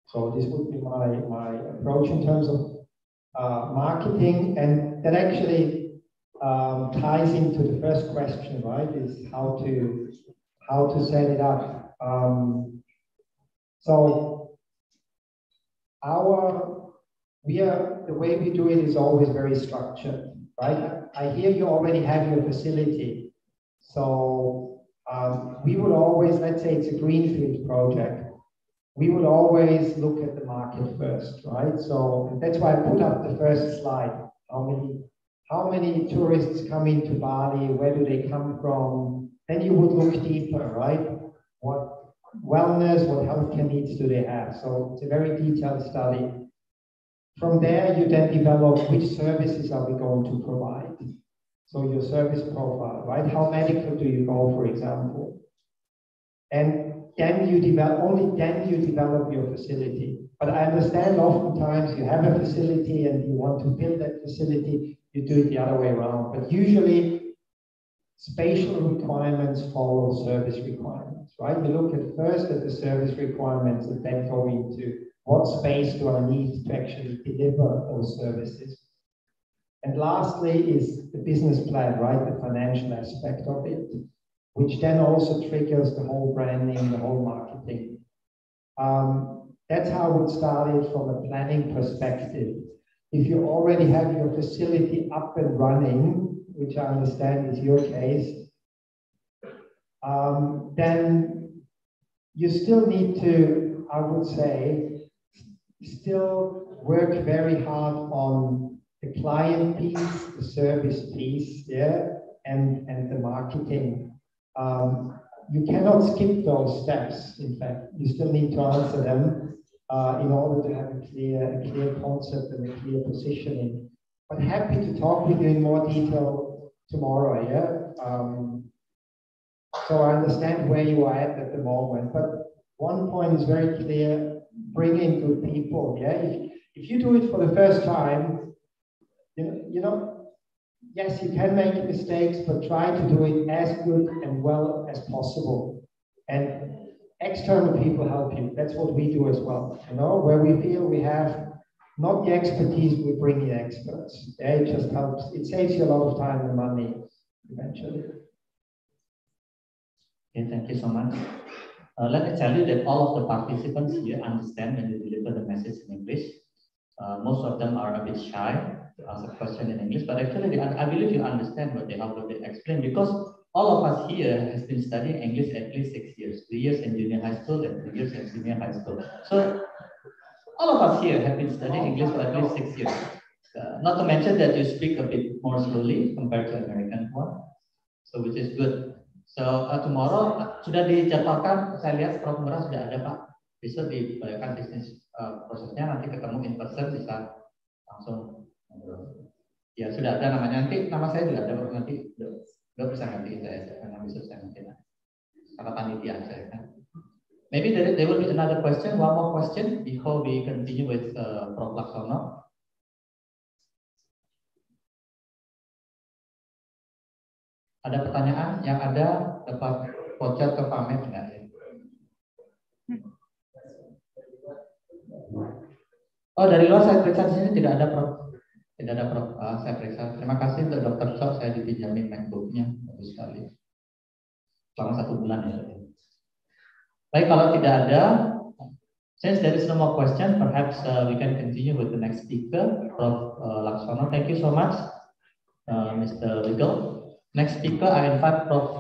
So this would be my approach in terms of marketing, and that actually ties into the first question, right? Is how to set it up. So the way we do it is always very structured, right? I hear you already have your facility. So we would always, let's say it's a greenfield project, we would always look at the market first, right? So that's why I put up the first slide. How many tourists come into Bali? Where do they come from? Then you would look deeper, right? What wellness, what healthcare needs do they have? So it's a very detailed study. From there, you then develop which services are we going to provide. So your service profile, right? How medical do you go, for example? And then you develop, only then you develop your facility. But I understand oftentimes you have a facility and you want to build that facility, you do it the other way around. But usually, spatial requirements follow service requirements, right? You look at first at the service requirements and then go into what space do I need to actually deliver those services. And lastly is the business plan, right? The financial aspect of it, which then also triggers the whole branding, the whole marketing. That's how it started from a planning perspective. If you already have your facility up and running, which I understand is your case, then you still need to, I would say, still work very hard on the client piece, the service piece, yeah, and the marketing. You cannot skip those steps. In fact, you still need to answer them in order to have a clear concept and a clear positioning. But happy to talk with you in more detail tomorrow, yeah? So I understand where you are at the moment, but one point is very clear: bring in good people, yeah? If you do it for the first time, you know, yes, you can make mistakes, but try to do it as good and well as possible. And external people help you. That's what we do as well. You know, where we feel we have not the expertise, we bring in experts. Yeah, it just helps. It saves you a lot of time and money eventually. Okay, thank you so much. Let me tell you that all of the participants here understand when you deliver the message in English. Most of them are a bit shy to ask a question in English, but actually I believe you understand what they explain, because all of us here has been studying English at least 6 years, 3 years in junior high school and 3 years in senior high school. So all of us here have been studying English for at least 6 years. Not to mention that you speak a bit more slowly compared to American one, so which is good. So tomorrow sudah dijadwalkan, saya lihat Prof. Murah sudah ada Pak. Besok dibayarkan bisnis prosesnya, nanti ketemu in person bisa langsung ngobrol. Ya sudah ada namanya, nanti nama saya juga ada, nanti udah bisa gantiin saya karena besok saya nanti karena panitia saya kan. Maybe there will be another question, one more question before we continue with Prof. Laksono. Ada pertanyaan yang ada dapat voucher ke Pamet enggak ya? Oh, dari luar saya periksa di sini tidak ada Prof. Tidak ada Prof. Saya periksa. Terima kasih untuk Dr. Chok, saya dipinjamin MacBook-nya, bagus sekali. Selama 1 bulan ya. Baik, kalau tidak ada, since there is no more question, perhaps we can continue with the next speaker, Prof. Laksono. Thank you so much, Mr. Legal. Next speaker, I invite Prof.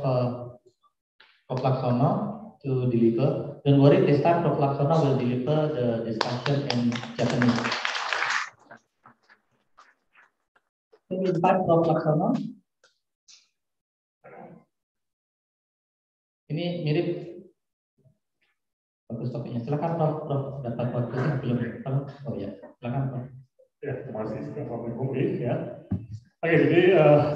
Laksono. to deliver. Don't worry, this time Prof. Laksana will deliver the discussion in Japanese. Can we invite Prof. Laksana? Ini mirip bagus topiknya. Silakan Prof. Dapat waktu belum? Oh ya, silakan Prof. Ya, terima kasih. Assalamualaikum. Ya. Oke, jadi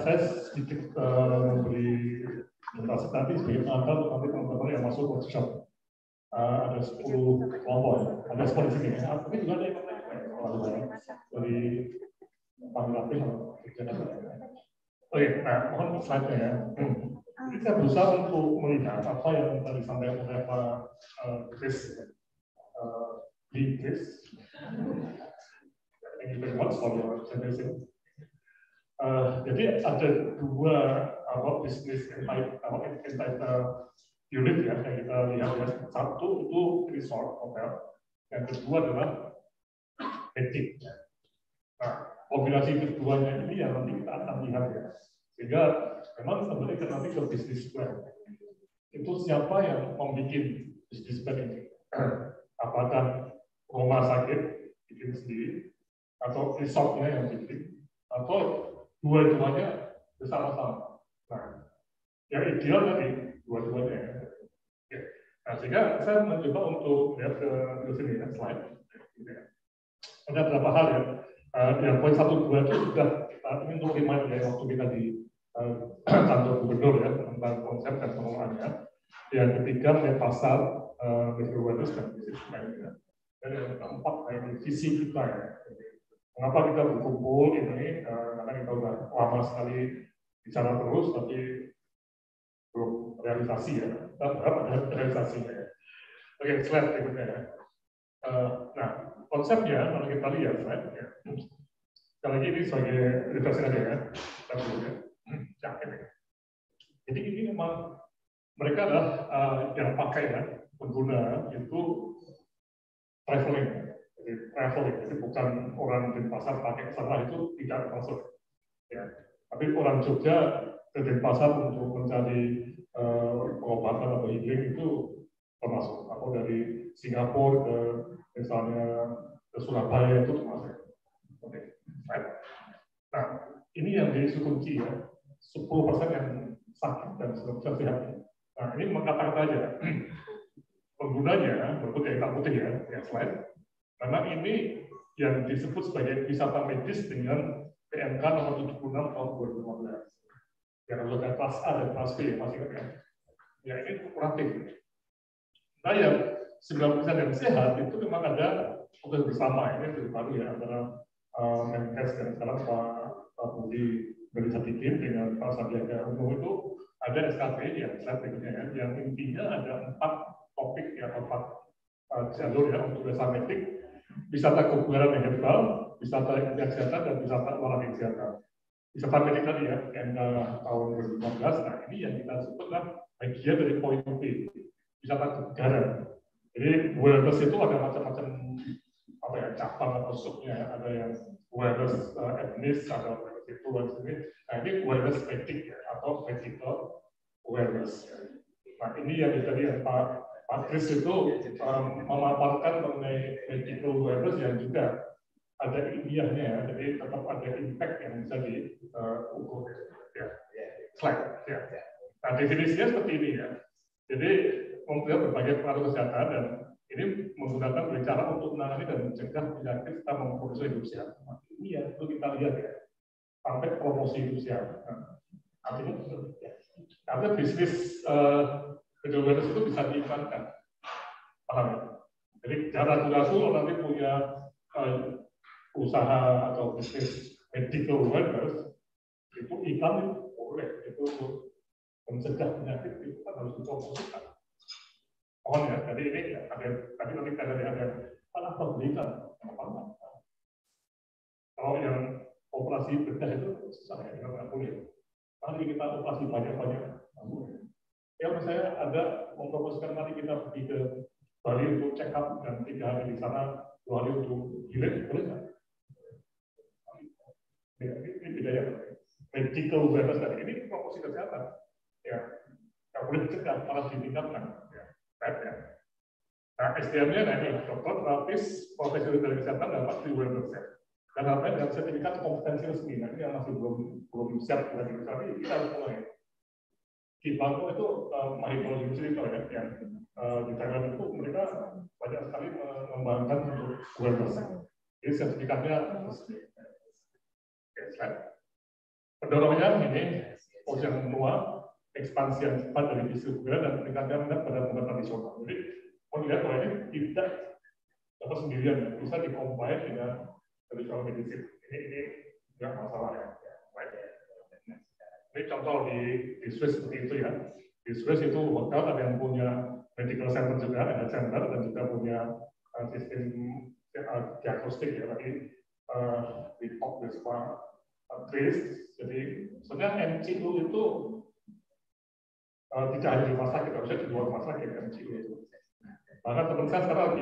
saya sedikit memberi presentasi tadi sebagai pengantar nanti teman-teman yang masuk workshop. Ada 10 kelompok, ada 10 di sini. Tapi juga ada yang dari Pamelapi atau Oke, nah mohon slide-nya ya. Jadi saya berusaha untuk melihat apa yang tadi disampaikan oleh Pak Chris. Thank you very much for your presentation. Jadi ada dua bisnis unit ya yang kita lihat ya. Satu itu resort hotel, yang kedua adalah meeting. Nah, kombinasi keduanya ini yang nanti kita akan lihat ya. Sehingga memang sebenarnya kita nanti ke bisnis plan. Itu siapa yang membuat bisnis plan ini? Apakah rumah sakit bikin sendiri, atau resortnya yang bikin, atau dua-duanya bersama-sama. Nah, yang ideal tadi dua-duanya. Nah, sehingga saya mencoba untuk lihat ke sini ya, slide. Ada beberapa hal ya. Yang poin 1, 2 itu sudah kita ingin untuk remind ya waktu kita di kantor gubernur ya tentang konsep dan pengelolaannya. Yang ketiga mengenai pasar micro awareness dan bisnis plan ya. Dan yang keempat visi kita ya. Mengapa kita berkumpul ini? Karena kita sudah lama sekali bicara terus, tapi belum realisasi ya. Kita berharap ada realisasinya ya. Oke, slide berikutnya ya. Nah, konsepnya kalau kita lihat slide ya. Sekali lagi ini sebagai refleksi aja ya. Kita dulu ya. Jadi ini memang mereka adalah yang pakai ya, pengguna itu traveling. Jadi traveling, jadi bukan orang di pasar pakai kesana itu tidak masuk. Ya. Tapi orang Jogja ke Denpasar untuk mencari pengobatan atau healing itu termasuk. Atau dari Singapura ke misalnya ke Surabaya itu termasuk. Oke. Nah, ini yang jadi kunci ya. 10% yang sakit dan 10% sehat. Nah, ini mengatakan aja penggunanya berikut ya, hitam putih ya, slide. Karena ini yang disebut sebagai wisata medis dengan PMK nomor 76 tahun 2015. Yang ada kelas A dan kelas B masih kan? Ya ini kuratif. Nah yang 90% yang sehat itu memang ada tugas bersama ini yang baru ya antara Menkes dan sekarang Pak Budi Berisatikin dengan Pak Sandiaga Uno itu ada SKP yang slide berikutnya ya, yang intinya ada 4 topik ya, 4 jalur ya untuk desa medik, wisata kebugaran yang herbal, wisata kesehatan dan wisata olahraga kesehatan. Wisata medik tadi ya, yang tahun 2015. Nah ini yang kita sebutlah bagian dari poin B, wisata kebugaran. Jadi wellness itu ada macam-macam apa ya cabang atau subnya, ada yang wellness etnis, ada itu ini. Nah ini wellness medik ya, atau medical awareness. Nah ini yang tadi Pak Chris itu memaparkan mengenai medical awareness yang juga ada ilmiahnya ya, jadi tetap ada impact yang bisa diukur ya. Slide ya. Nah definisinya seperti ini ya. Jadi mempunyai berbagai pengaruh kesehatan dan ini menggunakan cara untuk menangani dan mencegah penyakit serta memproduksi hidup sehat. Nah, ini yang perlu kita lihat ya. Sampai promosi hidup sehat. Nah, artinya ya. Karena bisnis awareness itu bisa diiklankan. Paham ya? Jadi cara ragu-ragu nanti punya usaha atau bisnis medical awareness itu iklan itu boleh, itu mencegah penyakit itu kan harus dipromosikan. Mohon ya, jadi ini ya, tadi nanti ada apa belikan apa. Kalau yang operasi bedah itu susah ya, nggak boleh. Mari kita operasi banyak-banyak. Ya, saya ada mempromosikan mari kita pergi ke Bali untuk check up dan 3 hari di sana, 2 hari untuk healing, boleh nggak? Ini beda ya. Medical awareness tadi ini promosi kesehatan. Ya, nggak boleh dicegah, malah ditingkatkan. Ya. Ya. Nah, SDM-nya nah ini dokter, terapis, profesional dari kesehatan dapat 3%. Dan apa dengan sertifikat kompetensi resmi, nah ini yang masih belum siap dari tapi kita harus mulai. Di Bangkok itu Mahidol University ya, yang di Thailand itu mereka banyak sekali mengembangkan untuk 2%. Jadi sertifikatnya resmi. Pendorongnya ini posisi yang kedua, ekspansi yang cepat dari bisnis budaya dan peningkatan minat pada bunga tradisional. Jadi melihat bahwa ini tidak dapat sendirian, bisa dikombinasi dengan tradisional medicine. Ini tidak masalah ya. Ini contoh di Swiss seperti itu ya. Di Swiss itu hotel ada yang punya medical center juga, ada center dan juga punya sistem diagnostik ya. Tadi di talk bersama Chris. Jadi sebenarnya MCU itu tidak hanya di rumah sakit, harusnya di luar rumah sakit MCU itu. Bahkan teman saya sekarang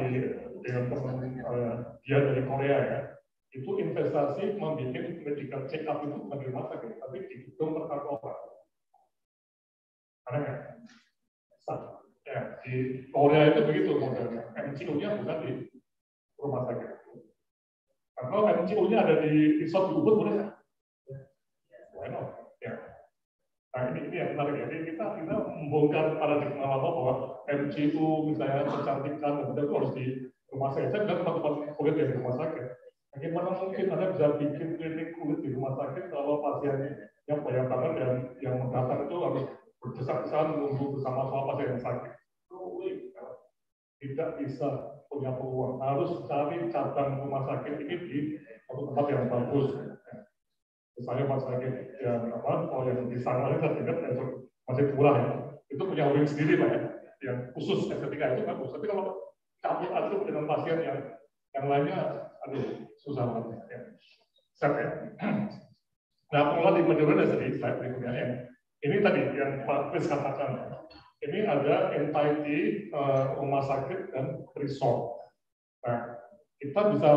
dengan teman dia dari Korea ya. Itu investasi membuat medical check up itu bukan di rumah sakit, tapi di gedung perkantoran. Karena ya, di Korea itu begitu modelnya. MCU-nya bukan di rumah sakit. Kalau MCU-nya ada di resort di Ubud boleh nggak? Ya. Nah ini yang menarik ya. Jadi kita membongkar paradigma lama bahwa MCU misalnya kecantikan dan itu harus di rumah sakit. Saya bilang teman-teman kulit di rumah sakit. Bagaimana mungkin Anda bisa bikin klinik kulit di rumah sakit kalau pasiennya yang banyak banget dan yang mendatang itu harus berdesak-desakan menunggu bersama-sama pasien yang sakit. Tidak bisa punya peluang. Harus cari cabang rumah sakit ini di satu tempat yang bagus. Misalnya rumah sakit yang kalau yang di sana saya tidak masih murah ya. Itu punya wing sendiri Pak ya. Yang khusus estetika itu bagus. Tapi kalau campur aduk dengan pasien yang lainnya, aduh, susah banget ya. Set ya. Nah, pengelola di Madura dari slide berikutnya ya. Ini tadi yang Pak Chris katakan. Ini ada entity rumah sakit dan resort. Nah, kita bisa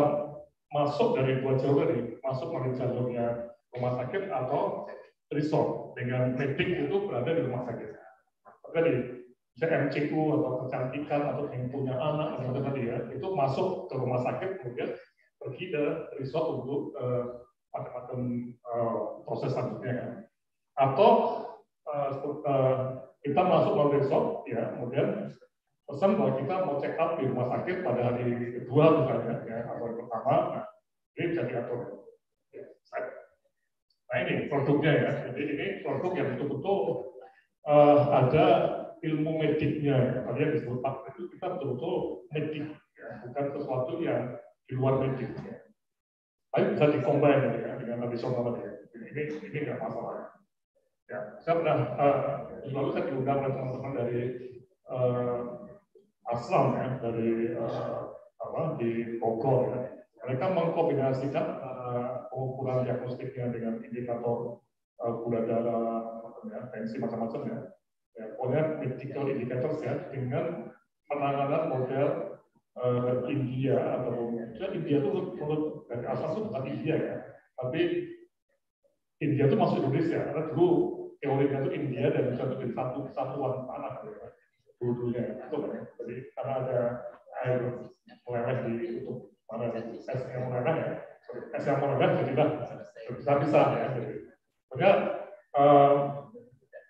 masuk dari dua jalur ini, masuk melalui jalurnya rumah sakit atau resort dengan medik itu berada di rumah sakit. Jadi bisa MCU atau kecantikan atau yang punya anak atau tadi ya, itu masuk ke rumah sakit kemudian pergi ke resort untuk macam-macam proses selanjutnya kan. Atau kita masuk melalui resort ya, kemudian pesan bahwa kita mau check up di rumah sakit pada hari kedua misalnya ya, atau hari pertama, nah ini bisa diatur. Ya, nah ini produknya ya, jadi ini produk yang betul-betul ada ilmu mediknya ya. Tadi yang disebut Pak itu kita betul-betul medik ya, bukan sesuatu yang di luar medik ya. Tapi bisa dikombin ya dengan tradisional ya. Ini nggak masalah ya. Saya pernah lalu saya diundang oleh teman-teman dari Aslam ya, dari di Bogor ya. Mereka mengkombinasikan pengukuran diagnostiknya dengan indikator gula darah, ya, tensi macam-macam ya. Ya, pokoknya medical indicators ya, dengan penanganan model India atau India itu menurut dari asal itu bukan India ya, tapi India itu masuk Indonesia karena dulu teorinya itu India dan bisa itu jadi satu kesatuan tanah ya, dulunya itu kan. Jadi karena ada air meleleh di kutub mana es yang meleleh ya, es yang meleleh jadilah bisa ya. Jadi pokoknya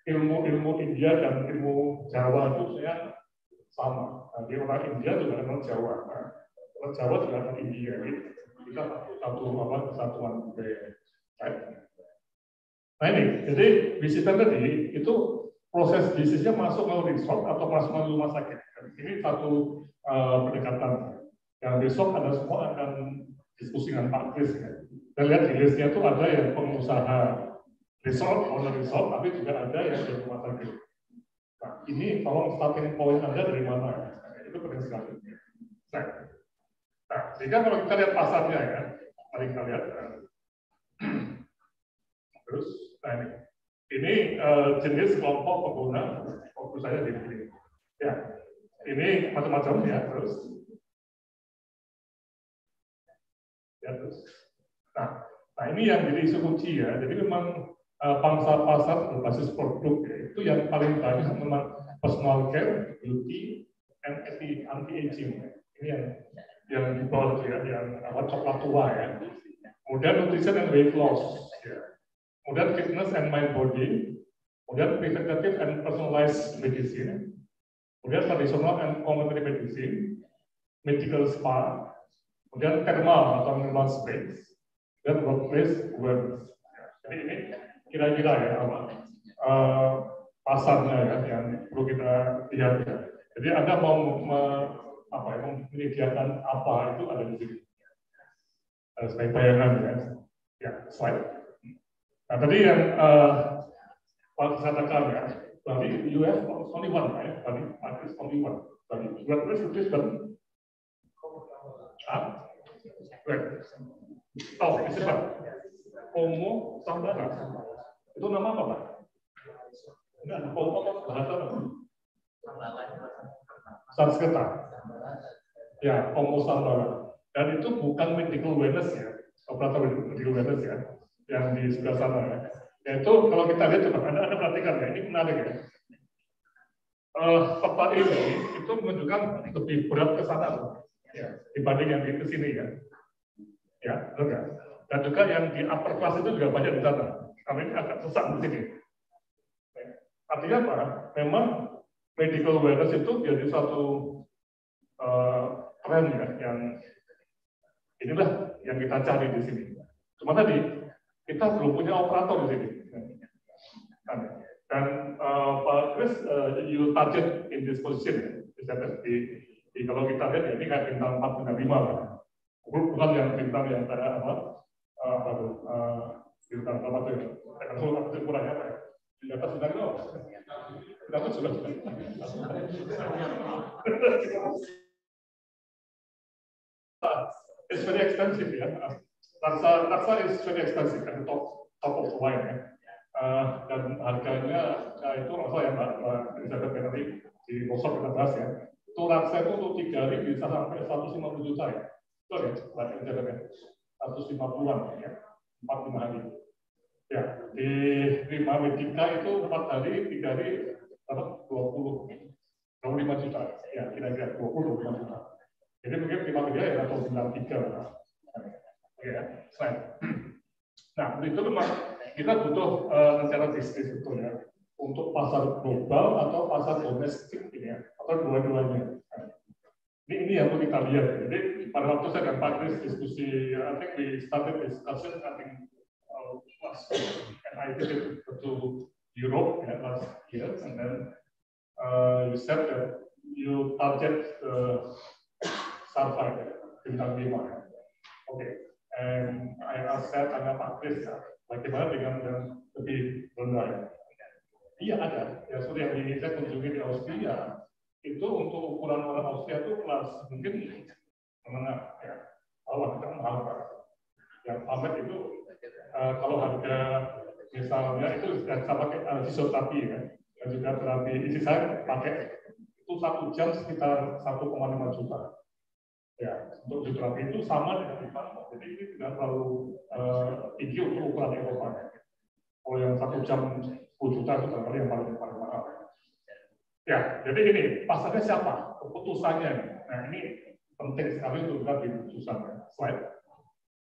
ilmu India dan ilmu Jawa itu saya sama. Nah, di orang India juga dengan Jawa. Nah, orang Jawa juga dengan India. Kita satu kesatuan budaya. Nah ini, jadi visitor tadi itu proses bisnisnya masuk melalui resort atau masuk melalui rumah sakit. Ini satu pendekatan. Yang besok ada semua akan diskusi dengan Pak Chris. Ya. Dan lihat di listnya itu ada yang pengusaha resort, owner resort, tapi juga ada yang di rumah sakit. Nah, ini tolong starting point Anda dari mana ya? Itu penting sekali. Nah, sehingga kalau kita lihat pasarnya ya, mari kita lihat. Terus, nah ini jenis kelompok pengguna, fokus saya di sini. Ya, ini macam-macam ya, terus. Ya, terus. Nah ini yang jadi isu kunci ya. Jadi memang pangsa pasar berbasis produk ya, itu yang paling banyak memang personal care, beauty, anti-aging. Ini yang di bawah itu ya, yang coklat tua ya. Kemudian nutrition and weight loss. Ya. Kemudian fitness and mind body. Kemudian preventative and personalized medicine. Kemudian traditional and complementary medicine. Medical spa. Kemudian thermal atau mineral space. Dan workplace awareness. Jadi ini kira-kira ya pasarnya ya yang perlu kita lihat ya. Jadi Anda mau menyediakan apa itu ada di sini. Sebagai bayangan ya. Ya, slide. Nah tadi yang Pak katakan ya, tadi you have only one ya, tadi is only one. Tadi workplace nutrition. Oh, ini Pak. Homo Sambara. Itu nama apa, Pak? Enggak, Homo bahasa apa? Sanskerta. Ya, Homo Sambara. Dan itu bukan medical wellness ya, operator medical wellness ya, yang di sebelah sana ya. Yaitu kalau kita lihat coba, Anda perhatikan ya, ini menarik ya. Peta ini itu menunjukkan lebih berat ke sana ya, dibanding yang di sini ya. Ya, benar nggak? Dan juga yang di upper class itu juga banyak di sana. Kami ini agak sesak di sini. Artinya apa? Memang medical wellness itu jadi suatu tren ya, yang inilah yang kita cari di sini. Cuma tadi kita belum punya operator di sini. Dan Pak Chris, you touch it in this position. Kalau kita lihat ya, ini kayak bintang 4, bintang 5 lah. Bukan yang bintang yang ada bintang apa tuh ya? Kalau ukurannya apa ya? Di atas bintang itu, bintang itu sudah. It's very expensive ya. Raksa is very expensive at the top of the line ya. Dan harganya itu rasa yang Mbak Elizabeth nanti di workshop kita bahas ya. Itu raksa itu untuk 3 hari bisa sampai 150 juta ya. Betul ya, Mbak Elizabeth 150-an ya, 4-5 hari. Ya, di Prima Medica itu 4 hari, 3 hari dapat 25 juta. Ya, kira-kira 25 juta. Jadi mungkin Prima Medica ya atau bintang 3 lah. Ya, slide. Nah, itu memang kita butuh rencana bisnis betul ya, untuk pasar global atau pasar domestik ini ya, atau dua-duanya. Ini yang perlu kita lihat. Jadi pada waktu saya dan Pak Chris diskusi, I think we started discussion, I think and I visited to Europe last year, and then you said that you target Sarfai bintang 5. Okay. And I asked tanya Pak Chris, bagaimana dengan yang lebih rendah? Iya ada. Ya sudah yang saya kunjungi di Austria, itu untuk ukuran orang Austria itu kelas mungkin menengah ya. Awal kita mahal Pak. Yang pamer itu kalau harga misalnya itu saya pakai fisioterapi ya, dan juga terapi isi saya pakai itu 1 jam sekitar 1,5 juta. Ya, untuk fisioterapi itu sama dengan Jepang, jadi ini tidak terlalu tinggi untuk ukuran Eropa. Kalau yang 1 jam 10 juta itu barangkali yang paling mahal. Ya, jadi ini pasarnya siapa? Keputusannya. Nah, ini penting sekali untuk kita bikin keputusan. Slide.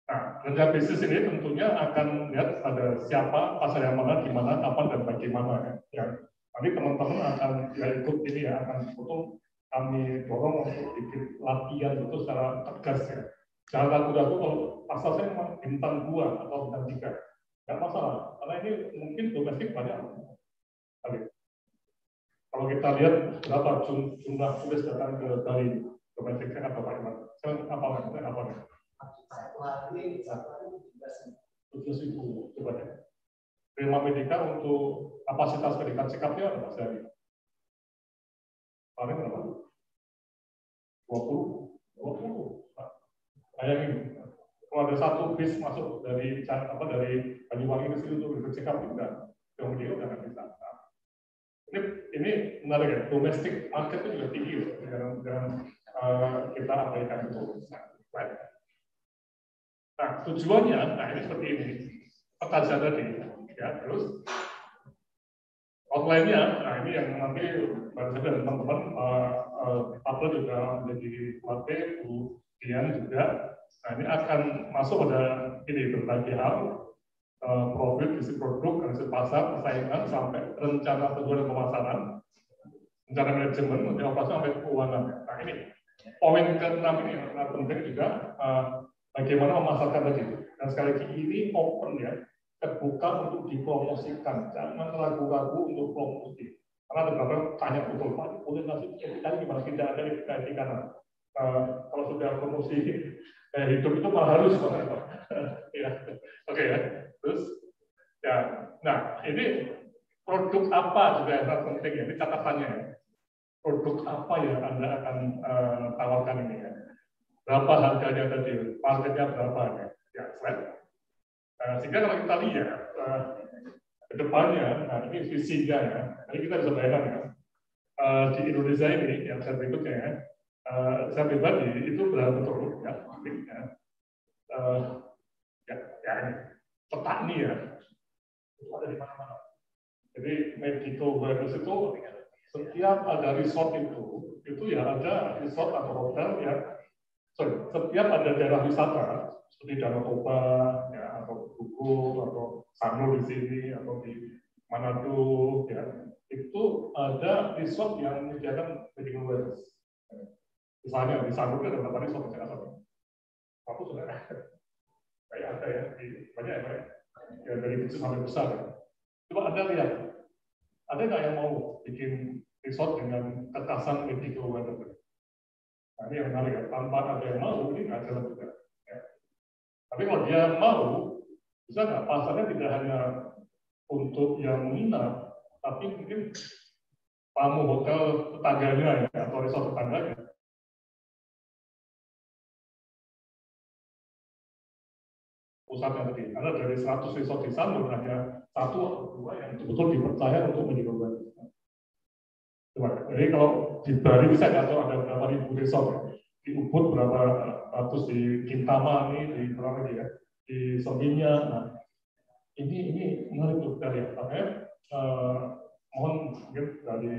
Nah, rencana bisnis ini tentunya akan lihat ada siapa, pasar yang mana, di mana, kapan, dan bagaimana. Ya, nanti teman-teman akan ikut ini ya, akan betul kami dorong untuk bikin latihan itu secara tegas ya. Jangan ragu-ragu kalau pasar saya memang bintang 2 atau bintang 3. Nggak masalah, karena ini mungkin domestik banyak. Kalau kita lihat berapa jumlah turis datang ke Bali, domestik saya apa Pak Iman? Apa? 17.000 coba deh. Prima Medica untuk kapasitas medical check-up-nya ada sehari. Paling berapa? 20. Bayangin, kalau ada 1 bis masuk dari Banyuwangi ke sini untuk medical check-up juga, kemudian udah nggak bisa. Ini menarik ya, domestik market itu juga tinggi loh, dengan kita abaikan itu. Nah, tujuannya, nah ini seperti ini, peta tadi, ya terus outline-nya, nah ini yang nanti baru saja teman-teman, Pablo juga menjadi pelatih, Bu Dian juga. Nah ini akan masuk pada ini berbagai hal, profit, isi produk, hasil pasar, persaingan, sampai rencana tujuan dan pemasaran, rencana manajemen, rencana operasi sampai keuangan. Nah ini poin ke-6 ini yang sangat penting juga, bagaimana memasarkan tadi. Dan sekali lagi ini open ya, terbuka untuk dipromosikan, jangan ragu-ragu untuk promosi. Karena ada beberapa tanya betul, Pak, politisasi etika gimana? Tidak ada etika karena kalau sudah promosi hidup itu malah harus, ya, oke ya. Terus ya, nah ini produk apa juga yang sangat penting ya, ini catatannya ya. Produk apa yang Anda akan tawarkan ini ya? Berapa harganya tadi? Marketnya berapa ya? Ya, slide. Sehingga kalau kita lihat ke depannya, nah ini visinya ya, ini kita bisa bayangkan ya, di Indonesia ini yang saya berikutnya ya, saya pribadi itu berharap betul ya, ini petani ya, itu ada di mana-mana. Jadi medical wellness itu setiap ada resort itu ya ada resort atau hotel ya, setiap ada daerah wisata seperti Danau Toba ya, atau Buku atau Sanur di sini atau di Manado ya, itu ada resort yang menyediakan medical wellness. Misalnya di Sanur ada beberapa resort saya rasa. Aku sudah kayak ada ya, banyak ya dari kecil sampai besar. Ya. Coba Anda lihat, ada nggak yang mau bikin resort dengan kekasan medical wellness? Nah, ini yang menarik ya, tanpa ada yang mau ini nggak jalan juga. Ya. Tapi kalau dia mau, bisa nggak pasarnya tidak hanya untuk yang menginap, tapi mungkin tamu hotel tetangganya ya, atau resort tetangganya. Pusatnya tadi, karena dari 100 resort di sana hanya 1 atau 2 yang betul-betul dipercaya untuk medical wellness. Jadi kalau di Bali bisa nggak tahu ada berapa ribu resort, di Ubud berapa ratus, di Kintama ini, di berapa lagi ya, di Seminya. Nah, ini menarik untuk kita lihat. Makanya mohon mungkin dari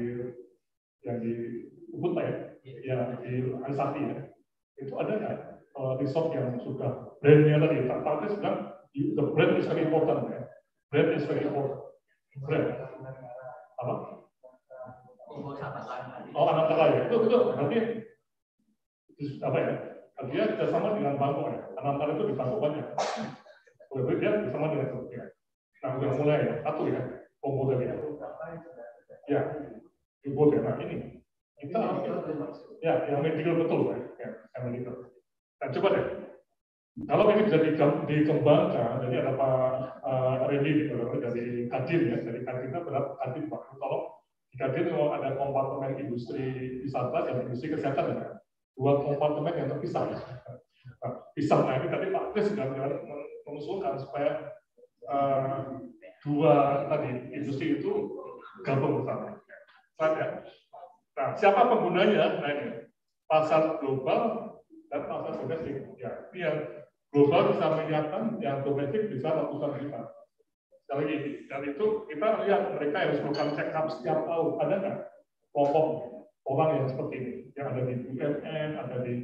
yang di Ubud Pak ya, di Alisati ya, itu ada nggak resort yang sudah brandnya tadi? Pak Partes bilang the brand is very important ya, brand is very important. Brand apa? Oh, Anantara ya, itu berarti apa ya? Dia bersama dengan Bangkok ya. Anantara itu di Bangkok banyak. Berarti dia bersama dengan itu. Ya. Nah, udah mulai ya, satu ya, komponen ya. Ya, dibuat ya. Nah ini kita ya, yang medical betul ya, yang medical. Nah, coba deh. Kalau ini bisa dikembangkan, jadi ada Pak Randy dari Kadin ya, dari Kadinnya berat Kadin Pak. Kalau di Kadin ada kompartemen industri wisata dan industri kesehatan ya, 2 kompartemen yang terpisah. Nah, pisah. Nah ini tadi Pak Kris sudah mengusulkan supaya 2 tadi industri itu gabung bersama. Ya. Nah, siapa penggunanya? Nah ini pasar global dan pasar domestik. Ya, ini yang global bisa menyiapkan, yang domestik bisa ratusan juta. Sekali lagi, dan itu kita lihat mereka harus melakukan check up setiap tahun. Ada nggak kelompok orang yang seperti ini? Yang ada di BUMN, ada di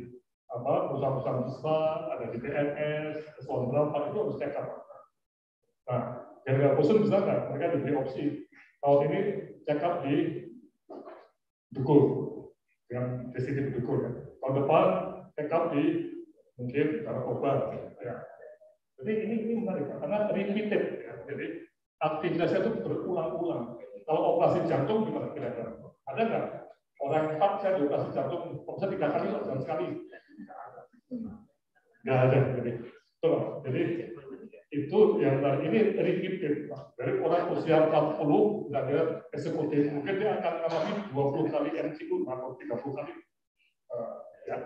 perusahaan-perusahaan besar, ada di PNS, eselon berapa, itu harus check up. Nah, General Posen bisa nggak? Mereka diberi opsi. Tahun ini check up di Dukul, yang destinasi Dukul ya. Tahun depan check up di mungkin Narkoba. Ya. Jadi ini menarik karena repeated ya. Jadi aktivitasnya itu berulang-ulang. Kalau operasi jantung gimana kira-kira? Ada nggak orang yang saya di operasi jantung bisa 3 kali dalam sekali? Nggak ada. Jadi itu yang ini repeated. Dari orang usia 40 nggak ada eksekutif, mungkin dia akan mengalami 20 kali MCU atau 30 kali. Ya.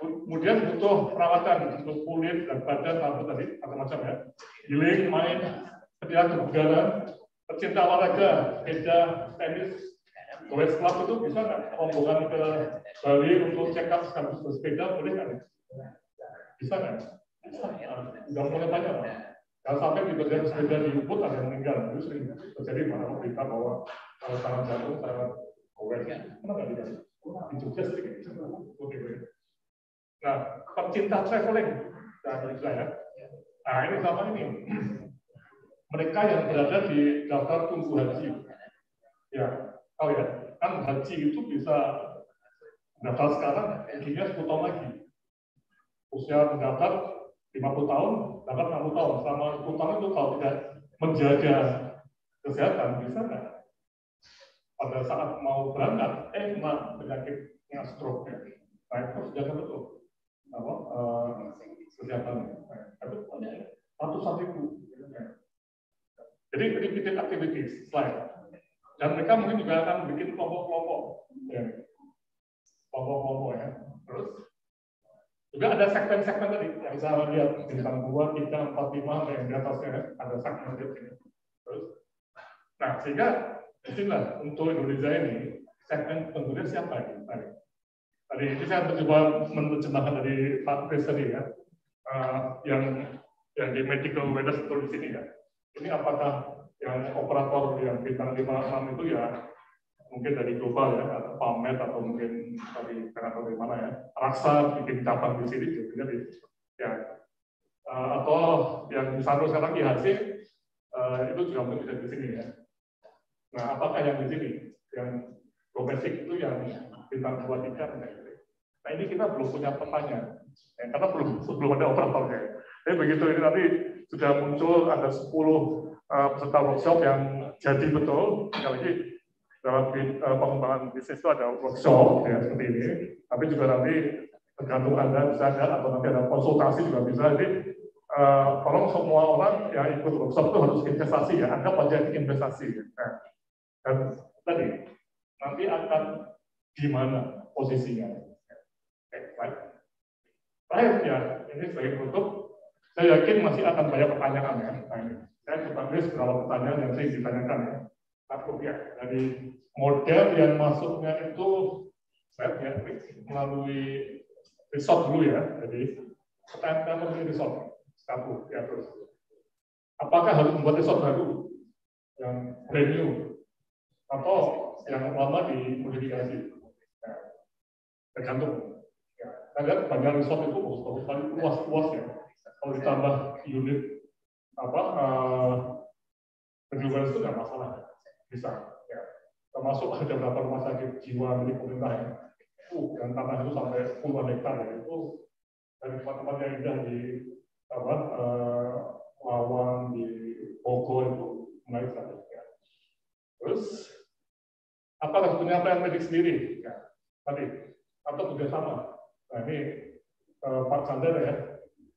Kemudian butuh perawatan untuk kulit dan badan rambut tadi macam-macam ya. Healing, main, ketika kebugaran, pecinta olahraga, sepeda, tenis, goes club itu bisa nggak rombongan ke Bali untuk check up sekaligus bersepeda boleh nggak? Bisa nggak? Bisa. Udah mulai banyak Pak. Kalau sampai di sepeda di Ubud ada yang meninggal, itu sering terjadi malah berita bahwa kalau saraf jantung, saraf kowet, kenapa tidak? Di Jogja sedikit. Nah, pecinta traveling, dari saya. Nah, ini sama ini. Mereka yang berada di daftar tunggu haji, ya, tahu ya, kan haji itu bisa daftar sekarang, endingnya 10 tahun lagi. Usia mendaftar 50 tahun, dapat 60 tahun. Selama 10 tahun itu kalau tidak menjaga kesehatan, bisa nggak? Pada saat mau berangkat, kena penyakitnya stroke. Nah, itu harus jaga betul. Kesehatan. Itu banyak, ratusan ribu. Jadi repeated activities, slide. Dan mereka mungkin juga akan bikin kelompok-kelompok. Ya. Kelompok-kelompok ya. Terus juga ada segmen-segmen tadi yang saya lihat bintang 2, 3, 4, 5 yang di atasnya ada segmen di sini. Terus, nah sehingga disinilah untuk Indonesia ini segmen pengguna siapa ini? Tadi ini saya mencoba menerjemahkan dari Pak Chris tadi ya, yang di medical awareness di sini ya. Ini apakah yang operator yang bintang 5, 6 itu ya mungkin dari global ya, atau Pamet atau mungkin dari mana ya, Raksa bikin cabang di sini juga ya, atau yang di sana sekarang IHC itu juga mungkin bisa di sini ya. Nah, apakah yang di sini yang domestik itu yang bintang 2, 3? Nah, ini kita belum punya petanya ya, karena belum ada operatornya. Jadi begitu ini nanti sudah muncul ada 10 peserta workshop yang jadi betul sekali lagi. Dalam pengembangan bisnis itu ada workshop ya, seperti ini, tapi juga nanti tergantung Anda bisa ada atau nanti ada konsultasi juga bisa. Jadi tolong semua orang yang ikut workshop itu harus investasi ya, anggap aja ini investasi. Nah, dan tadi nanti akan di mana posisinya. Terakhir ya, ini sebagai penutup, saya yakin masih akan banyak pertanyaan ya. Nah, ini saya coba list beberapa pertanyaan yang sering ditanyakan ya. Aku ya dari model yang masuknya itu saya lihat melalui resort dulu ya. Jadi pertanyaan melalui resort satu ya, terus apakah harus membuat resort baru yang brand new atau yang lama dimodifikasi? Ya, tergantung. Ya, saya lihat banyak resort itu bagus-bagus, luas-luas ya. Kalau ditambah unit penjualan itu nggak masalah. Bisa, ya. Termasuk ada beberapa rumah sakit jiwa milik pemerintah ya. Dan tanah itu sampai puluhan hektar ya. Itu dari tempat-tempat yang indah di Lawang, di Bogor itu menarik sekali. Ya. Terus, apakah punya plan medik sendiri? Ya. Tadi, atau kerjasama? Nah ini Pak Chandra ya.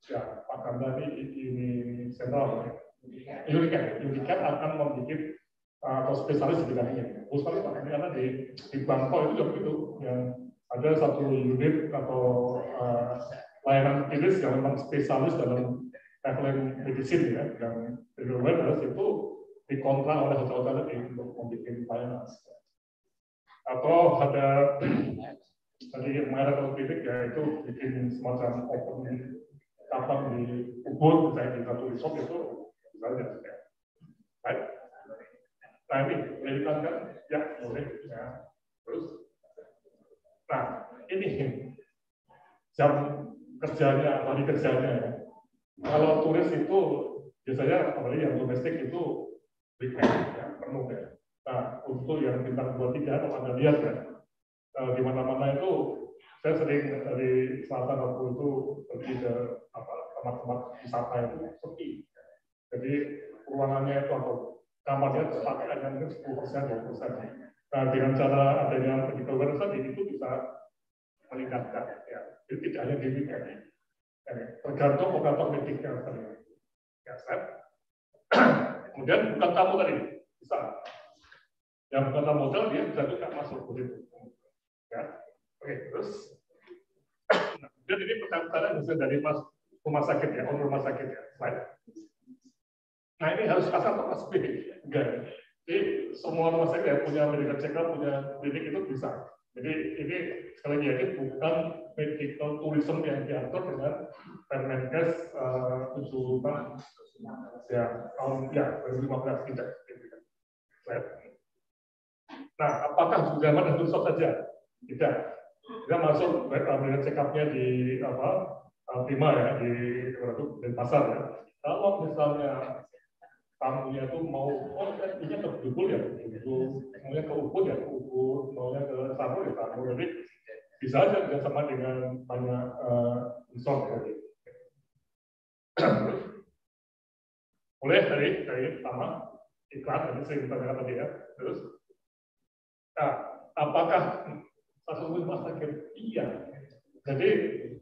Ya, Pak Chandra ini sentral. Ya. Unicat akan membuat atau spesialis di bidangnya. Bagus sekali Pak, karena di Bangkok itu juga begitu, yang ada satu unit atau layanan klinis yang memang spesialis dalam traveling medicine ya, yang awareness itu dikontrak oleh hotel-hotel tadi untuk membuat layanan. Atau ada tadi merek klinik ya itu bikin semacam open cabang di Ubud, misalnya di satu resort itu misalnya. Baik. Nah ini, editan kan? Ya, boleh. Ya. Terus, nah ini jam kerjanya, hari kerjanya ya. Kalau turis itu biasanya, apalagi yang domestik itu weekend, ya, penuh ya. Nah, untuk yang bintang 2, 3, kalau Anda lihat ya, di mana-mana itu, saya sering dari selatan waktu itu pergi ke tempat-tempat wisata itu sepi. Jadi ruangannya itu atau kamarnya terpakai hanya 10%, 20%. Nah, dengan cara adanya medical awareness tadi itu bisa meningkatkan. Ya. Jadi tidak hanya di weekend. Ya. Tergantung operator mediknya tadi. Ya, set. Kemudian bukan tamu tadi bisa. Yang bukan tamu modal dia bisa juga masuk begitu. Ya. Oke, terus. Nah, kemudian ini pertanyaan hasil dari rumah sakit ya, rumah sakit ya. Slide. Nah ini harus asal atau pas enggak. Jadi semua rumah sakit yang punya medical check-up, punya klinik itu bisa. Jadi ini sekali lagi bukan medical tourism yang diatur dengan Permenkes 7 Ya, tahun 2015 tidak. Nah, apakah zaman dan Microsoft saja? Tidak. Kita masuk dengan check up-nya di Prima ya, di pasar ya. Kalau misalnya tamunya itu mau, ini ke Dukul ya, maunya ke Ubud ya, Ubud, maunya ke Sanur ya, Sanur. Jadi bisa aja kerjasama dengan banyak resort. Boleh dari pertama iklan tadi sering ditanyakan tadi ya. Terus, apakah satu rumah sakit? Iya. Jadi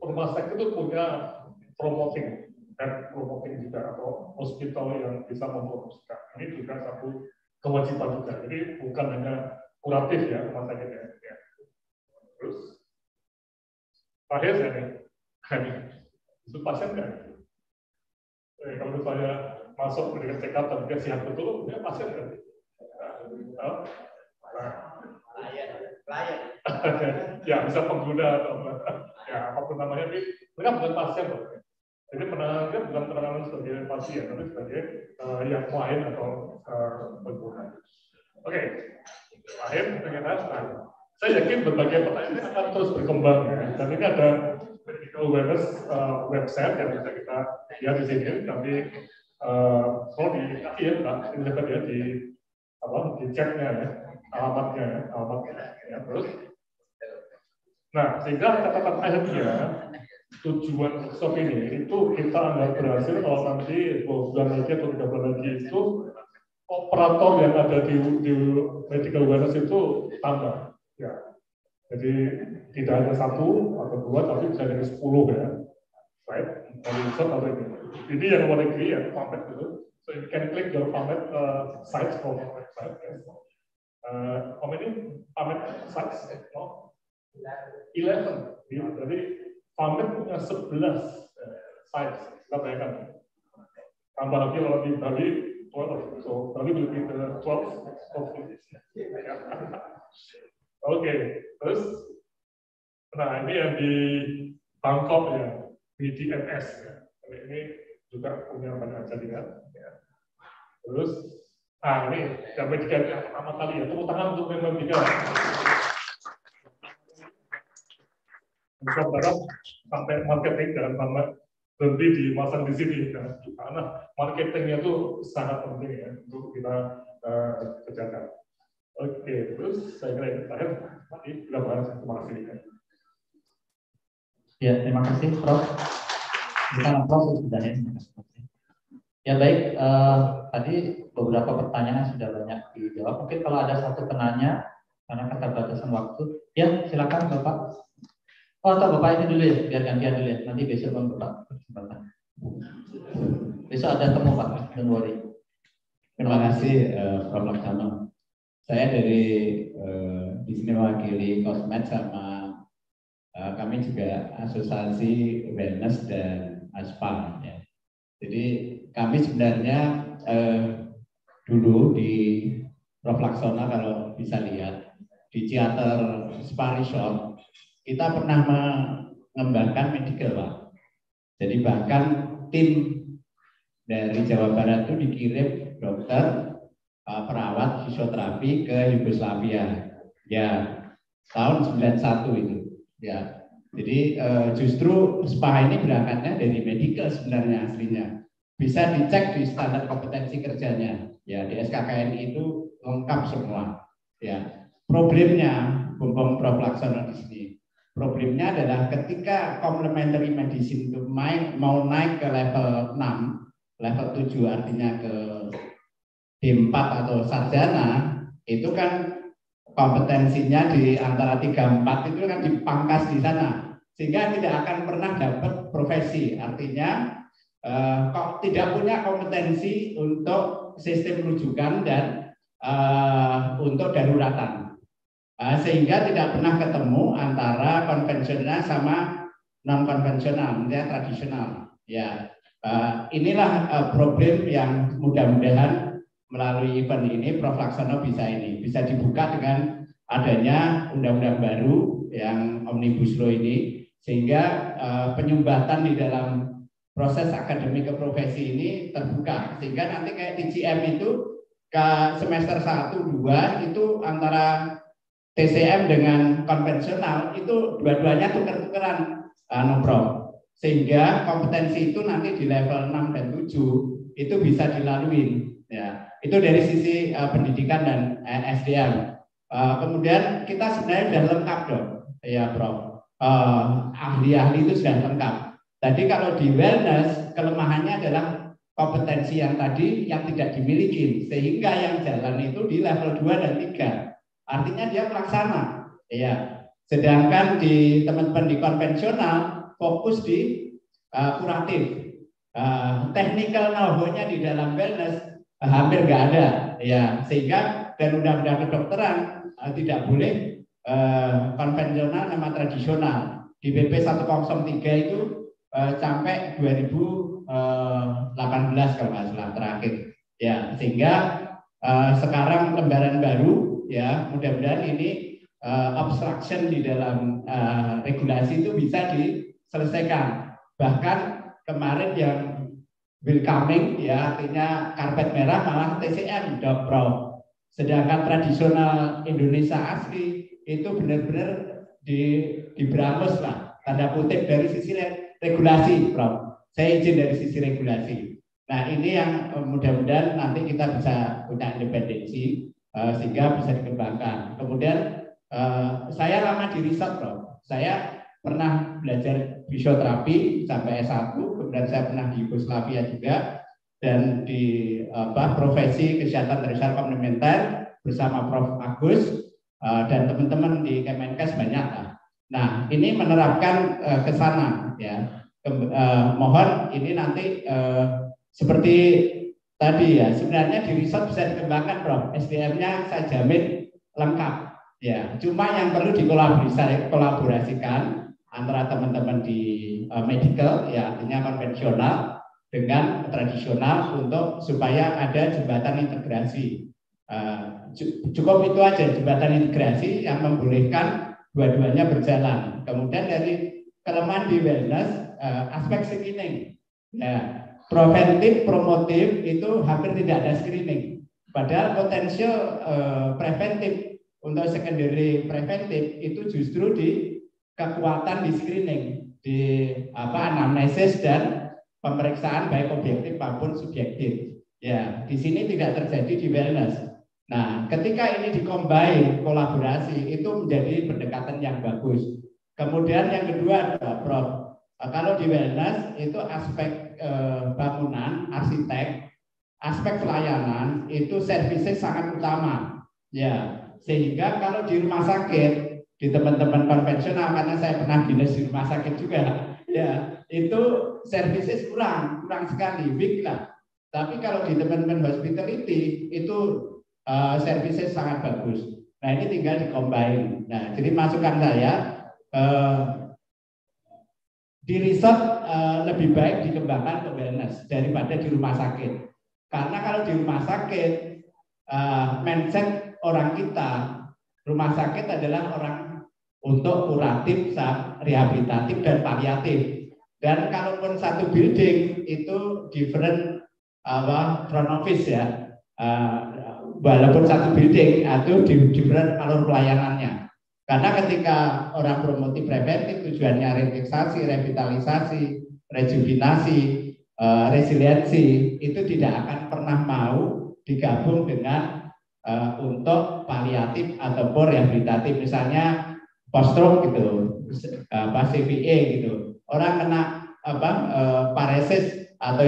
rumah sakit itu punya promoting dan promoting juga atau hospital yang bisa mempromosikan. Ini juga satu kewajiban juga. Jadi bukan hanya kuratif ya rumah sakitnya. Ya. Terus terakhir saya nih, itu pasien kan? Kalau misalnya masuk ke check up dan dia sehat betul, dia pasien kan? Klien. Ya bisa pengguna atau ya apapun namanya, tapi mereka bukan pasien loh. Jadi penanganannya bukan penanganan sebagai pasien, tapi sebagai yang klien atau pengguna. Oke, terakhir saya yakin berbagai pertanyaan ini akan terus berkembang ya. Dan ini ada medical awareness website yang bisa kita lihat di sini. Tapi kalau dikasih ya, di chatnya ya, alamatnya ya. Terus, nah sehingga catatan akhirnya tujuan workshop ini itu kita anggap berhasil kalau nanti 2 bulan lagi atau 3 bulan lagi itu operator yang ada di medical awareness itu tambah ya. Jadi tidak hanya 1 atau 2 tapi bisa jadi 10 ya. Right? Atau ini. Jadi yang mau negeri ya PAMED itu. So you can click your PAMED sites from our website. How many PAMED sites? 11. Jadi PAMED punya 11 sites. Kita bayangkan. Tambah lagi kalau di Bali 12. So Bali will be the 12 of this. Oke, terus nah ini yang di Bangkok ya, BDMS ya. Ini juga punya banyak jaringan ya. Terus ini yang medical yang pertama kali ya, tepuk tangan untuk member medical. Bisa berharap sampai marketing dan berhenti dimasang di sini ya. Karena marketingnya itu sangat penting ya untuk kita kerjakan. Oke, terus saya kira ini terakhir kita bahas. Terima kasih. Ya, terima kasih Prof. Kita proses sudah ya. Ya baik, tadi beberapa pertanyaan sudah banyak dijawab. Mungkin kalau ada satu penanya karena keterbatasan waktu, ya silakan Bapak. Oh, atau Bapak ini dulu ya, biar gantian dulu ya. Nanti besok Bapak kesempatan. Besok ada temu Pak, don't worry. Terima kasih Prof. Laksono. Saya dari di sini mewakili Kosmed sama kami juga asosiasi wellness dan ASPA ya. Jadi kami sebenarnya dulu di Prof. Laksono kalau bisa lihat di Theater Spa Resort kita pernah mengembangkan medical Pak. Jadi bahkan tim dari Jawa Barat itu dikirim dokter perawat fisioterapi ke Yugoslavia ya tahun 91 itu ya. Jadi justru SPA ini berangkatnya dari medical sebenarnya aslinya. Bisa dicek di standar kompetensi kerjanya ya, di SKKNI itu lengkap semua ya. Problemnya Bung Prof. Laksono di sini, problemnya adalah ketika complementary medicine itu mau naik ke level 6, level 7 artinya ke D4 atau sarjana, itu kan kompetensinya di antara 3-4 itu kan dipangkas di sana, sehingga tidak akan pernah dapat profesi. Artinya kok tidak punya kompetensi untuk sistem rujukan dan untuk daruratan, sehingga tidak pernah ketemu antara konvensional sama non konvensional, ya tradisional. Ya, inilah problem yang mudah-mudahan melalui event ini Prof. Laksono bisa dibuka dengan adanya undang-undang baru yang Omnibus Law ini, sehingga penyumbatan di dalam proses akademik ke profesi ini terbuka, sehingga nanti kayak TCM itu ke semester 1, 2 itu antara TCM dengan konvensional itu dua-duanya tuker-tukeran, Prof. Sehingga kompetensi itu nanti di level 6 dan 7 itu bisa dilalui. Ya, itu dari sisi pendidikan dan SDM. Kemudian kita sebenarnya sudah lengkap dong, ya Prof. Ahli-ahli itu sudah lengkap. Tadi kalau di wellness kelemahannya adalah kompetensi yang tadi yang tidak dimiliki, sehingga yang jalan itu di level 2 dan 3. Artinya dia pelaksana, ya. Sedangkan di teman-teman di konvensional fokus di kuratif. Technical know-how-nya di dalam wellness hampir nggak ada, ya. Sehingga dan undang-undang kedokteran tidak boleh konvensional sama tradisional. Di PP 103 itu sampai 2018 kalau nggak salah terakhir, ya. Sehingga sekarang lembaran baru, ya, mudah-mudahan ini obstruction di dalam regulasi itu bisa diselesaikan. Bahkan kemarin yang welcoming, ya, artinya karpet merah malah TCM, Dok Prof. Sedangkan tradisional Indonesia asli itu benar-benar diberangus lah, tanda kutip dari sisi regulasi, Prof. Saya izin dari sisi regulasi. Nah, ini yang mudah-mudahan nanti kita bisa punya independensi sehingga bisa dikembangkan. Kemudian saya lama di riset, Prof. Saya pernah belajar fisioterapi sampai S1, kemudian saya pernah di Yugoslavia juga, dan di profesi kesehatan tersier komplementer bersama Prof. Agus dan teman-teman di Kemenkes banyak lah. Nah, ini menerapkan ke sana, ya. Mohon ini nanti seperti tadi, ya, sebenarnya di riset bisa dikembangkan, Prof. SDM-nya saya jamin lengkap, ya. Cuma yang perlu dikolaborasikan antara teman-teman di medical, ya, artinya konvensional dengan tradisional untuk supaya ada jembatan integrasi. Cukup itu aja, jembatan integrasi yang membolehkan dua-duanya berjalan. Kemudian dari kelemahan di wellness, aspek screening, ya, preventif, promotif itu hampir tidak ada screening. Padahal potensial preventif untuk secondary preventif itu justru di kekuatan di screening, di anamnesis dan pemeriksaan baik objektif maupun subjektif. Ya, di sini tidak terjadi di wellness. Nah, ketika ini dikombin kolaborasi itu menjadi pendekatan yang bagus. Kemudian yang kedua adalah, Prof, kalau di wellness itu aspek bangunan, arsitek, aspek pelayanan itu servisnya sangat utama, ya. Sehingga kalau di rumah sakit, di teman-teman konvensional, karena saya pernah dinas di rumah sakit juga, ya, itu services kurang sekali, weak lah. Tapi kalau di teman-teman hospitality itu services sangat bagus. Nah, ini tinggal dikombin. Nah, jadi masukan saya di riset lebih baik dikembangkan ke wellness daripada di rumah sakit. Karena kalau di rumah sakit mindset orang kita, rumah sakit adalah orang untuk kuratif, rehabilitatif dan paliatif. Dan kalaupun satu building itu different front office, ya, walaupun satu building itu different alur pelayanannya. Karena ketika orang promotif preventif tujuannya relaksasi, revitalisasi, rejuvenasi, resiliensi, itu tidak akan pernah mau digabung dengan untuk paliatif ataupun rehabilitatif. Misalnya post stroke gitu, CVA gitu. Orang kena paresis atau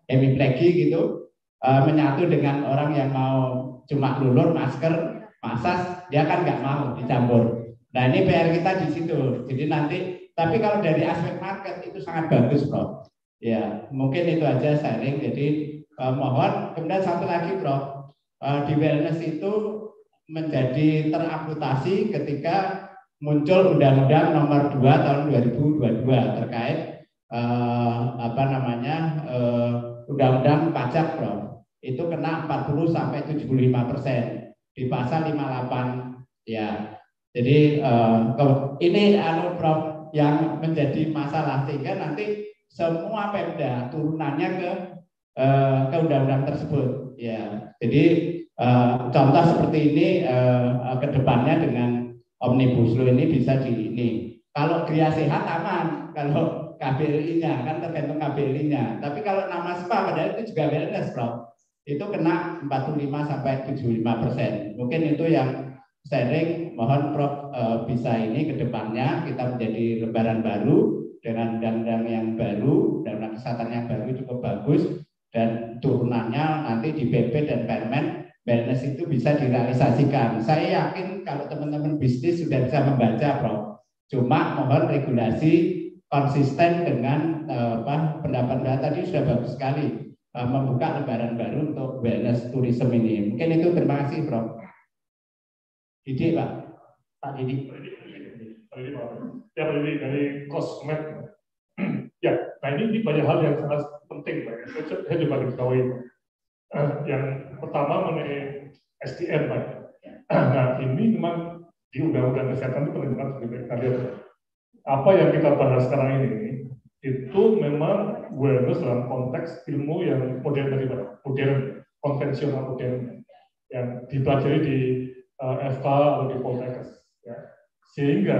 hemiplegi gitu, menyatu dengan orang yang mau cuma lulur masker, masas, dia kan nggak mau dicampur. Nah, ini PR kita di situ. Jadi nanti, tapi kalau dari aspek market itu sangat bagus, Prof. Ya, mungkin itu aja sharing. Jadi mohon. Kemudian satu lagi, Prof, di wellness itu menjadi teramputasi ketika muncul Undang-Undang Nomor 2 Tahun 2022 terkait Undang-Undang Pajak, Prof. Itu kena 40 sampai 75% di pasal 58, ya. Jadi ini Prof, yang menjadi masalah, sehingga nanti semua Pemda turunannya ke undang-undang tersebut. Ya, jadi contoh seperti ini ke depannya dengan Omnibus Law ini bisa ini. Kalau Gria Sehat aman, kalau KBLI-nya kan tergantung KBLI-nya. Tapi kalau nama SPA padahal itu juga wellness, Prof. Itu kena 45-75%. Mungkin itu yang sharing. Mohon Prof bisa ini ke depannya kita menjadi lembaran baru dengan undang-undang yang baru, undang-undang kesehatan yang baru cukup bagus, dan turunannya nanti di PP dan Permen wellness itu bisa direalisasikan. Saya yakin kalau teman-teman bisnis sudah bisa membaca, Prof. Cuma mohon regulasi konsisten dengan pendapat tadi sudah bagus sekali, membuka lembaran baru untuk wellness tourism ini. Mungkin itu, terima kasih, Prof. Didi, Pak Didi. Ya, dari Kosmet. Ya, nah ini banyak hal yang sangat penting, Pak. Saya juga diketahui. Yang pertama mengenai SDM, Pak. Nah, ini memang di Undang-Undang Kesehatan itu pendidikan seperti tadi. Apa yang kita bahas sekarang ini itu memang wellness dalam konteks ilmu yang modern tadi, Pak. Modern, konvensional modern yang dipelajari di FK atau di Poltekkes. Ya. Sehingga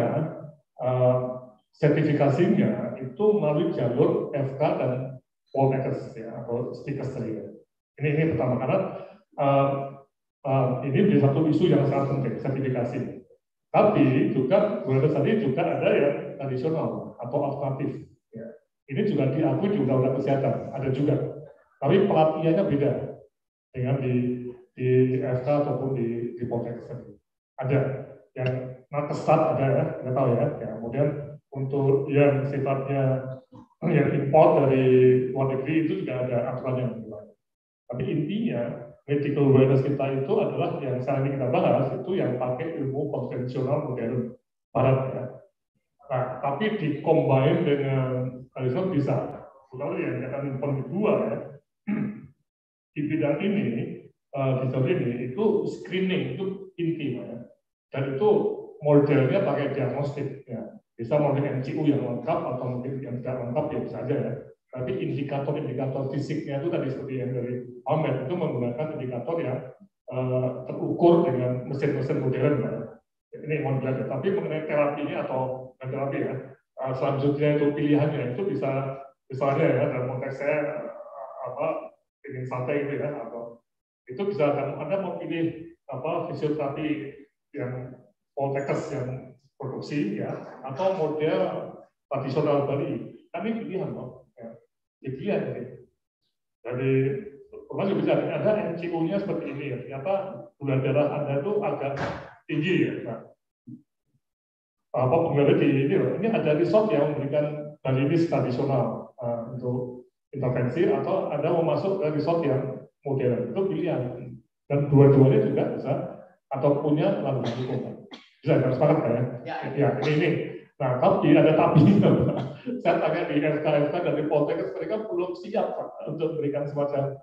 sertifikasinya itu melalui jalur FK dan Poltekkes, ya, atau Stikes tadi. Ini pertama, karena ini menjadi satu isu yang sangat penting, sertifikasi. Tapi juga wellness tadi juga ada yang tradisional atau alternatif. Ya. Ini juga diakui di Undang-Undang Kesehatan, ada juga. Tapi pelatihannya beda dengan di FK ataupun di Poltekkes tadi. Ada yang nakesat ada ya, nggak tahu ya. Kemudian untuk yang sifatnya yang import dari luar negeri itu juga ada aturannya. Tapi intinya medical wellness kita itu adalah yang saat ini kita bahas itu yang pakai ilmu konvensional modern barat ya. Nah, tapi dikombin dengan tradisional bisa. Kalau yang akan kedua ya, di bidang ini di jalur ini itu screening itu inti ya. Dan itu modelnya pakai diagnostik ya. Bisa model MCU yang lengkap atau mungkin yang tidak lengkap ya bisa aja ya. Tapi indikator-indikator fisiknya itu tadi seperti yang dari Ahmed itu menggunakan indikator yang terukur dengan mesin-mesin modern ya. Ini model. Tapi mengenai terapinya atau terapi ya, selanjutnya itu pilihannya itu bisa misalnya ya dalam konteks saya ingin santai gitu ya, atau itu bisa Anda mau pilih fisioterapi yang Poltekkes yang produksi ya, atau model tradisional Bali. Kan ini pilihan loh. Pilihan ini. Jadi, pokoknya bisa ada MCU-nya seperti ini ya. Ternyata gula darah Anda itu agak tinggi ya. Nah, ini ada resort yang memberikan balinis tradisional untuk intervensi, atau Anda mau masuk ke resort yang modern, itu pilihan. Dan dua-duanya juga bisa, atau punya lalu hukum. Bisa harus sepakat ya? Ya, ini. Nah, tapi ada tapi. Saya tanya di FK dan di Poltekkes, mereka belum siap Pak, untuk memberikan semacam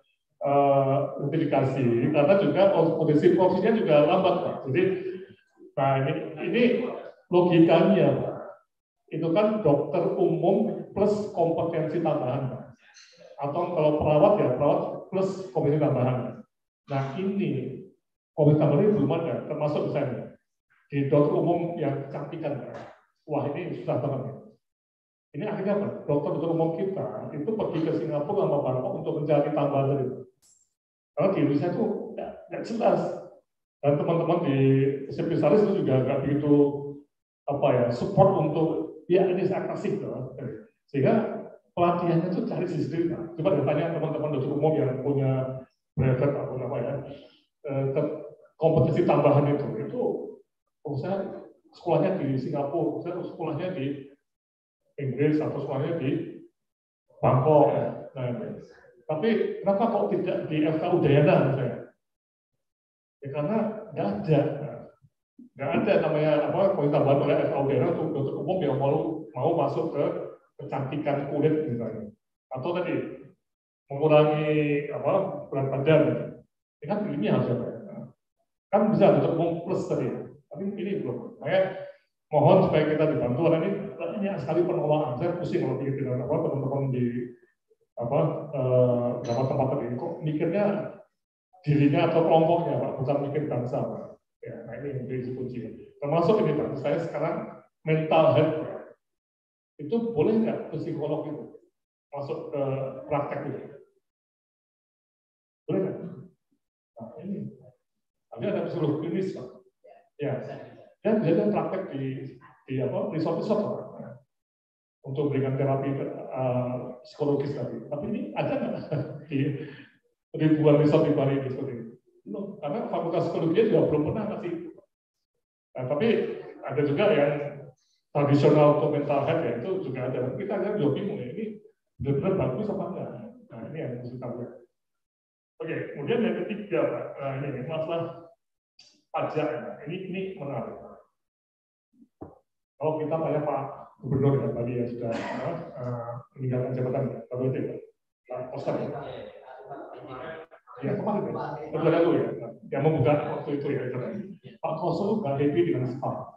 notifikasi, karena juga posisi profesinya juga lambat Pak. Jadi, nah ini logikanya Pak. Itu kan dokter umum plus kompetensi tambahan Pak. Atau kalau perawat ya perawat plus kompetensi tambahan. Nah ini kompetensi tambahan ini belum ada, termasuk misalnya di dokter umum yang kecantikan Pak. Wah ini susah banget ya. Ini akhirnya apa? Dokter umum kita itu pergi ke Singapura sama Bangkok untuk mencari tambahan tadi. Karena di Indonesia itu nggak jelas. Dan teman-teman di spesialis itu juga nggak begitu support untuk ya ini saya kasih loh. Sehingga pelatihannya itu cari sendiri. Coba ditanya teman-teman dokter umum yang punya brevet atau kompetensi tambahan itu saya sekolahnya di Singapura, saya sekolahnya di Inggris atau sekolahnya di Bangkok. Nah, tapi kenapa kok tidak di FK Udayana misalnya? Ya karena nggak ada namanya tambahan oleh FK Udayana untuk dokter umum yang mau masuk ke kecantikan kulit misalnya, atau tadi mengurangi berat badan. Ini kan ilmiah harusnya kan bisa dokter umum plus tadi. Tapi ini belum. Makanya mohon supaya kita dibantu, karena ini banyak sekali penolakan. Saya pusing kalau pikir dengan teman-teman di beberapa tempat tadi. Kok mikirnya dirinya atau kelompoknya, Pak, bukan mikir bangsa, Pak. Ya, nah ini yang menjadi kunci. Termasuk ini, Pak, saya sekarang mental health, Pak. Itu boleh nggak psikolog itu masuk ke praktek itu? Boleh nggak? Nah ini, tapi ada psikolog klinis, Pak. Ya, dan dia praktek di resort-resort, Pak. Untuk berikan terapi psikologis tadi. Tapi ini ada nggak di ribuan resort di Bali seperti itu? Belum, karena fakultas psikologi juga belum pernah ngasih itu. Nah, tapi ada juga yang tradisional untuk mental health ya, itu juga ada. Kita lihat juga bingung ya, ini benar-benar bagus apa enggak? Nah, ini yang harus kita lihat. Oke, kemudian yang ketiga, Pak, ini masalah pajak. Ini menarik. Kalau kita tanya Pak Gubernur ya, tadi yang sudah meninggalkan jabatan, Pak Bupati, Pak Oscar ya. Ya, kemarin ya, lalu ya, yang membuka waktu itu ya, Pak Koso nggak happy dengan SPA.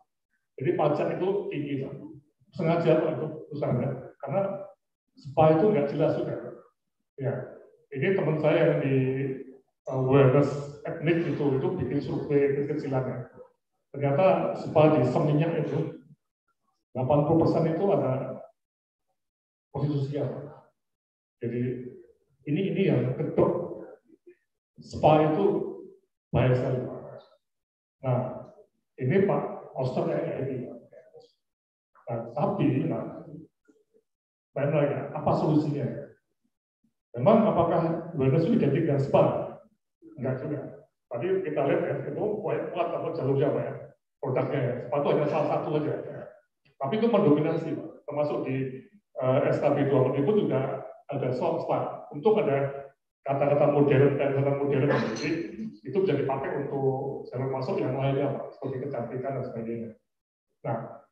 Jadi pajak itu tinggi, Pak. Sengaja Pak itu usaha, karena SPA itu nggak jelas juga. Ya, ini teman saya yang di awareness etnik itu bikin survei kecil-kecilan ya. Ternyata SPA di seminyak itu 80% itu ada posisi sosial. Jadi ini yang kedok. SPA itu bahaya sekali. Nah, ini Pak Oster ini. Nah, tapi, lain lagi, apa solusinya? Memang apakah awareness itu diganti dengan SPA? Enggak juga. Tadi kita lihat ya, itu kuat apa jalurnya Pak ya, produknya ya. SPA itu hanya salah satu aja. Tapi itu mendominasi, termasuk di SKB 20 pun juga ada SPA. Untuk ada kata-kata modern, jadi itu bisa dipakai untuk jalur masuk yang lainnya, Pak, seperti kecantikan dan sebagainya. Nah,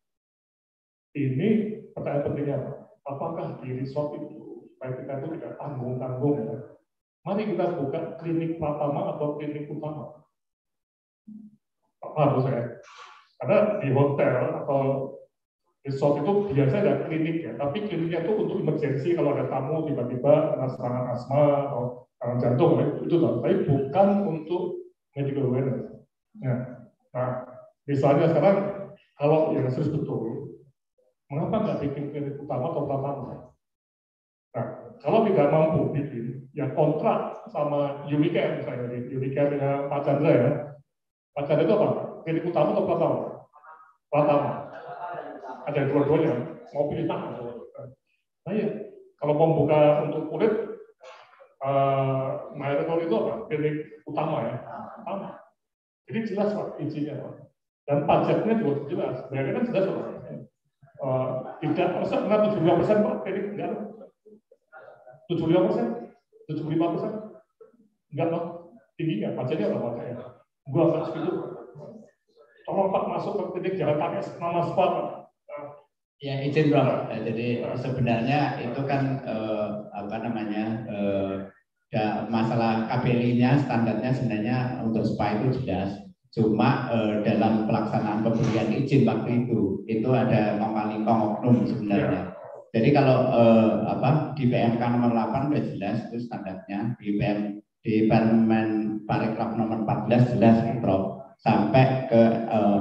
ini pertanyaan pentingnya, Pak. Apakah di resort itu, supaya kita itu tidak tanggung-tanggung, ya? Mari kita buka klinik pertama atau klinik utama. Harus saya. Karena di hotel atau resort itu biasanya ada klinik ya, tapi kliniknya itu untuk emergensi kalau ada tamu tiba-tiba kena serangan asma atau serangan jantung itu loh, tapi bukan untuk medical awareness. Ya. Nah, misalnya sekarang kalau yang serius betul, mengapa nggak bikin klinik utama atau pertama? Nah, kalau tidak mampu bikin, ya kontrak sama Unicare misalnya, Unicare dengan Pak Chandra ya. Pak Chandra itu apa? Klinik utama atau pertama? Pertama. Ada dua-duanya, mau pilih mana? Nah ya, kalau mau buka untuk kulit, Myoretinol itu apa? Klinik utama ya, utama. Jadi jelas Pak izinnya Pak. Dan pajaknya juga jelas, bayarnya kan jelas Pak. Tidak persen, enggak 75% Pak, klinik enggak. 75%, 75%, enggak Pak. Tinggi nggak? Pajaknya apa pajaknya? Gua nggak setuju. Tolong Pak masuk ke klinik, jangan pakai nama SPA Pak. Ya izin Bro, jadi sebenarnya itu kan masalah KPLI-nya standarnya sebenarnya untuk SPA itu jelas, cuma dalam pelaksanaan pemberian izin waktu itu ada kong-kali-kong oknum sebenarnya. Jadi kalau di PMK nomor 8 sudah jelas itu standarnya, di Permen Parekraf nomor 14 jelas Prof, sampai ke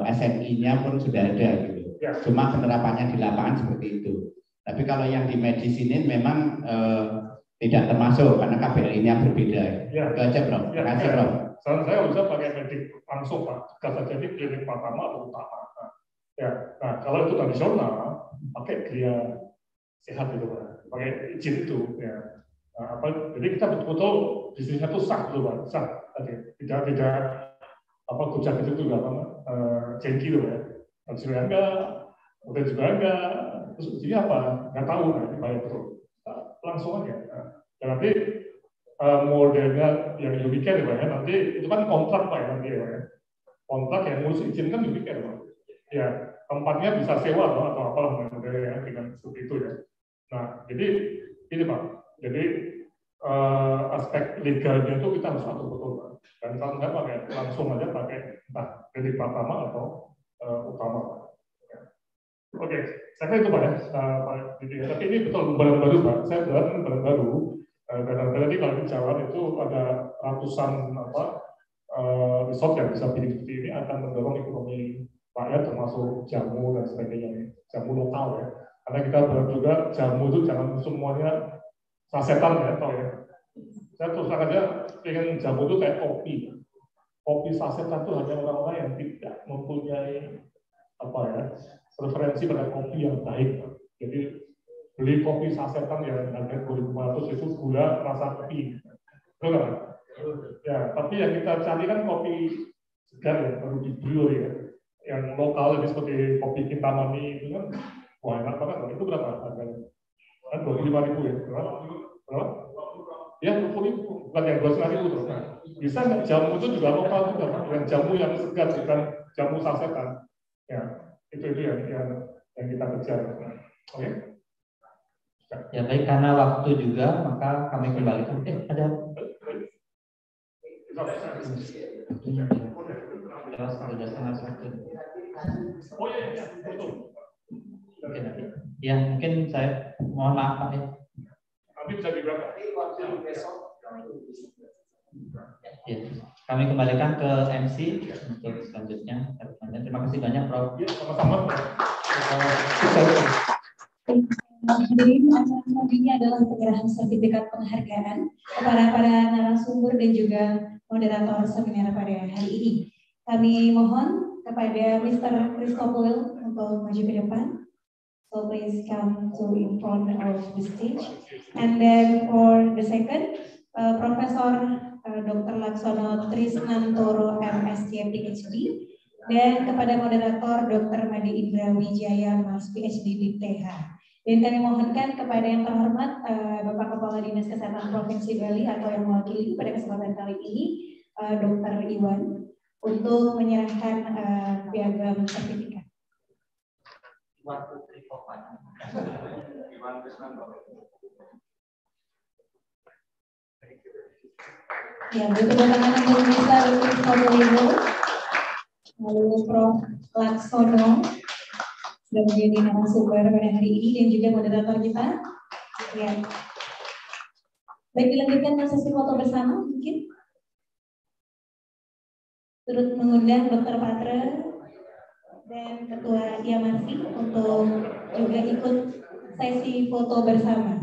SNI-nya pun sudah ada gitu. Cuma penerapannya di lapangan seperti itu. Tapi kalau yang di medis ini memang tidak termasuk karena KBLI-nya berbeda. Ya. Itu aja Bro. Terima kasih Bro. Saya bisa pakai medik langsung Pak. Jika saja di klinik pertama atau utama. Nah, kalau itu tradisional, pakai dia sehat itu Pak. Pakai izin itu. Ya. Nah, jadi kita betul-betul bisnisnya itu sah dulu Pak. Sah. Tidak gojek itu juga jengki itu ya. Hasilnya enggak, udah juga enggak, terus ujinya apa? Nggak tahu, nah ini bahaya betul. Langsung aja. Dan nanti modelnya yang Unicare ya, nanti itu kan kontrak Pak ya nanti ya. Kontrak yang ngurus izin kan Unicare Pak. Ya, tempatnya bisa sewa atau apalah modelnya dengan seperti itu ya. Nah, jadi ini Pak. Jadi aspek legalnya itu kita harus atur betul Pak. Dan kalau nggak pakai langsung aja pakai entah klinik pertama atau utama. Oke, saya kira itu Pak ya, Pak Didi. Tapi ini betul barang baru Pak. Saya buat barang baru. Dan tadi kalau di Jawa itu ada ratusan resort yang bisa bikin seperti ini akan mendorong ekonomi rakyat termasuk jamu dan sebagainya, jamu lokal ya. Karena kita berharap juga jamu itu jangan semuanya sasetan ya, tau ya. Saya terus aja pengen jamu itu kayak kopi. Kopi sasetan itu hanya orang-orang yang tidak mempunyai referensi pada kopi yang baik. Jadi beli kopi sasetan yang harga 2.500 itu gula rasa kopi. Betul kan? Ya, tapi yang kita cari kan kopi segar ya, baru di brew ya. Yang lokal jadi seperti kopi Kintamani itu kan, wah enak banget. Itu berapa harganya? Kan 25.000 ya, berapa? Ya 20.000, bukan yang 2.500 nah, bisa nggak jamu itu juga lokal juga, dengan jamu yang segar bukan jamu sasetan. Ya, itu yang kita kejar. Oke? Ya baik, karena waktu juga maka kami kembalikan. Ada. Oh iya, betul. Ya mungkin saya mohon maaf Pak ya. Nanti bisa diberapa? Ya, kami kembalikan ke MC untuk selanjutnya. Terima kasih banyak Prof. Ya, sama-sama. Hadirin, acara selanjutnya adalah penyerahan sertifikat penghargaan kepada para narasumber dan juga moderator seminar pada hari ini. Kami mohon kepada Mr. Christopher untuk maju ke depan. So please come to in front of the stage. And then for the second, Profesor Dr. Laksono Trisnantoro MSc PhD, dan kepada moderator Dr. Made Indra Wijaya Mas PhD di TH. Dan kami mohonkan kepada yang terhormat Bapak Kepala Dinas Kesehatan Provinsi Bali atau yang mewakili pada kesempatan kali ini Dr. Iwan untuk menyerahkan piagam sertifikat. Ya, bertepuk tangan untuk Mr. Christopher, lalu Prof. Laksono sudah menjadi narasumber pada hari ini dan juga moderator kita. Ya. Baik, dilanjutkan ke sesi foto bersama mungkin. Turut mengundang Dr. Patra dan Ketua IAMARSI untuk juga ikut sesi foto bersama.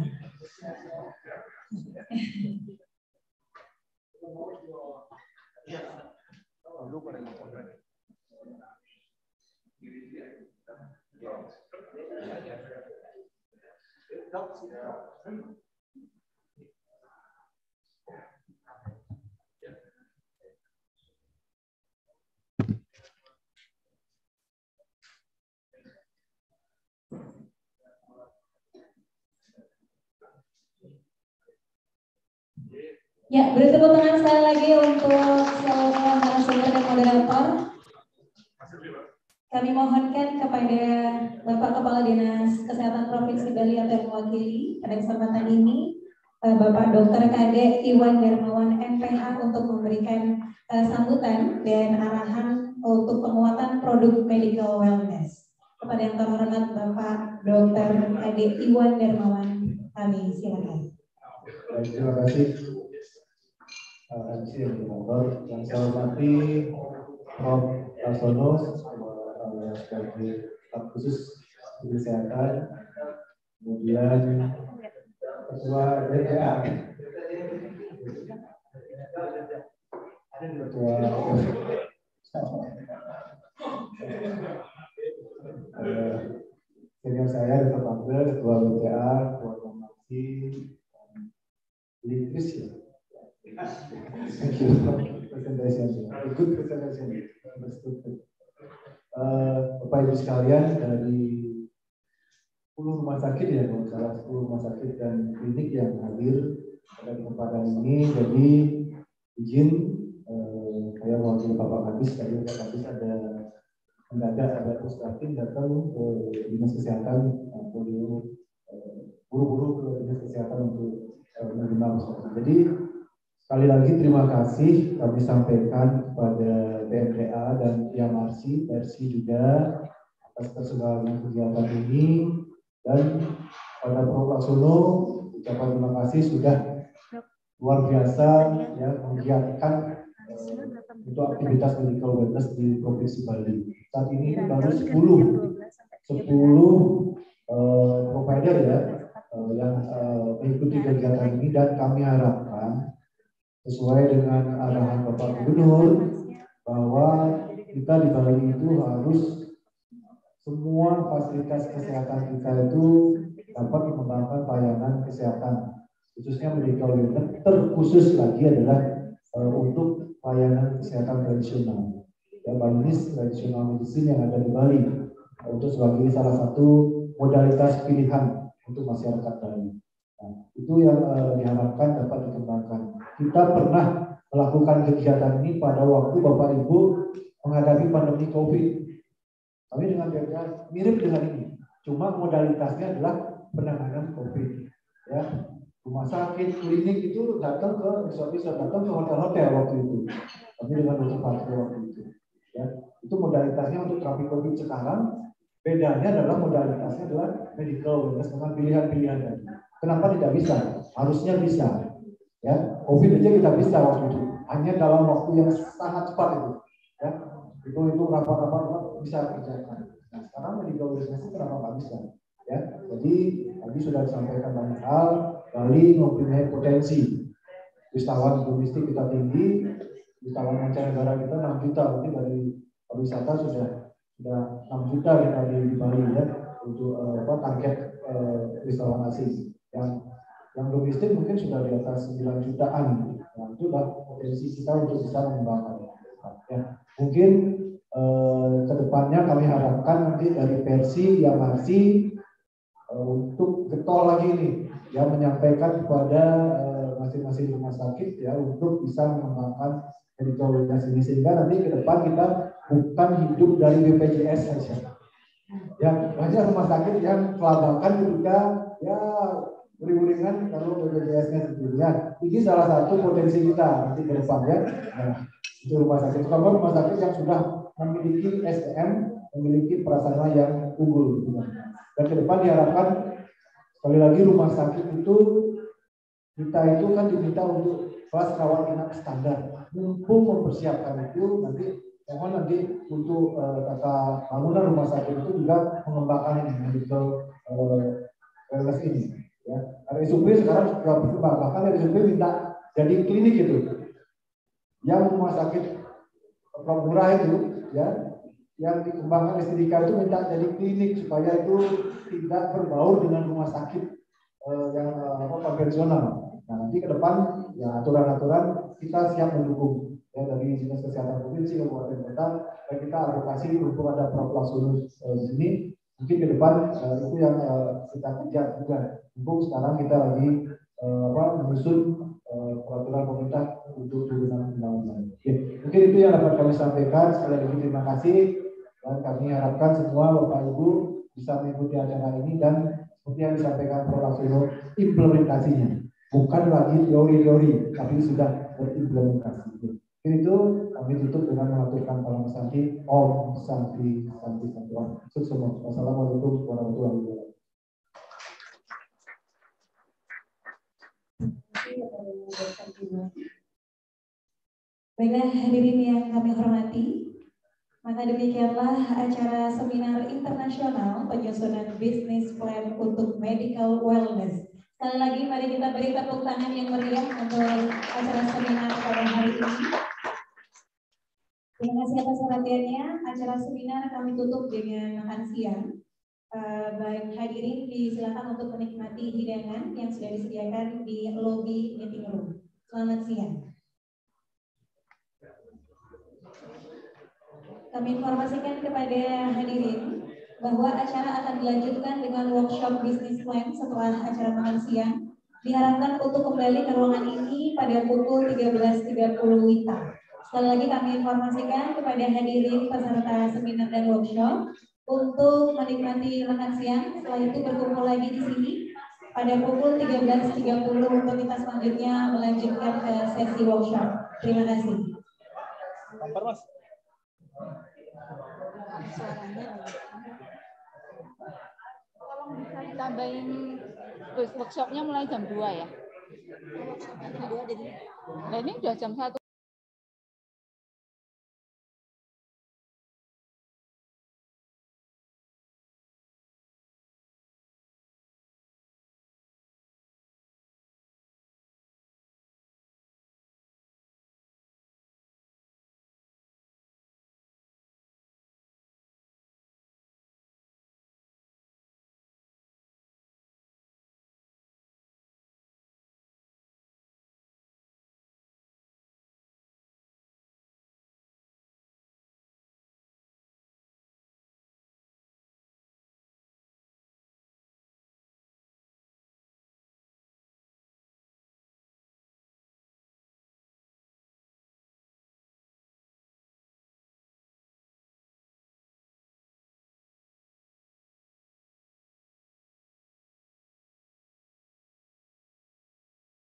Ya, beri tepuk tangan sekali lagi untuk seluruh narasumber dan moderator. Kami mohonkan kepada Bapak Kepala Dinas Kesehatan Provinsi Bali atau yang mewakili pada kesempatan ini, Bapak Dr. KD Iwan Darmawan MPH untuk memberikan sambutan dan arahan untuk penguatan produk medical wellness. Kepada yang terhormat Bapak Dr. KD Iwan Darmawan, kami silakan. Terima kasih. MC yang bermotor, yang saya hormati Prof. Laksono sebagai staf khusus kesehatan, kemudian Ketua DPA, Ketua senior saya Dr. Patra, Ketua BPA, Ketua Komisi, Lingkris ya. Thank you. Presentation. Good presentation. Bapak Ibu sekalian, dari 10 rumah sakit ya, salah 10 rumah sakit dan klinik yang hadir pada kesempatan ini. Jadi izin saya mewakili Bapak Kadis, tadi Bapak Kadis ada mendadak ada Pusdatin datang ke Dinas Kesehatan atau buru-buru ke Dinas Kesehatan untuk menerima Pusdatin. Jadi sekali lagi terima kasih kami sampaikan kepada BMPA dan IAMARSI, Persi juga atas terselenggaranya kegiatan ini, dan pada Prof. Laksono ucapan terima kasih sudah luar biasa ya menggiatkan untuk aktivitas medical wellness di Provinsi Bali. Saat ini baru 10 provider ya yang mengikuti kegiatan ini, dan kami harapkan sesuai dengan arahan Bapak Gubernur bahwa kita di Bali itu harus semua fasilitas kesehatan kita itu dapat mengembangkan pelayanan kesehatan, khususnya medical wellness. Terkhusus lagi adalah untuk pelayanan kesehatan tradisional. Ya, Balinese traditional medicine yang ada di Bali untuk sebagai salah satu modalitas pilihan untuk masyarakat Bali. Nah, itu yang diharapkan dapat dikembangkan. Kita pernah melakukan kegiatan ini pada waktu Bapak Ibu menghadapi pandemi COVID. Kami dengan BPA mirip dengan ini, cuma modalitasnya adalah penanganan COVID. Ya, rumah sakit, klinik itu datang ke resort-resort, datang ke hotel-hotel waktu itu. Kami dengan Dr. Fadli waktu itu. Ya, itu modalitasnya untuk terapi COVID sekarang. Bedanya adalah modalitasnya adalah medical wellness dengan pilihan-pilihan tadi. Kenapa tidak bisa? Harusnya bisa. Ya, COVID aja kita bisa waktu itu. Hanya dalam waktu yang sangat cepat itu. Ya, itu rapat-rapat bisa kerjakan. Nah, sekarang medical wellness kenapa nggak bisa? Ya, jadi tadi sudah disampaikan banyak hal. Bali mempunyai potensi. Wisatawan domestik kita tinggi, wisatawan mancanegara kita 6 juta. Nanti dari pariwisata sudah 6 juta kita di Bali ya untuk target wisatawan asing. Yang domestik mungkin sudah di atas 9 jutaan. Nah, itulah potensi kita untuk bisa mengembangkan. Ya, mungkin kedepannya kami harapkan nanti dari versi yang masih untuk getol lagi nih, ya menyampaikan kepada masing-masing rumah sakit ya untuk bisa mengembangkan medical wellness ini, sehingga nanti ke depan kita bukan hidup dari BPJS saja. Ya, banyak rumah sakit yang kelabakan ketika ya uring-uringan kalau BPJS-nya sendirian. Ini salah satu potensi kita nanti ke depan ya. Nah, itu rumah sakit. Kalau rumah sakit yang sudah memiliki SDM, memiliki prasarana yang unggul. Dan ke depan diharapkan sekali lagi rumah sakit itu kita itu kan diminta untuk kelas rawat inap standar. Mumpung mempersiapkan itu mohon nanti untuk tata bangunan rumah sakit itu juga mengembangkan ini medical wellness ini. Ya, RSUP sekarang sudah berkembang, bahkan RSUP minta jadi klinik itu. Yang rumah sakit murah itu, ya, yang dikembangkan STDK itu minta jadi klinik supaya itu tidak berbaur dengan rumah sakit yang konvensional. Nah, nanti ke depan ya aturan-aturan kita siap mendukung ya dari Dinas Kesehatan Provinsi, Kabupaten Kota, dan kita advokasi untuk ada Prof. Laksono di sini. Mungkin ke depan itu yang kita kejar juga. Untuk sekarang kita lagi menyusun peraturan pemerintah untuk turunan undang-undang. Mungkin itu yang dapat kami sampaikan. Sekali lagi terima kasih, dan kami harapkan semua Bapak Ibu bisa mengikuti acara ini dan seperti yang disampaikan Prof. Laksono, implementasinya bukan lagi teori-teori, tapi sudah berimplementasi. Itu kami tutup dengan mengaturkan salam santi, Om Santi Santi Santi Om. Sukses. Wassalamualaikum warahmatullahi wabarakatuh. Baiklah hadirin yang kami hormati, maka demikianlah acara seminar internasional penyusunan bisnis plan untuk medical wellness. Sekali lagi mari kita beri tepuk tangan yang meriah untuk acara seminar pada hari ini. Terima kasih atas perhatiannya. Acara seminar kami tutup dengan makan siang. Baik hadirin disilakan untuk menikmati hidangan yang sudah disediakan di lobi meeting room. Selamat siang. Kami informasikan kepada hadirin bahwa acara akan dilanjutkan dengan workshop bisnis plan setelah acara makan siang. Diharapkan untuk kembali ke ruangan ini pada pukul 13.30 WITA. Sekali lagi kami informasikan kepada hadirin peserta seminar dan workshop untuk menikmati makan siang. Setelah itu berkumpul lagi di sini pada pukul 13.30 untuk kita selanjutnya melanjutkan ke sesi workshop. Terima kasih. Suaranya ditambahin workshopnya mulai jam 2 ya? Nah, ini udah jam 1.